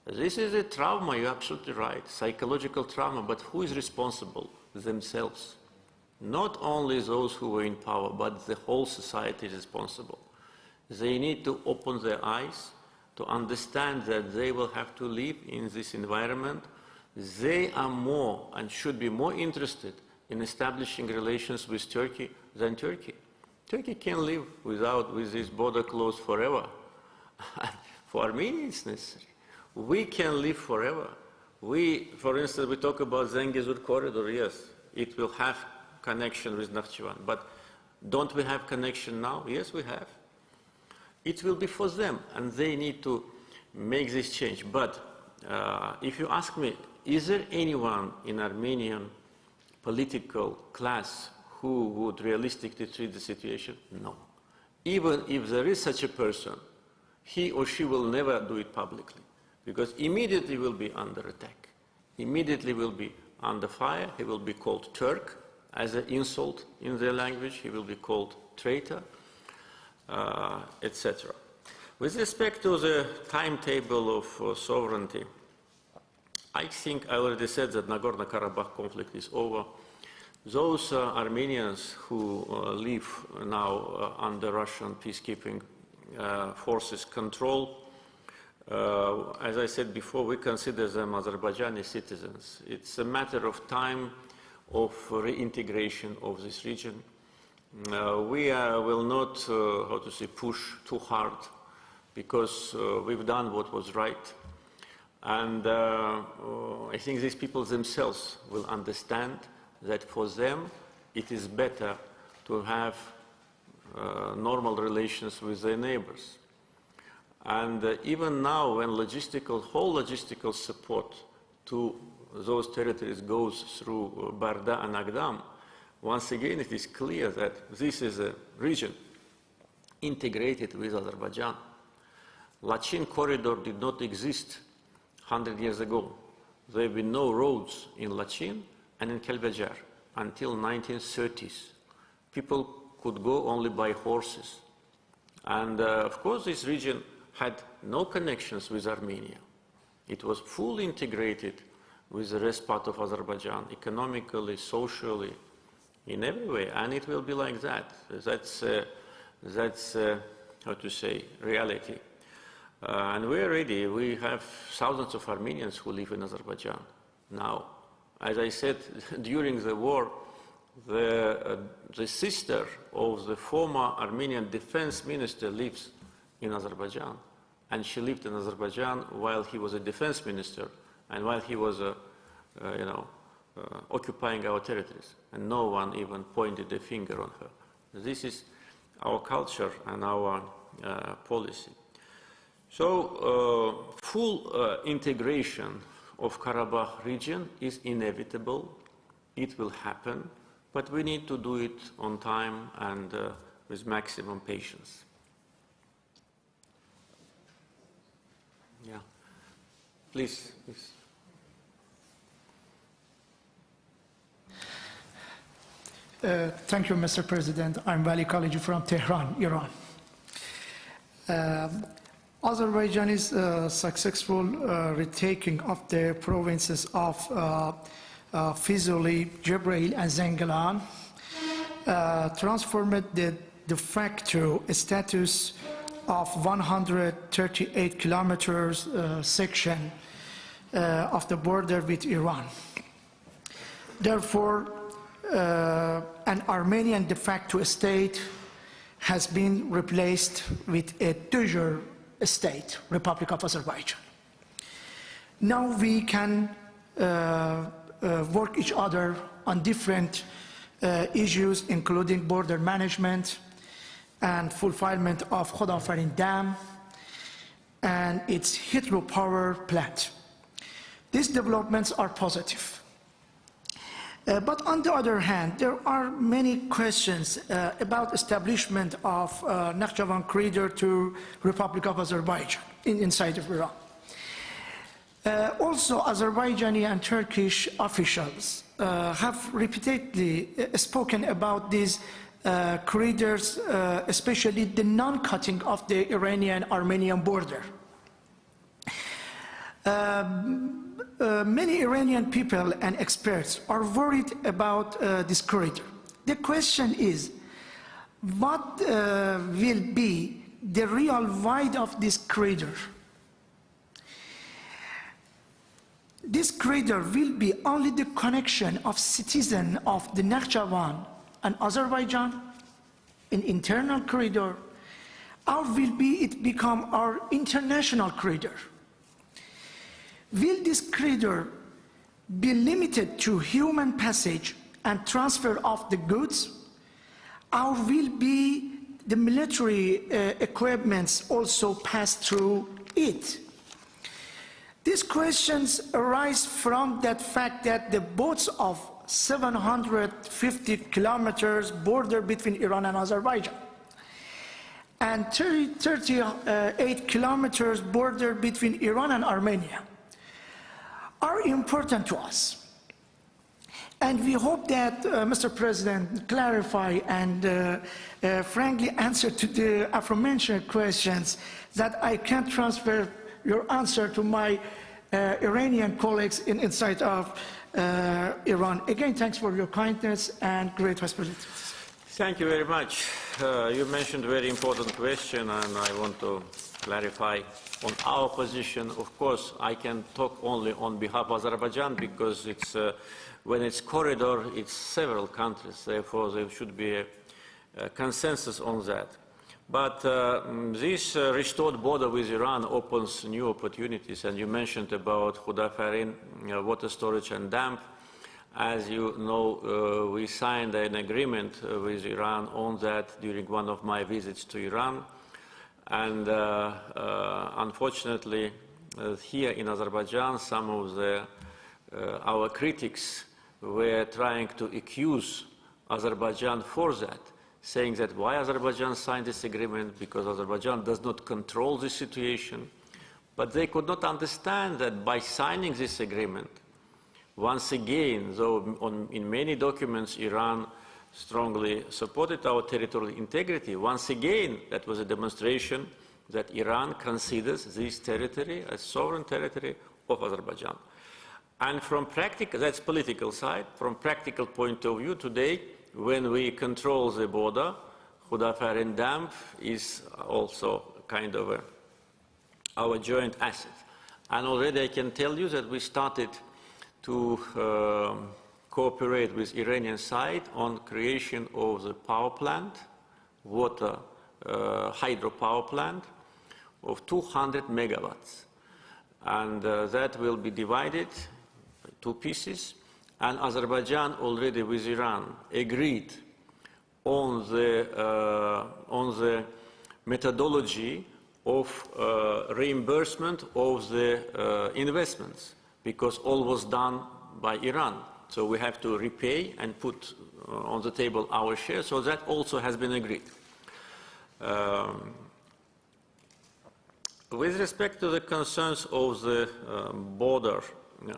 This is a trauma, you're absolutely right, psychological trauma, but who is responsible? Themselves. Not only those who were in power, but the whole society is responsible. They need to open their eyes to understand that they will have to live in this environment. They are more and should be more interested in establishing relations with Turkey than Turkey. Turkey can live with this border closed forever. For Armenia, it's necessary. We can live forever. For instance, we talk about Zengezur corridor, yes, it will have connection with Nakhchivan, but don't we have connection now? Yes, we have. It will be for them, and they need to make this change. But if you ask me, is there anyone in Armenian political class who would realistically treat the situation? No. Even if there is such a person, he or she will never do it publicly, because immediately will be under attack, immediately will be under fire. He will be called Turk as an insult in their language. He will be called traitor, etc. With respect to the timetable of sovereignty, I think I already said that Nagorno-Karabakh conflict is over. Those Armenians who live now under Russian peacekeeping forces control, as I said before, we consider them Azerbaijani citizens. It's a matter of time of reintegration of this region. We will not, push too hard, because we've done what was right. And I think these people themselves will understand that for them it is better to have normal relations with their neighbors. And even now, when whole logistical support to those territories goes through Barda and Agdam, once again it is clear that this is a region integrated with Azerbaijan. Lachin corridor did not exist 100 years ago. There have been no roads in Lachin and in Kelbejar until 1930s. People could go only by horses. And of course this region had no connections with Armenia. It was fully integrated with the rest part of Azerbaijan, economically, socially, in every way, and it will be like that. That's reality. And we're ready. We have thousands of Armenians who live in Azerbaijan now. As I said, during the war, the sister of the former Armenian defense minister lives in Azerbaijan. And she lived in Azerbaijan while he was a defense minister and while he was, occupying our territories. And no one even pointed a finger on her. This is our culture and our policy. So full integration of Karabakh region is inevitable. It will happen, but we need to do it on time and with maximum patience. Yeah. Please. Thank you, Mr. President. I'm Vali Khaliji from Tehran, Iran. Azerbaijan's successful retaking of the provinces of Fizuli, Jibril, and Zengilan transformed the de facto status of 138 kilometers section of the border with Iran. Therefore, an Armenian de facto state has been replaced with a de jure state, Republic of Azerbaijan. Now we can work each other on different issues, including border management and fulfillment of Khudafarin Dam and its hydropower plant. These developments are positive. But on the other hand, there are many questions about establishment of Nakhchivan corridor to Republic of Azerbaijan inside of Iran. Also, Azerbaijani and Turkish officials have repeatedly spoken about these corridors, especially the non-cutting of the Iranian-Armenian border. Many Iranian people and experts are worried about this corridor. The question is, what will be the real width of this corridor? This corridor will be only the connection of citizens of the Nakhchivan and Azerbaijan, an internal corridor, or will it become our international corridor? Will this corridor be limited to human passage and transfer of the goods, or will be the military equipments also pass through it? These questions arise from that fact that the boats of 750 kilometers border between Iran and Azerbaijan and 38 kilometers border between Iran and Armenia are important to us. And we hope that, Mr. President, clarify and frankly answer to the aforementioned questions, that I can transfer your answer to my Iranian colleagues inside of Iran. Again, thanks for your kindness and great hospitality. Thank you very much. You mentioned a very important question, and I want to clarify on our position. Of course, I can talk only on behalf of Azerbaijan, because it's, when it's corridor, it's several countries. Therefore, there should be a consensus on that. But this restored border with Iran opens new opportunities, and you mentioned about Khudafarin water storage and dam. As you know, we signed an agreement with Iran on that during one of my visits to Iran. And unfortunately, here in Azerbaijan, some of our critics were trying to accuse Azerbaijan for that, saying that why Azerbaijan signed this agreement, because Azerbaijan does not control the situation. But they could not understand that by signing this agreement, once again, though in many documents Iran strongly supported our territorial integrity, once again that was a demonstration that Iran considers this territory as sovereign territory of Azerbaijan. And from practical, that's political side, from practical point of view today, when we control the border, Khudafarin Dam is also kind of our joint asset. And already I can tell you that we started to cooperate with Iranian side on creation of the power plant, water hydropower plant of 200 megawatts. And that will be divided by two pieces. And Azerbaijan already with Iran agreed on the methodology of reimbursement of the investments, because all was done by Iran. So we have to repay and put on the table our share, so that also has been agreed. With respect to the concerns of the border,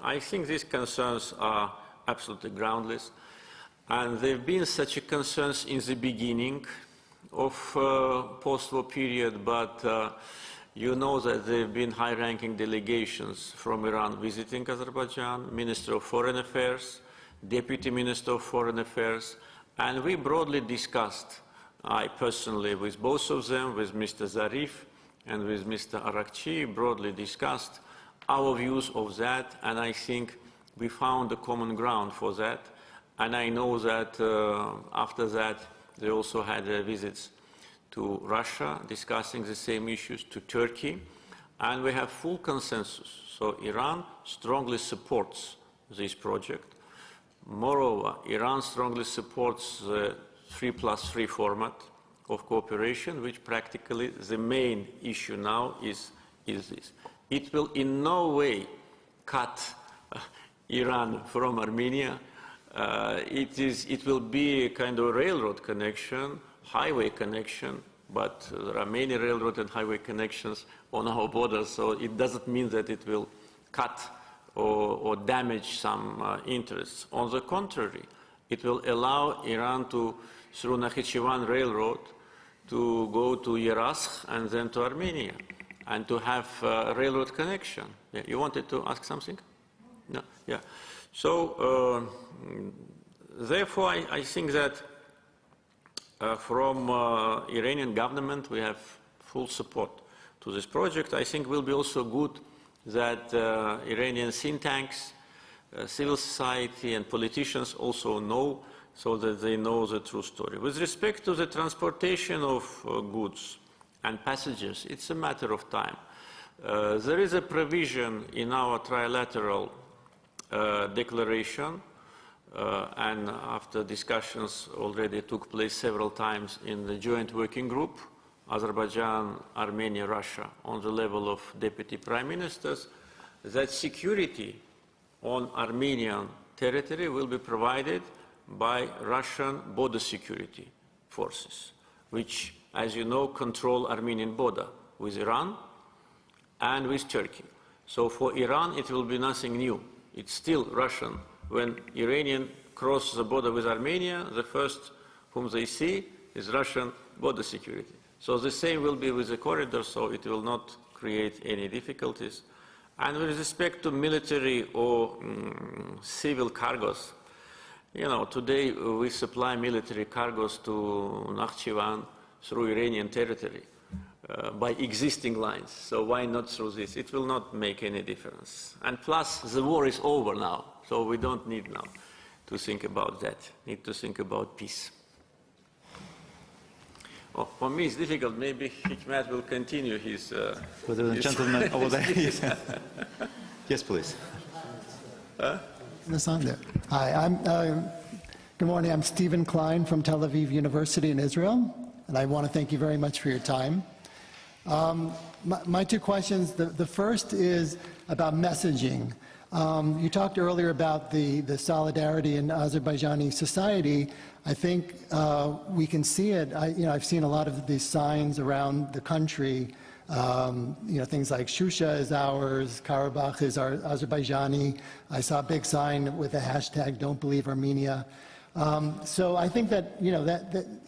I think these concerns are absolutely groundless, and there have been such concerns in the beginning of post-war period, but you know that there have been high-ranking delegations from Iran visiting Azerbaijan, Minister of Foreign Affairs, Deputy Minister of Foreign Affairs, and we broadly discussed, I personally with both of them, with Mr. Zarif and with Mr. Arakchi, broadly discussed our views of that, and I think we found a common ground for that. And I know that after that, they also had visits to Russia, discussing the same issues, to Turkey, and we have full consensus. So Iran strongly supports this project. Moreover, Iran strongly supports the 3+3 format of cooperation, which practically the main issue now is this. It will in no way cut Iran from Armenia. It will be a kind of railroad connection, highway connection, but there are many railroad and highway connections on our borders, so it doesn't mean that it will cut or damage some interests. On the contrary, it will allow Iran to, through Nakhichevan Railroad, to go to Yerevan and then to Armenia, and to have a railroad connection. Yeah, you wanted to ask something? No? Yeah. So, therefore, I think that from Iranian government, we have full support to this project. I think it will be also good that Iranian think tanks, civil society and politicians also know, so that they know the true story. With respect to the transportation of goods and passengers, it's a matter of time. There is a provision in our trilateral declaration, and after discussions already took place several times in the joint working group, Azerbaijan, Armenia, Russia, on the level of deputy prime ministers, that security on Armenian territory will be provided by Russian border security forces, which, as you know, control Armenian border with Iran and with Turkey. So for Iran, it will be nothing new. It's still Russian. When Iranians cross the border with Armenia, the first whom they see is Russian border security. So the same will be with the corridor, so it will not create any difficulties. And with respect to military or civil cargos, you know, today we supply military cargos to Nakhchivan through Iranian territory by existing lines. So why not through this? It will not make any difference. And plus, the war is over now, so we don't need now to think about that. Need to think about peace. Oh, for me, it's difficult. Maybe Hikmet will continue his... The gentleman over there. Yes, please. Hi, good morning. I'm Stephen Klein from Tel Aviv University in Israel, and I want to thank you very much for your time. My two questions, the first is about messaging. You talked earlier about the solidarity in Azerbaijani society. I think we can see it. I've seen a lot of these signs around the country. Things like Shusha is ours, Karabakh is Azerbaijani. I saw a big sign with the hashtag "Don't Believe Armenia." So I think that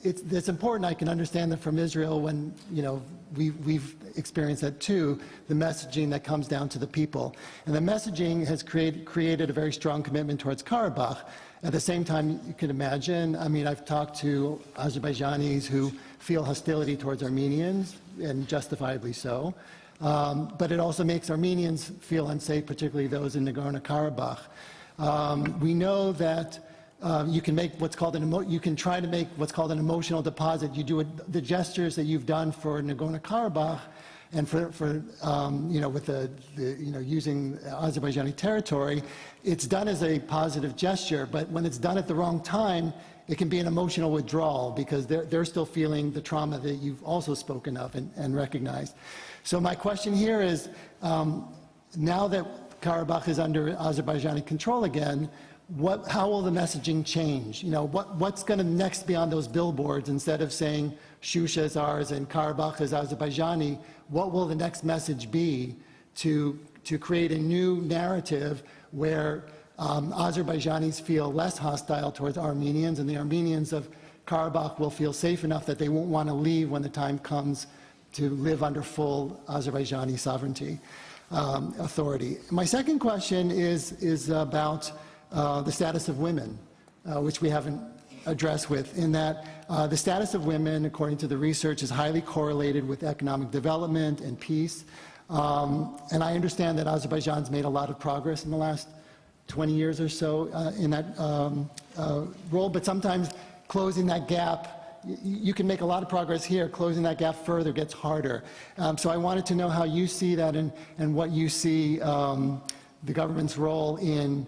it's important. I can understand that from Israel when we've experienced that too. The messaging that comes down to the people, and the messaging has created a very strong commitment towards Karabakh. At the same time, you can imagine. I mean, I've talked to Azerbaijanis who feel hostility towards Armenians, and justifiably so. But it also makes Armenians feel unsafe, particularly those in Nagorno-Karabakh. We know that you can make what's called you can try to make what's called an emotional deposit. You do the gestures that you've done for Nagorno-Karabakh, and using Azerbaijani territory, it's done as a positive gesture. But when it's done at the wrong time, it can be an emotional withdrawal because they're still feeling the trauma that you've also spoken of and recognized. So my question here is, now that Karabakh is under Azerbaijani control again, how will the messaging change? What's going to next be on those billboards? Instead of saying Shusha is ours and Karabakh is Azerbaijani, what will the next message be to create a new narrative where Azerbaijanis feel less hostile towards Armenians, and the Armenians of Karabakh will feel safe enough that they won't want to leave when the time comes to live under full Azerbaijani sovereignty, authority? My second question is about the status of women, which we haven't addressed in that the status of women, according to the research, is highly correlated with economic development and peace. And I understand that Azerbaijan's made a lot of progress in the last 20 years or so in that role, but sometimes closing that gap you can make a lot of progress here. Closing that gap further gets harder. So I wanted to know how you see that and what you see the government's role in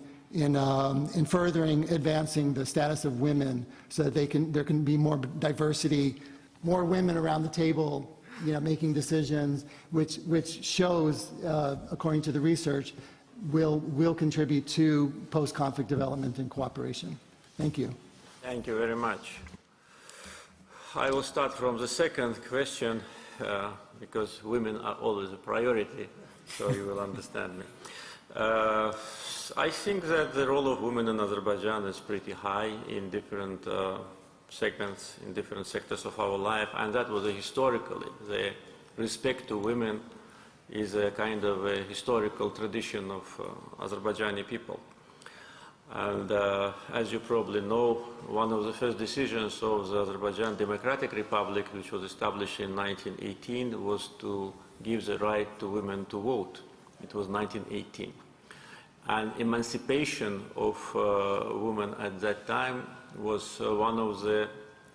furthering advancing the status of women so that there can be more diversity, more women around the table, making decisions, which shows, according to the research, will contribute to post-conflict development and cooperation. Thank you. Thank you very much. I will start from the second question, because women are always a priority, so you will understand me. I think that the role of women in Azerbaijan is pretty high in different segments, in different sectors of our life, and that was historically. The respect to women is a kind of a historical tradition of Azerbaijani people. And as you probably know, one of the first decisions of the Azerbaijan Democratic Republic, which was established in 1918, was to give the right to women to vote. It was 1918. And emancipation of women at that time was one of the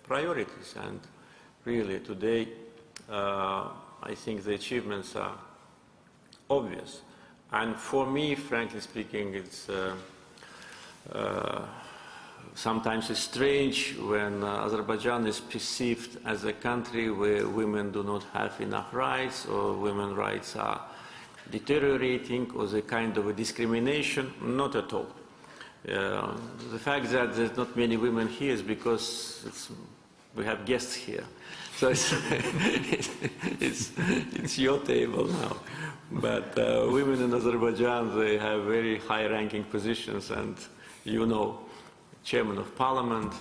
priorities. And really, today, I think the achievements are obvious. And for me, frankly speaking, it's sometimes it's strange when Azerbaijan is perceived as a country where women do not have enough rights, or women's rights are deteriorating, or the kind of a discrimination. Not at all. The fact that there's not many women here is because we have guests here. So it's your table now. But women in Azerbaijan, they have very high-ranking positions, and chairman of parliament,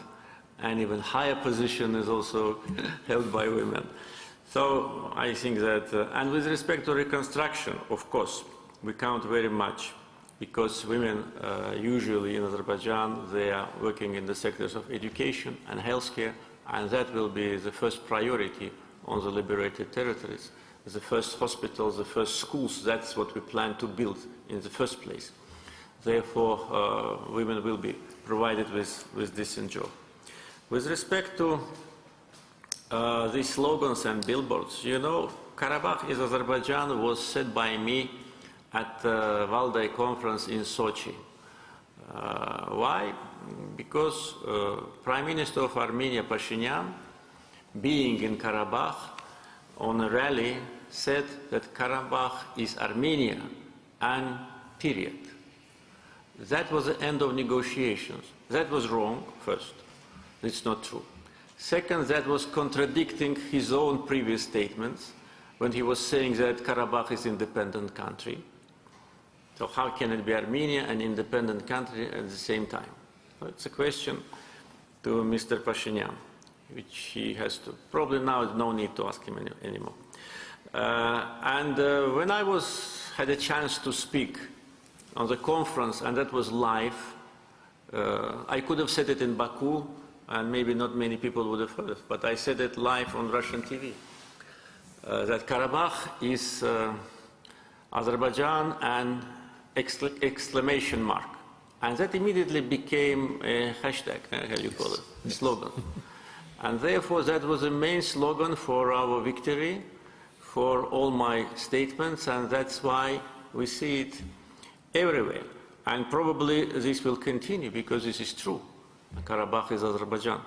and even higher position is also held by women. So I think that, and with respect to reconstruction, of course, we count very much, because women usually in Azerbaijan, they are working in the sectors of education and healthcare, and that will be the first priority on the liberated territories. The first hospitals, the first schools, that's what we plan to build in the first place. Therefore, women will be provided with decent job. With respect to these slogans and billboards, Karabakh is Azerbaijan was said by me at the Valdai conference in Sochi. Why? Because Prime Minister of Armenia, Pashinyan, being in Karabakh on a rally, said that Karabakh is Armenia, and period. That was the end of negotiations. That was wrong, first. It's not true. Second, that was contradicting his own previous statements when he was saying that Karabakh is an independent country. So how can it be Armenia, an independent country, at the same time? Well, it's a question to Mr. Pashinyan, which he has to. Probably now there's no need to ask him anymore. When I had a chance to speak on the conference, and that was live, I could have said it in Baku, and maybe not many people would have heard it, but I said it live on Russian TV, that Karabakh is Azerbaijan and exclamation mark. And that immediately became a hashtag, how do you call it, a slogan. And therefore, that was the main slogan for our victory, for all my statements, and that's why we see it everywhere. And probably this will continue, because this is true. Karabakh is Azerbaijan.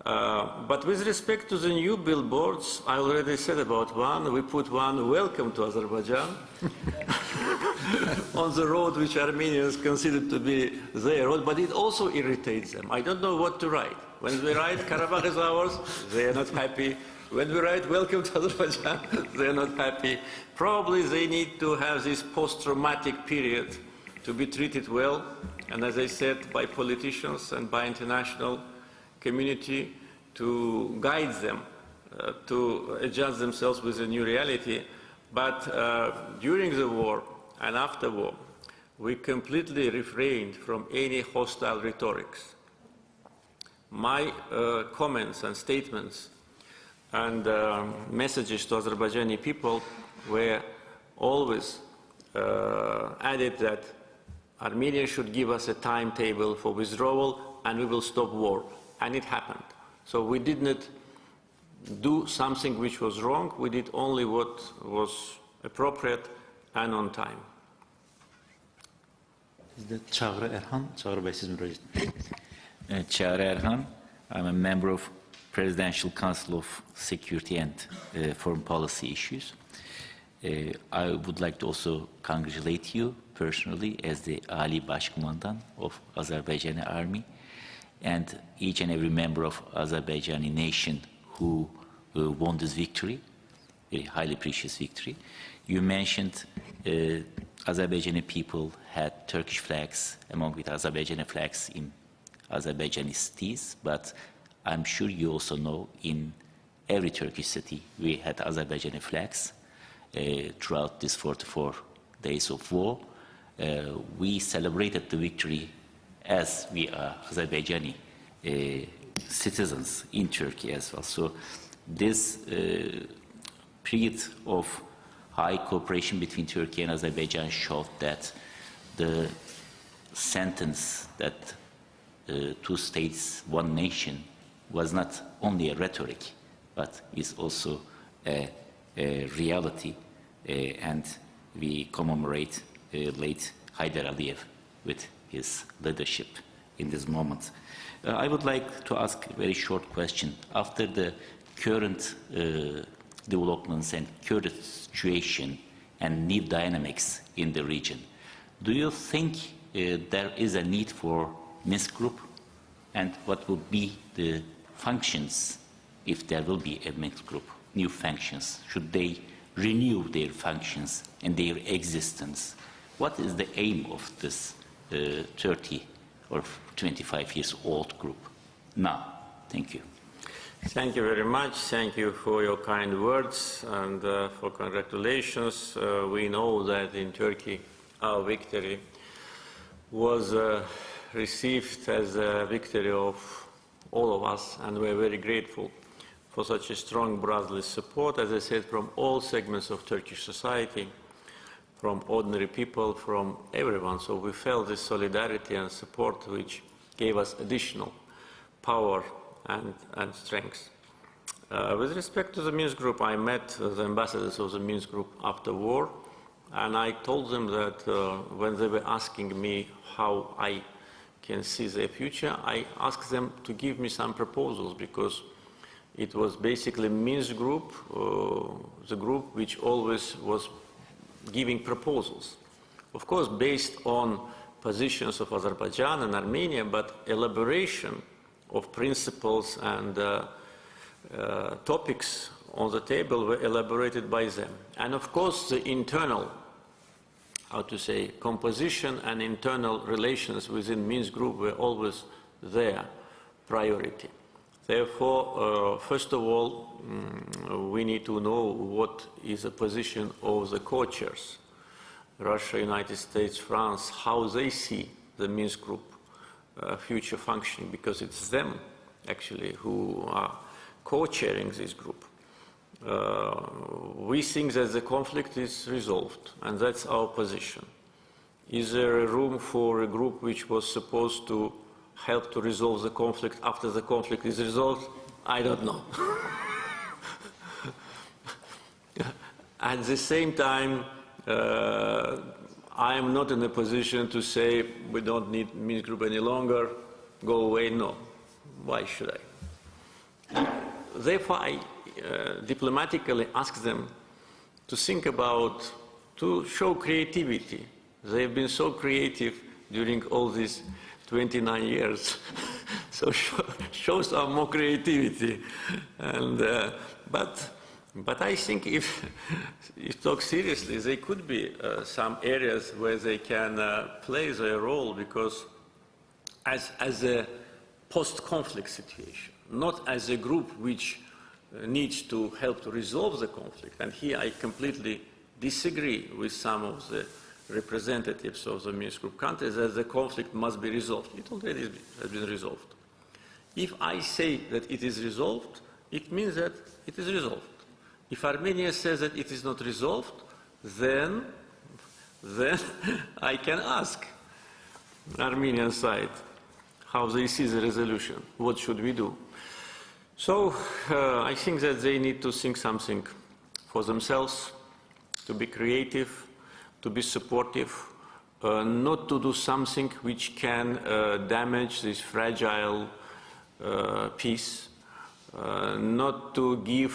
But with respect to the new billboards, I already said about one. We put one, "Welcome to Azerbaijan," on the road which Armenians consider to be their road, but it also irritates them. I don't know what to write. When we write "Karabakh is ours," they are not happy. When we write "Welcome to Azerbaijan," they are not happy. Probably they need to have this post-traumatic period to be treated well, and as I said, by politicians and by international community to guide them to adjust themselves with a new reality. But during the war and after war, we completely refrained from any hostile rhetorics. My comments and statements and messages to Azerbaijani people were always added that Armenia should give us a timetable for withdrawal and we will stop war. And it happened. So we did not do something which was wrong. We did only what was appropriate and on time. Çağrı Erhan, Çağrı Bey siz müracaat edin. Çağrı Erhan, I'm a member of Presidential Council of Security and Foreign Policy Issues. I would like to also congratulate you personally as the Ali Başkumandan of Azerbaijani Army and each and every member of Azerbaijani nation who won this victory, a highly precious victory. You mentioned Azerbaijani people had Turkish flags among with Azerbaijani flags in Azerbaijani cities, but I'm sure you also know in every Turkish city we had Azerbaijani flags throughout these 44 days of war. We celebrated the victory as we are Azerbaijani citizens in Turkey as well. So this period of high cooperation between Turkey and Azerbaijan showed that the sentence that two states, one nation was not only a rhetoric, but is also a reality, and we commemorate late Haydar Aliyev with his leadership in this moment. I would like to ask a very short question. After the current developments and current situation and new dynamics in the region, do you think there is a need for Minsk Group, and what would be the functions if there will be a Minsk Group, new functions? Should they renew their functions and their existence? What is the aim of this 30 or 25 years old group now? Thank you. Thank you very much. Thank you for your kind words and for congratulations. We know that in Turkey our victory was received as a victory of all of us, and we're very grateful for such a strong brotherly support, as I said, from all segments of Turkish society, from ordinary people, from everyone. So we felt this solidarity and support which gave us additional power and strength. With respect to the Minsk Group, I met the ambassadors of the Minsk Group after war, and I told them that when they were asking me how I can see their future, I asked them to give me some proposals, because it was basically Minsk Group, the group which always was giving proposals. Of course, based on positions of Azerbaijan and Armenia, but elaboration of principles and topics on the table were elaborated by them. And of course, the internal, how to say, composition and internal relations within Minsk Group were always their priority. Therefore, first of all, we need to know what is the position of the co-chairs, Russia, United States, France, how they see the Minsk Group future functioning, because it's them actually who are co-chairing this group. We think that the conflict is resolved, and that's our position. Is there a room for a group which was supposed to help to resolve the conflict after the conflict is resolved? I don't know. At the same time, I am not in a position to say we don't need Minsk Group any longer, go away. No. Why should I? Therefore, I diplomatically ask them to think about, to show creativity. They've been so creative during all these 29 years. So show some more creativity. And, but I think if talk seriously, there could be some areas where they can play their role, because as a post-conflict situation, not as a group which needs to help to resolve the conflict. And here I completely disagree with some of the representatives of the Minsk Group countries that the conflict must be resolved. It already has been resolved. If I say that it is resolved, it means that it is resolved. If Armenia says that it is not resolved, then I can ask the Armenian side how they see the resolution. What should we do? So I think that they need to think something for themselves, to be creative, to be supportive, not to do something which can damage this fragile peace, not to give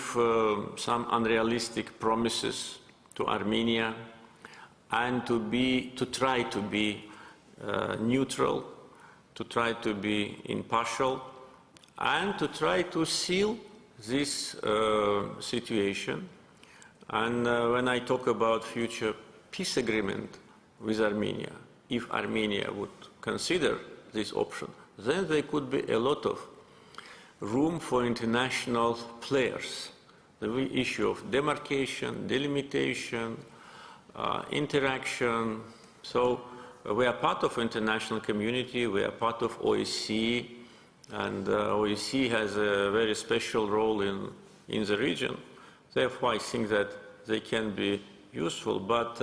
some unrealistic promises to Armenia, and to try to be neutral, to try to be impartial, and to try to seal this situation. And when I talk about future peace agreement with Armenia, if Armenia would consider this option, then there could be a lot of room for international players. The issue of demarcation, delimitation, interaction. So we are part of international community, we are part of OSCE, and OSCE has a very special role in the region. Therefore, I think that they can be useful, but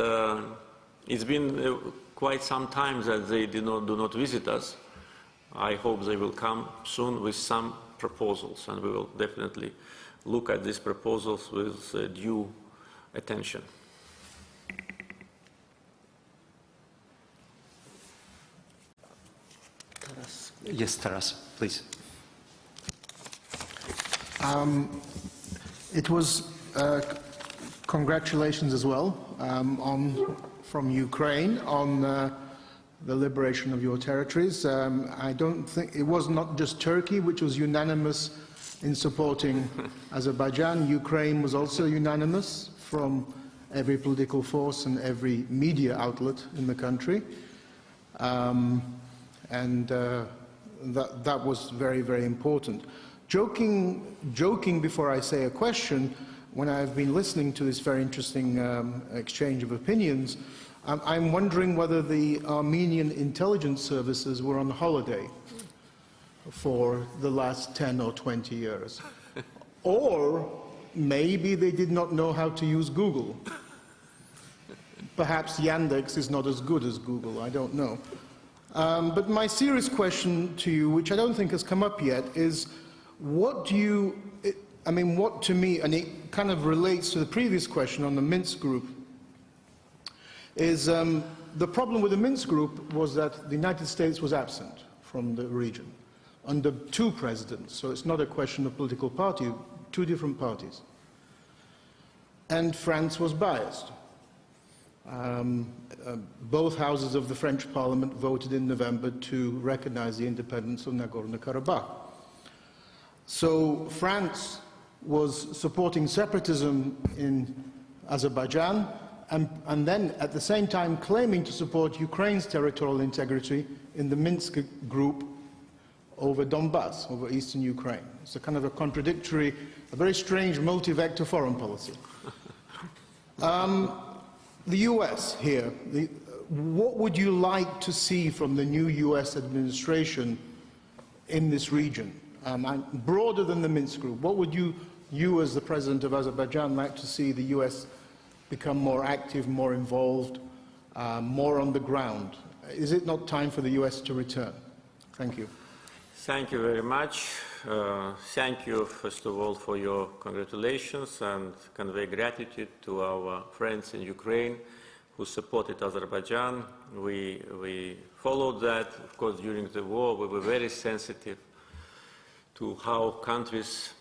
it's been quite some time that they do not visit us. I hope they will come soon with some proposals, and we will definitely look at these proposals with due attention. Yes, Taras, please. It was congratulations as well from Ukraine on the liberation of your territories. I don't think it was not just Turkey which was unanimous in supporting Azerbaijan. Ukraine was also unanimous from every political force and every media outlet in the country. That was very, very important. Joking before I say a question, when I've been listening to this very interesting exchange of opinions, I'm wondering whether the Armenian intelligence services were on holiday for the last 10 or 20 years. Or maybe they did not know how to use Google. Perhaps Yandex is not as good as Google, I don't know. But my serious question to you, which I don't think has come up yet, is what to me, and it kind of relates to the previous question on the Minsk group, is the problem with the Minsk group was that the United States was absent from the region under two presidents, so it's not a question of political party, two different parties. And France was biased. Both houses of the French Parliament voted in November to recognize the independence of Nagorno-Karabakh. So France was supporting separatism in Azerbaijan and then at the same time claiming to support Ukraine's territorial integrity in the Minsk group over Donbass, over eastern Ukraine. It's a kind of a contradictory, a very strange multi-vector foreign policy. The US here, what would you like to see from the new US administration in this region? Broader than the Minsk group, what would you as the President of Azerbaijan like to see the US become more active, more involved, more on the ground? Is it not time for the US to return? Thank you. Thank you very much. Thank you, first of all, for your congratulations and convey gratitude to our friends in Ukraine who supported Azerbaijan. We followed that. Of course, during the war, we were very sensitive to how countries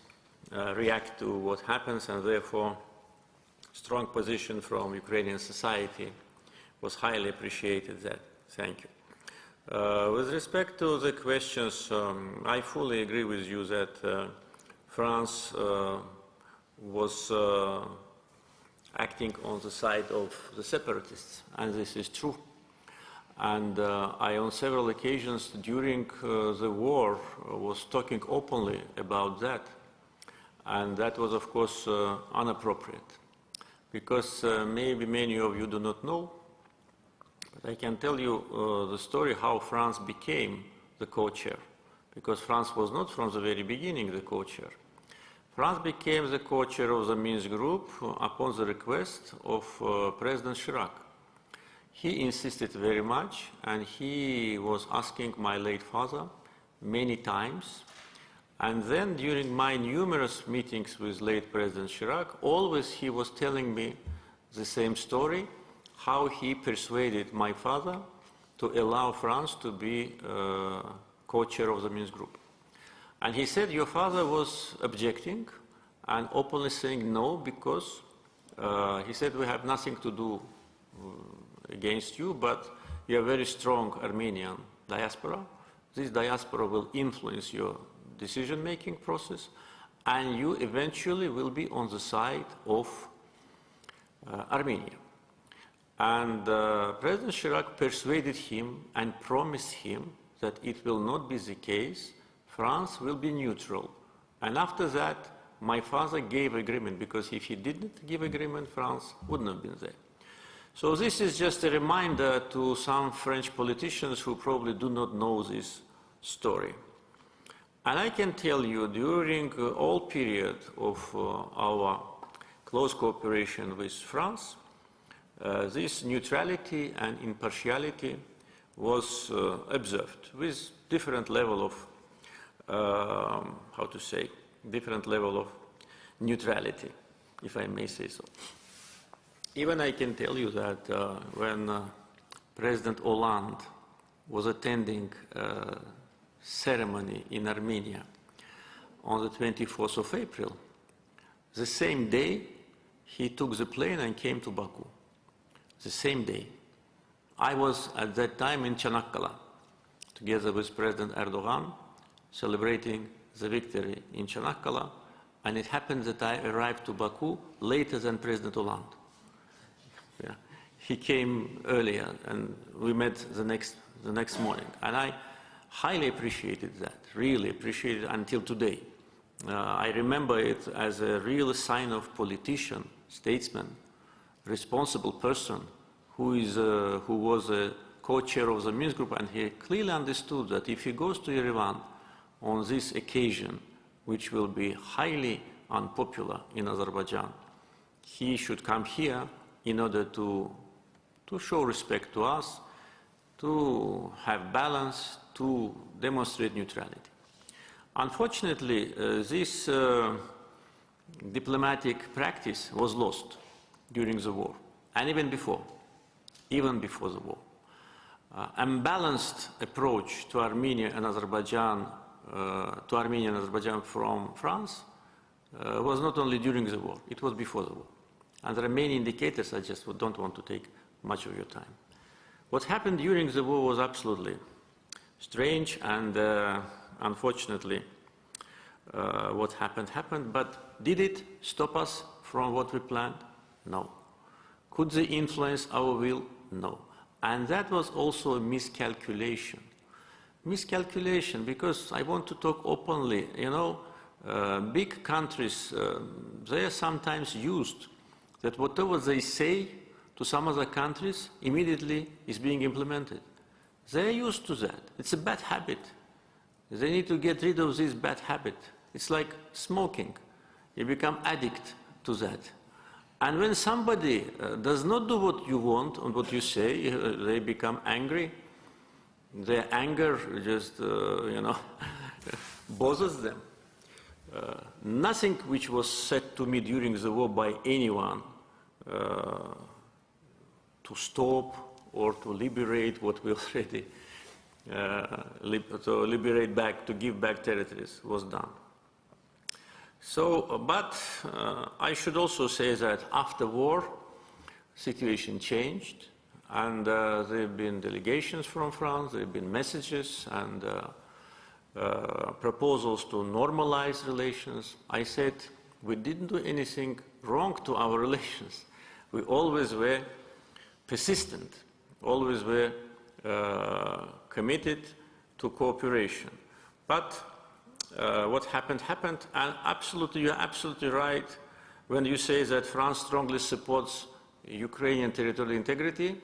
react to what happens, and therefore, strong position from Ukrainian society was highly appreciated. That. Thank you. With respect to the questions, I fully agree with you that France was acting on the side of the separatists, and this is true. And I, on several occasions during the war, was talking openly about that. And that was, of course, inappropriate. Because maybe many of you do not know, but I can tell you the story how France became the co-chair. Because France was not from the very beginning the co-chair. France became the co-chair of the Minsk group upon the request of President Chirac. He insisted very much, and he was asking my late father many times And then during my numerous meetings with late President Chirac, always he was telling me the same story, how he persuaded my father to allow France to be co-chair of the Minsk group. And he said, your father was objecting and openly saying no, because he said, we have nothing to do against you, but you are a very strong Armenian diaspora. This diaspora will influence your decision-making process, and you eventually will be on the side of Armenia. And President Chirac persuaded him and promised him that it will not be the case. France will be neutral. And after that, my father gave agreement, because if he didn't give agreement, France wouldn't have been there. So this is just a reminder to some French politicians who probably do not know this story. And I can tell you, during all period of our close cooperation with France, this neutrality and impartiality was observed with different level of, different level of neutrality, if I may say so. Even I can tell you that when President Hollande was attending ceremony in Armenia on the 24th of April, the same day he took the plane and came to Baku. The same day. I was at that time in Çanakkale, together with President Erdogan, celebrating the victory in Çanakkale, and it happened that I arrived to Baku later than President Hollande. Yeah. He came earlier, and we met the next morning, and I highly appreciated that, really appreciated it until today. I remember it as a real sign of politician, statesman, responsible person who was a co-chair of the Minsk group, and he clearly understood that if he goes to Yerevan on this occasion, which will be highly unpopular in Azerbaijan, he should come here in order to show respect to us, to have balance, to demonstrate neutrality. Unfortunately, this diplomatic practice was lost during the war, and even before the war. Unbalanced approach to Armenia and Azerbaijan, from France was not only during the war, it was before the war. And there are many indicators, I just don't want to take much of your time. What happened during the war was absolutely strange, and unfortunately, what happened, but did it stop us from what we planned? No. Could they influence our will? No. And that was also a miscalculation. Miscalculation, because I want to talk openly, you know, big countries, they are sometimes used that whatever they say to some other countries immediately is being implemented. They are used to that. It's a bad habit. They need to get rid of this bad habit. It's like smoking. You become addict to that. And when somebody does not do what you want and what you say, they become angry. Their anger just, you know, bothers them. Nothing which was said to me during the war by anyone to stop or to liberate what we already, to liberate back, to give back territories was done. So, but I should also say that after war, situation changed, and there have been delegations from France, there have been messages and proposals to normalize relations. I said we didn't do anything wrong to our relations. We always were persistent, always were committed to cooperation. But what happened, and absolutely, you're absolutely right when you say that France strongly supports Ukrainian territorial integrity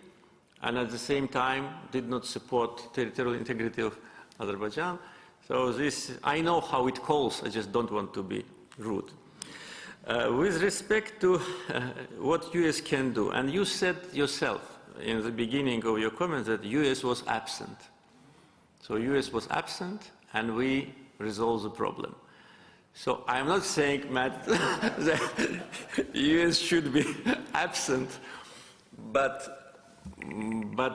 and at the same time did not support territorial integrity of Azerbaijan. So this, I know how it calls, I just don't want to be rude. With respect to what US can do, and you said yourself in the beginning of your comments that US was absent. So US was absent and we resolved the problem. So I'm not saying, Matt, that US should be absent, but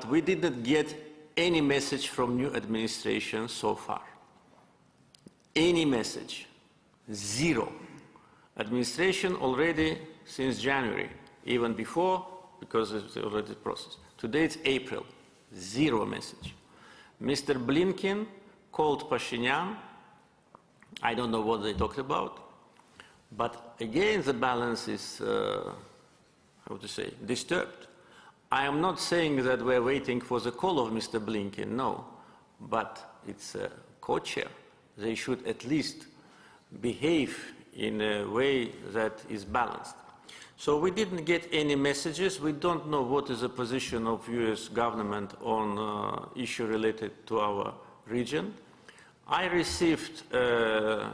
we didn't get any message from new administration so far. Any message. Zero. Administration already since January, even before, because it's already process. Today it's April. Zero message. Mr. Blinken called Pashinyan. I don't know what they talked about, but again the balance is, how to say, disturbed. I am not saying that we're waiting for the call of Mr. Blinken, no, but it's a co-chair. They should at least behave in a way that is balanced. So we didn't get any messages. We don't know what is the position of US government on issue related to our region. I received a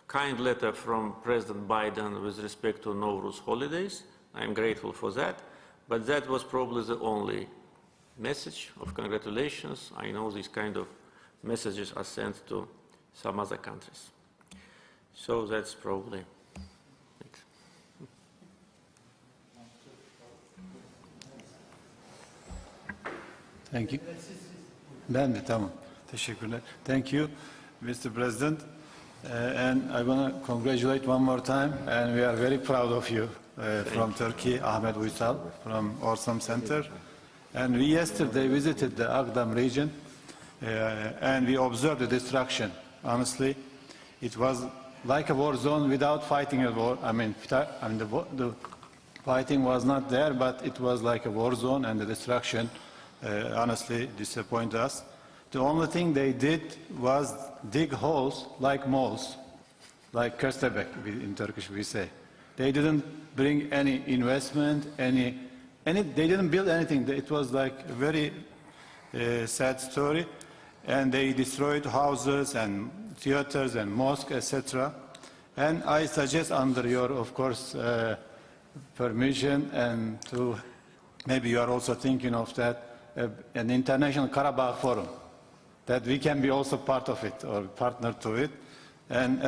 kind letter from President Biden with respect to Nowruz holidays. I'm grateful for that, but that was probably the only message of congratulations. I know these kind of messages are sent to some other countries. So that's probably it. Thank you. Ben de tamam. Teşekkürler. Thank you, Mr. President. And I want to congratulate one more time, and we are very proud of you from Turkey, Ahmet Uysal from Orsam Center. And we yesterday visited the Agdam region, and we observed the destruction. Honestly, it was like a war zone without fighting a war. I mean the fighting was not there, but it was like a war zone, and the destruction honestly disappointed us. The only thing they did was dig holes like moles, like köstebek in Turkish we say. They didn't bring any investment, they didn't build anything. It was like a very sad story. And they destroyed houses and theaters and mosques, etc. And I suggest under your, of course, permission, and to maybe you are also thinking of that, an international Karabakh forum, that we can be also part of it or partner to it. And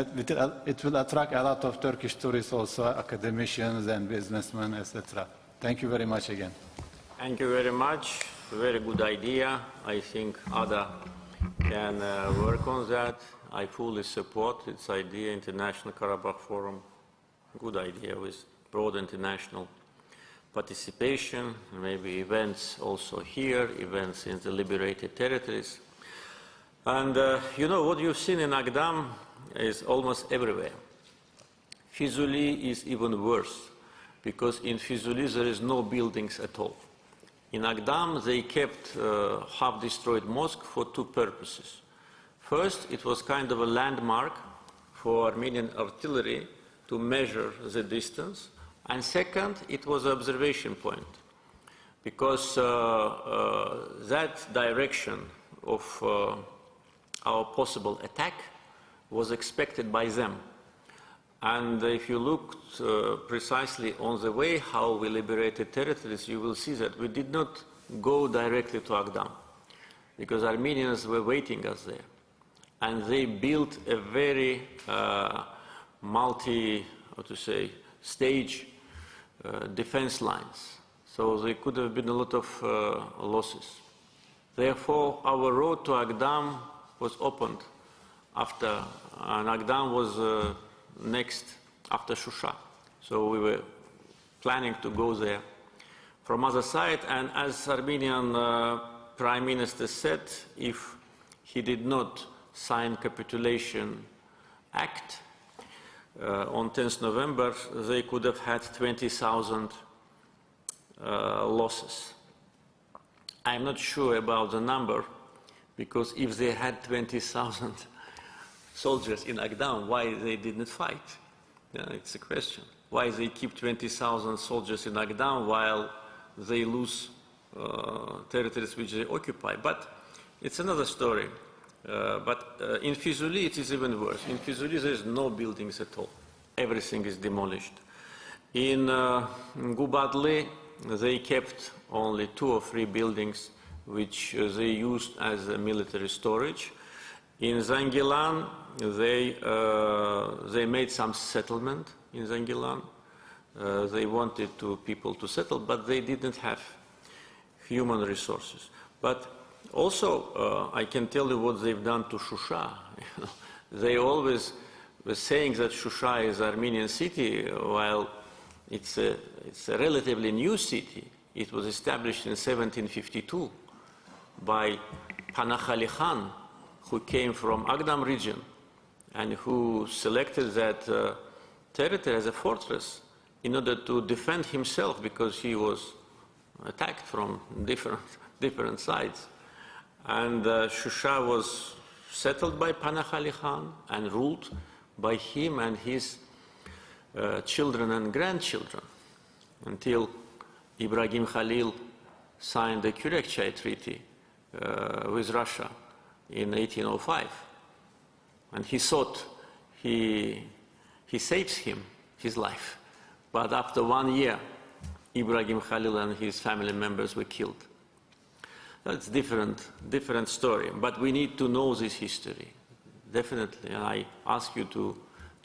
it will attract a lot of Turkish tourists also, academicians and businessmen, etc. Thank you very much again. Thank you very much. Very good idea. I think ADA can work on that. I fully support its idea, International Karabakh Forum. Good idea with broad international participation, maybe events also here, events in the liberated territories. And you know, what you've seen in Agdam is almost everywhere. Fizuli is even worse, because in Fizuli there is no buildings at all. In Agdam, they kept half-destroyed mosque for two purposes. First, it was kind of a landmark for Armenian artillery to measure the distance. And second, it was an observation point, because that direction of our possible attack was expected by them. And if you looked precisely on the way how we liberated territories, you will see that we did not go directly to Agdam, because Armenians were waiting us there. And they built a very stage defense lines. So there could have been a lot of losses. Therefore, our road to Agdam was opened after, and Agdam was next after Shusha. So we were planning to go there from other side, and as Armenian Prime Minister said, if he did not sign capitulation act on 10th November, they could have had 20,000 losses. I'm not sure about the number, because if they had 20,000 soldiers in Agdam, why they didn't fight? Yeah, it's a question. Why they keep 20,000 soldiers in Agdam while they lose territories which they occupy? But it's another story. But in Fizuli it is even worse. In Fizuli there is no buildings at all. Everything is demolished. In Gubadli they kept only 2 or 3 buildings which they used as a military storage. In Zangilan, they made some settlement in Zangilan. They wanted people to settle, but they didn't have human resources. But also, I can tell you what they've done to Shusha. They always were saying that Shusha is an Armenian city, while it's a relatively new city. It was established in 1752 by Panakh Ali Khan, who came from Agdam region and who selected that territory as a fortress in order to defend himself, because he was attacked from different sides. And Shusha was settled by Panakh Ali Khan and ruled by him and his children and grandchildren until Ibrahim Khalil signed the Kürekçay Treaty with Russia in 1805. And he thought he saves his life. But after 1 year, Ibrahim Khalil and his family members were killed. That's different story. But we need to know this history, definitely. And I ask you to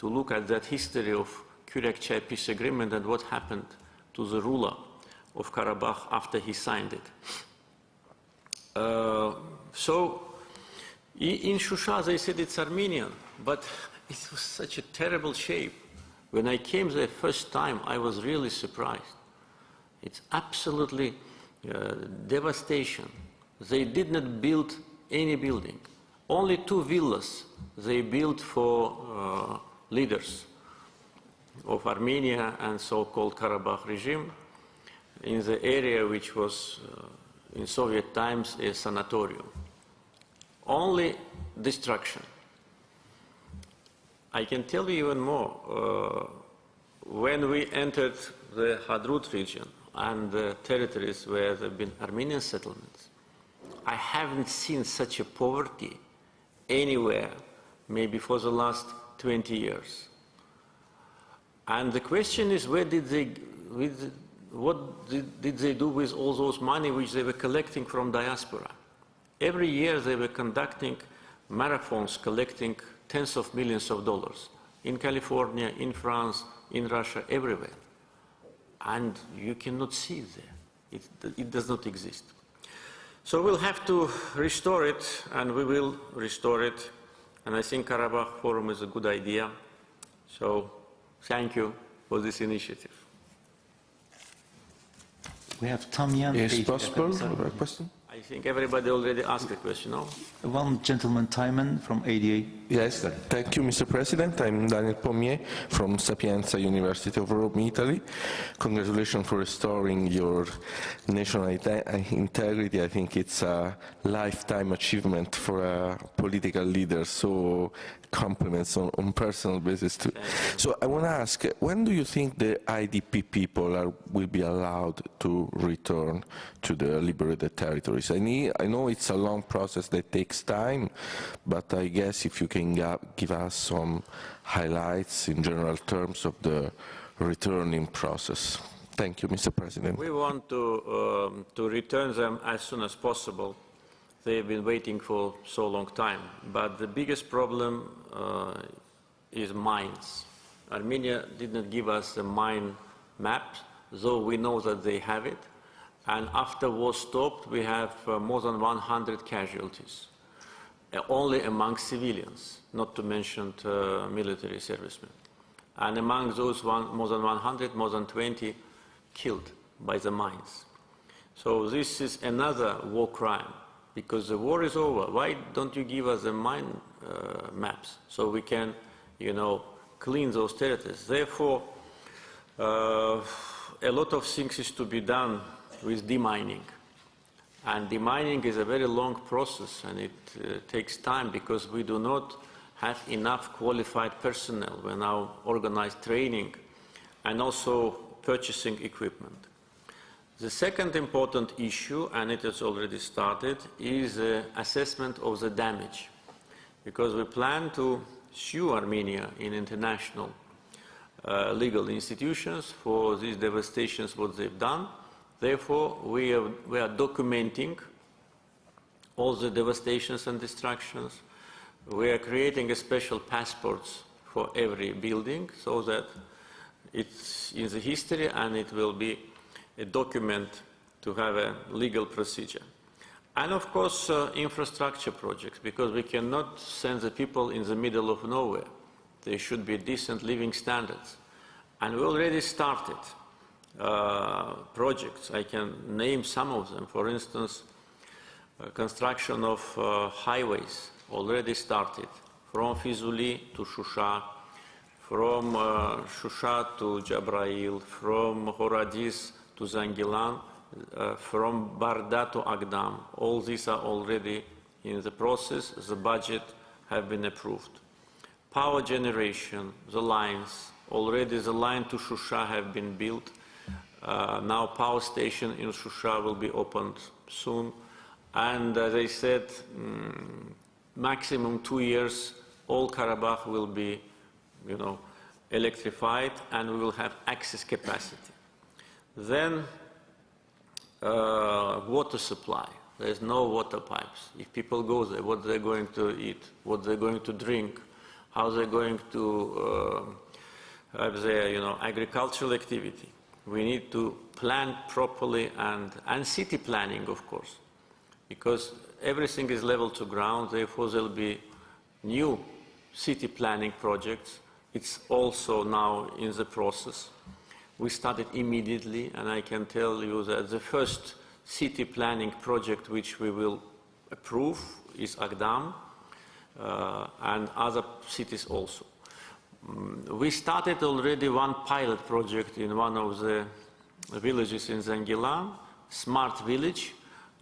look at that history of Kürekçay peace agreement and what happened to the ruler of Karabakh after he signed it. So in Shusha they said it's Armenian, but it was such a terrible shape. When I came the first time, I was really surprised. It's absolutely devastation. They did not build any building. Only 2 villas they built for leaders of Armenia and so-called Karabakh regime in the area which was in Soviet times a sanatorium. Only destruction. I can tell you even more. When we entered the Hadrut region and the territories where there have been Armenian settlements, I haven't seen such a poverty anywhere, maybe for the last 20 years. And the question is, what did they do with all those money which they were collecting from diaspora? Every year they were conducting marathons collecting tens of millions of dollars in California, in France, in Russia, everywhere. And you cannot see it there. It does not exist. So we'll have to restore it, and we will restore it. And I think Karabakh Forum is a good idea. So thank you for this initiative. We have Tamian. Is possible a question? I think everybody already asked a question, no? One gentleman, Timon, from ADA. Yes, thank you, Mr. President. I'm Daniel Pommier from Sapienza University of Rome, Italy. Congratulations for restoring your national integrity. I think it's a lifetime achievement for a political leader, so compliments on personal basis too. So I want to ask, when do you think the IDP people will be allowed to return to the liberated territories? I know it's a long process that takes time, but I guess if you can give us some highlights in general terms of the returning process. Thank you, Mr. President. We want to return them as soon as possible. They've been waiting for so long time. But the biggest problem is mines. Armenia did not give us a mine map, though we know that they have it. And after war stopped, we have more than 100 casualties, only among civilians, not to mention military servicemen. And among those more than 100, more than 20 killed by the mines. So this is another war crime, because the war is over. Why don't you give us the mine maps so we can, clean those territories? Therefore, a lot of things is to be done with demining. And demining is a very long process, and it takes time because we do not have enough qualified personnel. We now organize training and also purchasing equipment. The second important issue, and it has already started, is assessment of the damage, because we plan to sue Armenia in international legal institutions for these devastations, what they've done. Therefore, we are documenting all the devastations and destructions. we are creating a special passports for every building so that it's in the history and it will be a document to have a legal procedure. And of course, infrastructure projects, because we cannot send the people in the middle of nowhere. There should be decent living standards. And we already started projects. I can name some of them. For instance, construction of highways already started from Fizuli to Shusha, from Shusha to Jabrail, from Horadiz to Zangilan, from Barda to Agdam. All these are already in the process. The budget have been approved. Power generation, the lines, already the line to Shusha have been built. Now power station in Shusha will be opened soon. And as I said, maximum 2 years, all Karabakh will be, electrified, and we will have access capacity. Then water supply. There is no water pipes. If people go there, what they're going to eat, what they're going to drink, how they're going to have their, agricultural activity. We need to plan properly, and city planning, of course, because everything is level to ground. Therefore, there will be new city planning projects. It's also now in the process. We started immediately, and I can tell you that the first city planning project which we will approve is Agdam, and other cities also. We started already one pilot project in one of the villages in Zangilan, Smart Village.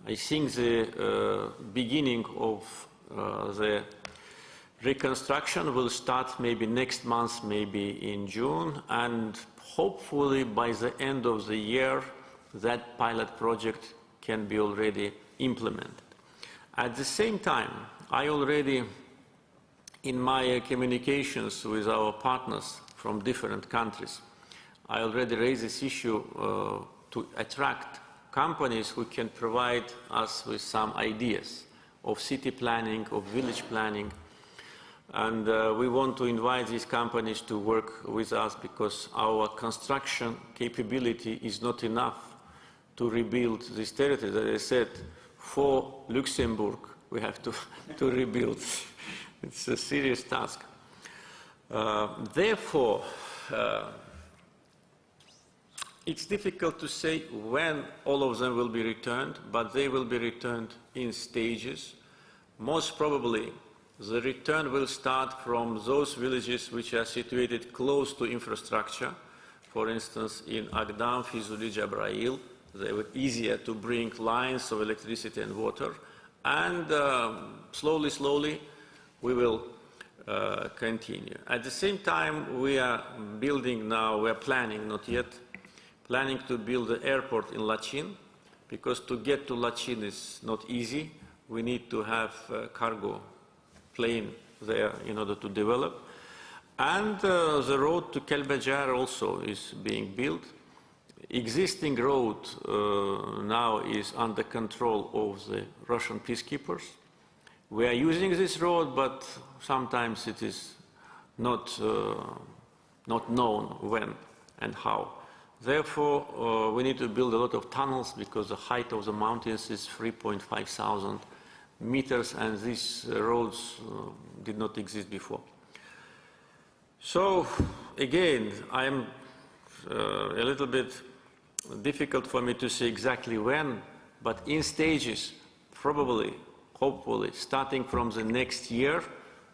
I think the beginning of the reconstruction will start maybe next month, maybe in June, and hopefully by the end of the year that pilot project can be already implemented. At the same time, I already, in my communications with our partners from different countries, I already raised this issue to attract companies who can provide us with some ideas of city planning, of village planning. And we want to invite these companies to work with us because our construction capability is not enough to rebuild this territory. As I said, for Luxembourg, we have to rebuild. It's a serious task. Therefore, it's difficult to say when all of them will be returned, but they will be returned in stages. Most probably, the return will start from those villages which are situated close to infrastructure. For instance, in Agdam, Fizuli, Jabrail, they were easier to bring lines of electricity and water. And slowly, slowly, we will continue. At the same time, we are building now, we are planning, not yet, planning to build an airport in Lachin, because to get to Lachin is not easy. We need to have a cargo plane there in order to develop. And the road to Kelbejar also is being built. Existing road now is under control of the Russian peacekeepers. We are using this road, but sometimes it is not known when and how. Therefore, we need to build a lot of tunnels because the height of the mountains is 3,500 meters, and these roads did not exist before. So, again, I'm a little bit difficult for me to say exactly when, but in stages, probably, hopefully, starting from the next year,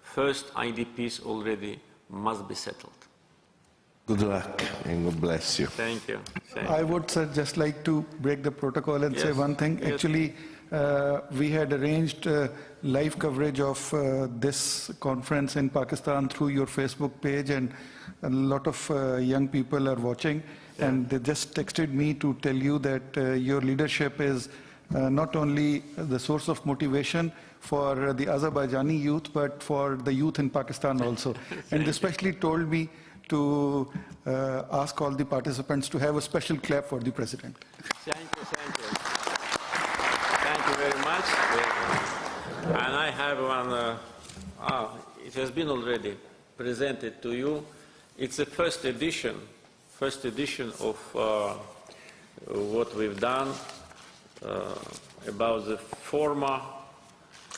first IDPs already must be settled. Good luck and God bless you. Thank you. I would just like to break the protocol and say one thing. Yes. Actually, we had arranged live coverage of this conference in Pakistan through your Facebook page, and a lot of young people are watching. Yeah. And they just texted me to tell you that your leadership is not only the source of motivation for the Azerbaijani youth, but for the youth in Pakistan also. And especially told me to ask all the participants to have a special clap for the President. Thank you, thank you. Thank you very much. And I have one It has been already presented to you. It's the first edition of what we've done about the former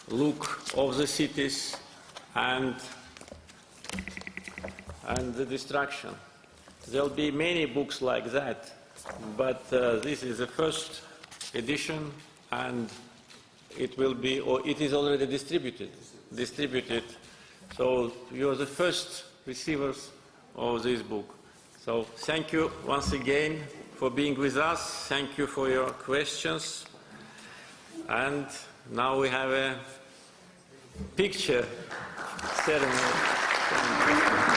look of the cities and the destruction. There'll be many books like that, but this is the first edition, and it will be, or it is already distributed. So you are the first receivers of this book. So thank you once again for being with us. Thank you for your questions. And now we have a picture ceremony.